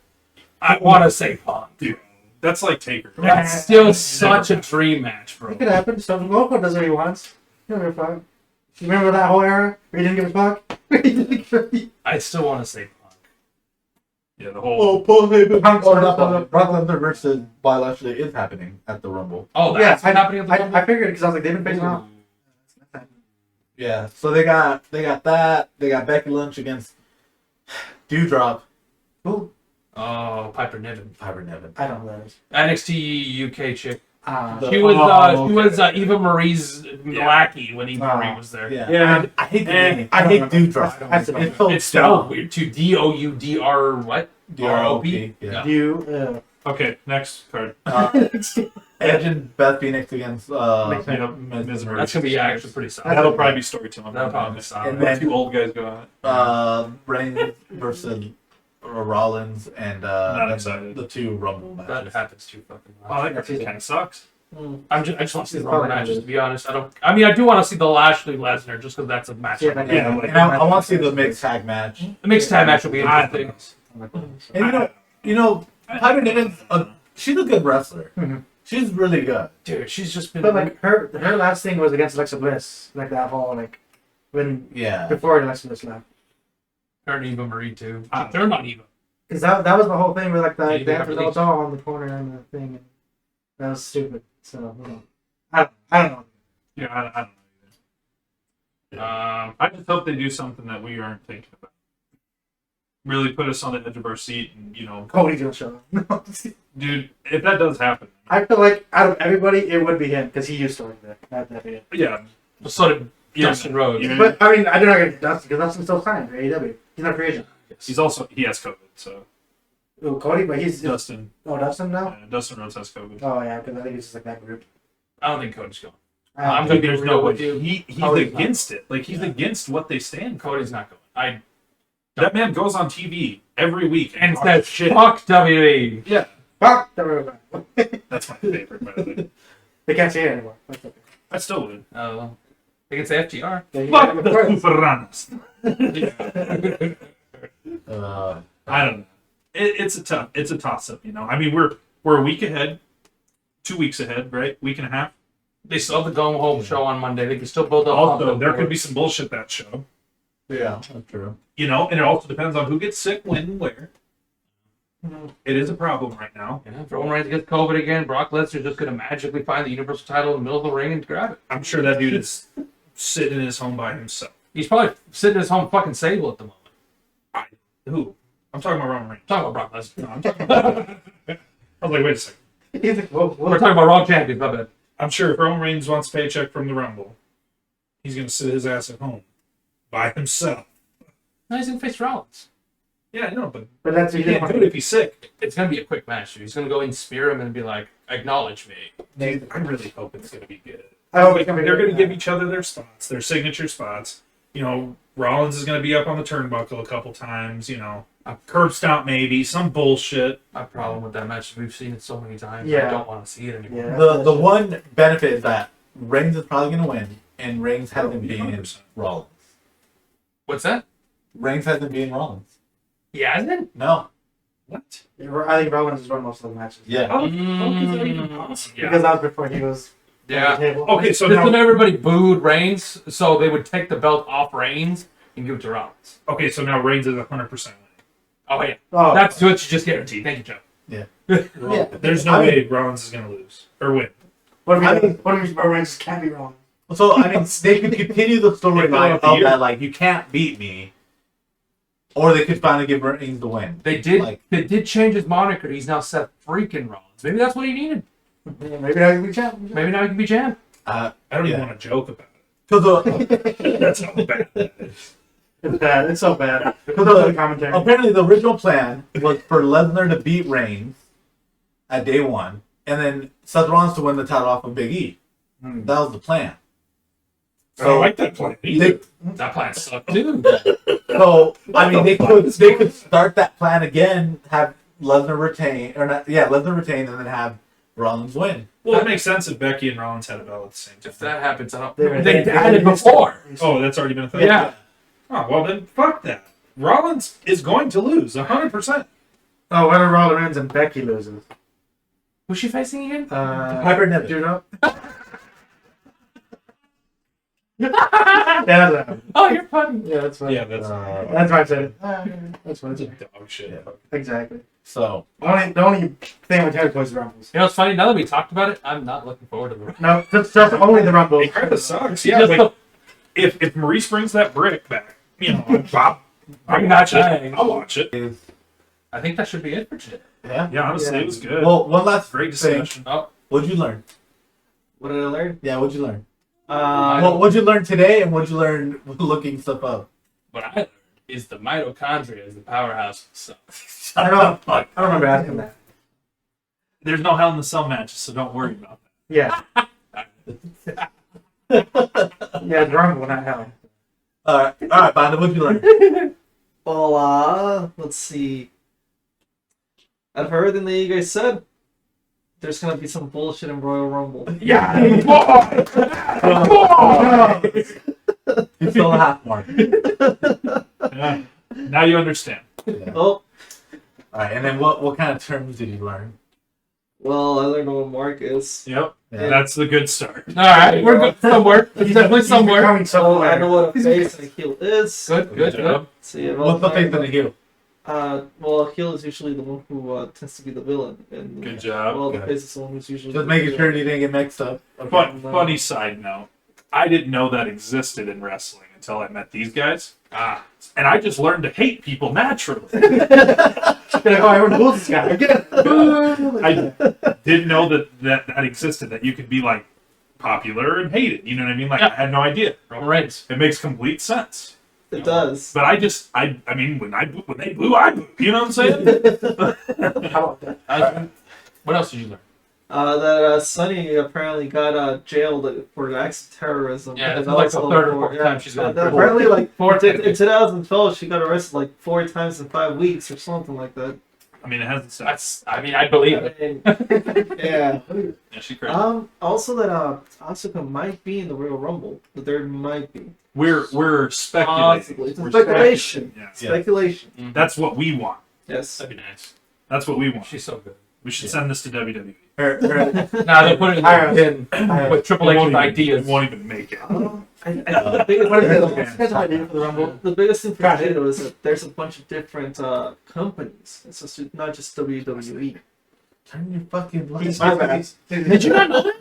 I want to say Punk. Dude, that's like Taker. That's still such a dream match, bro. It could happen. Stone Cold does what he wants. He'll give a fuck. You remember that whole era where he didn't give a fuck? He didn't give a fuck. I still want to say Punk. Yeah, the whole. Paul Heyman. Punk- Oh, not Paul Heyman. Brock Lesnar versus Bobby Lashley is happening at the Rumble. Oh, Yeah, that's happening at the Rumble? I figured because I was like, they've been facing off. Yeah. So they got that. They got Becky Lynch against Dewdrop. Who? Oh, Piper Niven. Piper Niven. I don't know who that is. NXT UK chick. The- She was okay. Eva Marie's lackey when Eva Marie was there. Yeah. Yeah. I hate the And name. I I don't hate know. Dewdrop. I don't know. It's so It's spelled dumb. weird too. Doudr what? D-R-O-P. Yeah. Yeah. You. Okay, next card. Edge and Beth Phoenix against Miz Miz and That's gonna be actually pretty solid. That'll probably be storytelling. That'll probably be solid. And When then- two old guys go at it. Reigns versus Rollins and Not excited. the two Rumble That matches. happens too fucking Oh, much. that kind of sucks. I just want to see the It's Rumble probably matches. good. To be honest, I mean, I do want to see the Lashley Lesnar just because that's a match. Yeah, The Yeah, like- and I want to see the mixed tag match. mixed tag match will be interesting. And you know, Piper Niven's she's a good wrestler. Mhm. She's really good. Dude, she's just been. But like her last thing was against Alexa Bliss, like that whole like when Yeah. before Alexa Bliss left. her and Eva Marie too. Ah. They're not Eva. Because that was the whole thing with like Yeah, the you got dancers released. all on the corner and the thing. And that was stupid. So I don't know. Yeah, I don't know either. I just hope they do something that we aren't thinking about. Really put us on the edge of our seat, and Cody's gonna show up. dude, if that does happen, I feel like out of everybody, it would be him because he used to work there. That video. yeah, So did Dustin Rhodes. Yeah. But I mean, I don't know if Dustin because Dustin's still signed for AEW. He's not a free agent. he has COVID, so Oh, Cody, but he's Dustin Dustin now. Dustin Rhodes has COVID. Oh yeah, because I think it's just like that group. I don't think Cody's going. I'm Dude, gonna be there's real no with way. you. He's Cody's not against it. Like he's against what they stand for. Cody's not going. That man goes on TV every week And talks says, shit. fuck WWE. Yeah, Fuck! that's my favorite. By the way, They can't see it anymore. That's okay. I still would. They can say FTR. Fuck the Superanas. I don't know. It's a toss up. You know, I mean, we're a week ahead, 2 weeks ahead, right? Week and a half. They still have the Go Home show on Monday. They can still build up. Also, there could be some bullshit that show. Yeah, that's true. You know, and it also depends on who gets sick, when, and where. It is a problem right now. Yeah, if Roman Reigns gets COVID again, Brock Lesnar's just going to magically find the Universal title in the middle of the ring and grab it. I'm sure that dude is sitting in his home by himself. He's probably sitting in his home fucking Sable at the moment. Who? I'm talking about Roman Reigns. I'm talking about Brock Lesnar. No, I'm talking about. I was like, wait a second. He's like, whoa, We're whoa. talking about Raw champions, my bad. I'm sure if Roman Reigns wants a paycheck from the Rumble, he's going to sit his ass at home by himself. No, he's going to face Rollins. Yeah, I know, but But that's he can't do it if he's sick. It's going to be a quick match. He's going to go in, spear him, and be like, acknowledge me. Dude, I really hope it's going to be good. I hope Like, it's gonna be they're good. going to give each other their spots, their signature spots. You know, Rollins is going to be up on the turnbuckle a couple times. You know, a curb stomp maybe, some bullshit. My problem with that match is we've seen it so many times. Yeah. I don't want to see it anymore. Yeah. The one benefit is that Reigns is probably going to win, and Reigns hasn't been 100%. Rollins. What's that? Reigns hasn't been Rollins. He hasn't? No. What? I think Rollins has run most of the matches. Yeah. How the fuck is that even possible? Yeah. Because that was before he was on the Yeah. table. Okay, so Just when now, everybody booed Reigns, so they would take the belt off Reigns and give it to Rollins. Reigns is 100% winning. Oh, yeah. Oh, That's what you just guaranteed. Thank you, Joe. Yeah. There's no way Rollins is going to lose or win. what I if he mean- what if Reigns can't be wrong? So, I mean, they could continue the storyline If they of that, like, you can't beat me. Or they could finally give Reigns the win. They did Like- they did change his moniker. He's now Seth freaking Rollins. Maybe that's what he needed. Yeah, maybe now he can be champ. Maybe now he can be champ. I don't even Yeah. want to joke about Because it. That's how bad that is. It's bad. It's so bad. Because The commentary. apparently the original plan was for Lesnar to beat Reigns at day one, and then Seth Rollins to win the title off of Big E. That was the plan. I don't like that plan either. They, That plan sucked too. so I mean, they could start that plan again, have Lesnar retain, or not? Yeah, Lesnar retain, and then have Rollins win. Well, it makes sense if Becky and Rollins had a belt at the same time. If that happens, I don't. They- They had it before. Oh, that's already been a thing? Yeah. Oh, well then, fuck that. Rollins is going to lose, 100%. Oh, what if Rollins and Becky loses? Who's she facing again? Piper Niven. Do you know? Yeah, Oh, you're funny. that's fine. Yeah, that's That's why I said it. That's what that's a it's dog shit. Yeah. exactly. So The only thing with territory is the Rumbles. You know what's funny? Now that we talked about it, I'm not looking forward to the. No, just only the Rumbles. It kind of sucks. Yeah, Just like, if Maurice brings that brick back, you know, I'll Bring watch that it. back. I'll watch it. I think that should be it for today. yeah. Yeah, honestly, Yeah. it was good. Well, one last Great thing. discussion. Oh, What'd you learn? What did I learn? Yeah, what'd you learn? Uh, What'd you learn today, and what'd you learn looking stuff up? what I learned is the mitochondria is the powerhouse of the cell. I don't remember asking that. There's no Hell in the Cell matches, so don't worry about that. Yeah. Yeah, the Rumble, not hell. All right, Banda, what'd you learn? well, let's see. Out of everything that you guys said, there's gonna be some bullshit in Royal Rumble. Yeah. You still a half mark. Yeah. Now you understand. Yeah. Oh, All right, and then what kind of terms did you learn? well, I learned what Mark is. Yep. Yeah. That's the good start. All right, we're good somewhere. It's definitely somewhere. Becoming so So I know aware. what a face and a heel is. Good, good, good. See, What's the face and the heel? Well, a heel is usually the one who tends to be the villain, and Good job. well, the Good. face is the one who's usually Just the making heel. sure you didn't get mixed up. Funny side note. I didn't know that existed in wrestling until I met these guys. And I just learned to hate people naturally. You're like, oh, everyone loves this guy. Again. I didn't know that existed, that you could be like popular and hated. You know what I mean? Like, Yeah. I had no idea. Roman Reigns. It makes complete sense. It does. But I mean, when they boo, I boo. You know what I'm saying? How about that? What else did you learn? That Sunny apparently got jailed for acts of terrorism. Yeah, and it's like the also third or for- fourth time she's gone. Apparently, like Fourth. in 2012, she got arrested like 4 times in 5 weeks or something like that. I mean, it hasn't stopped. That's. I mean, I believe it. Yeah. Yeah, she crazy. Also that Asuka might be in the Royal Rumble. That there might be. We're speculating. Possibly. It's We're speculation. Yeah. Speculation. That's what we want. Yes. That'd be nice. That's what we want. She's so good. We should send this to WWE. Now they put it in the bin with Triple It H's won't ideas. It won't even make it. I think the biggest What is it? thing, What's the idea for the Rumble? the biggest thing for Got it. Jado is that there's a bunch of different companies. It's just not just WWE. Turn your fucking My bad. Did you not know that?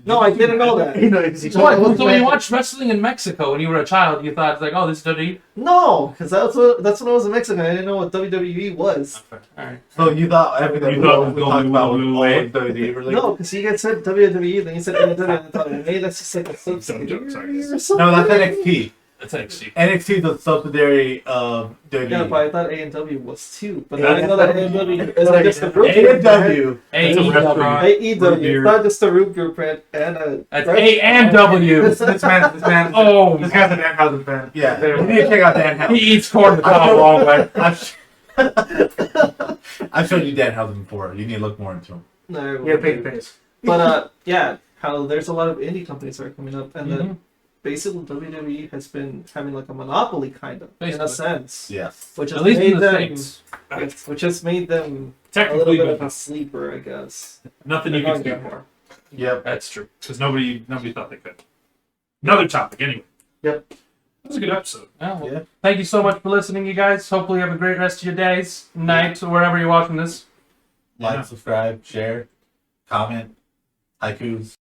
No, I didn't know that. You know, because he What? told So when you watched wrestling in Mexico when you were a child, you thought like, oh, this is WWE. No, because that's when I was in Mexico. I didn't know what WWE was. All right. So you thought everything You we thought we talked about was all WWE. WWE related? No, because you guys said WWE, then you said WWE, and I thought, hey, that's just like a subsidiary Sorry. or something. No, that's NXT. That's NXT. NXT is a subsidiary of WWE. Yeah, but I thought A&W was too. But That I didn't know that A&W isn't just a group. AEW. It's a AEW. restaurant. AEW, Beer. it's not just a root group and a. That's A and W. This man. Oh, This guy's a Danhausen fan. Yeah, you need to check out Dan House. he eats corn the top long way. I've showed you Dan House before. You need to look more into him. No, Yeah, paid face. But yeah, how there's a lot of indie companies that are coming up, and Mhm. then basically WWE has been having like a monopoly kind of in Basically. a sense, Yes. which has At least in made the them, States. yes, which has made them a little Technically, bit of but a sleeper, I guess. nothing They're you going can to do get more. Yep. That's true. because nobody thought they could. Another topic, anyway. Yep. That was a good episode. Oh, well, Yeah. thank you so much for listening, you guys. Hopefully you have a great rest of your days, night, or wherever you're watching this. Like, Yeah. subscribe, share, comment, haikus.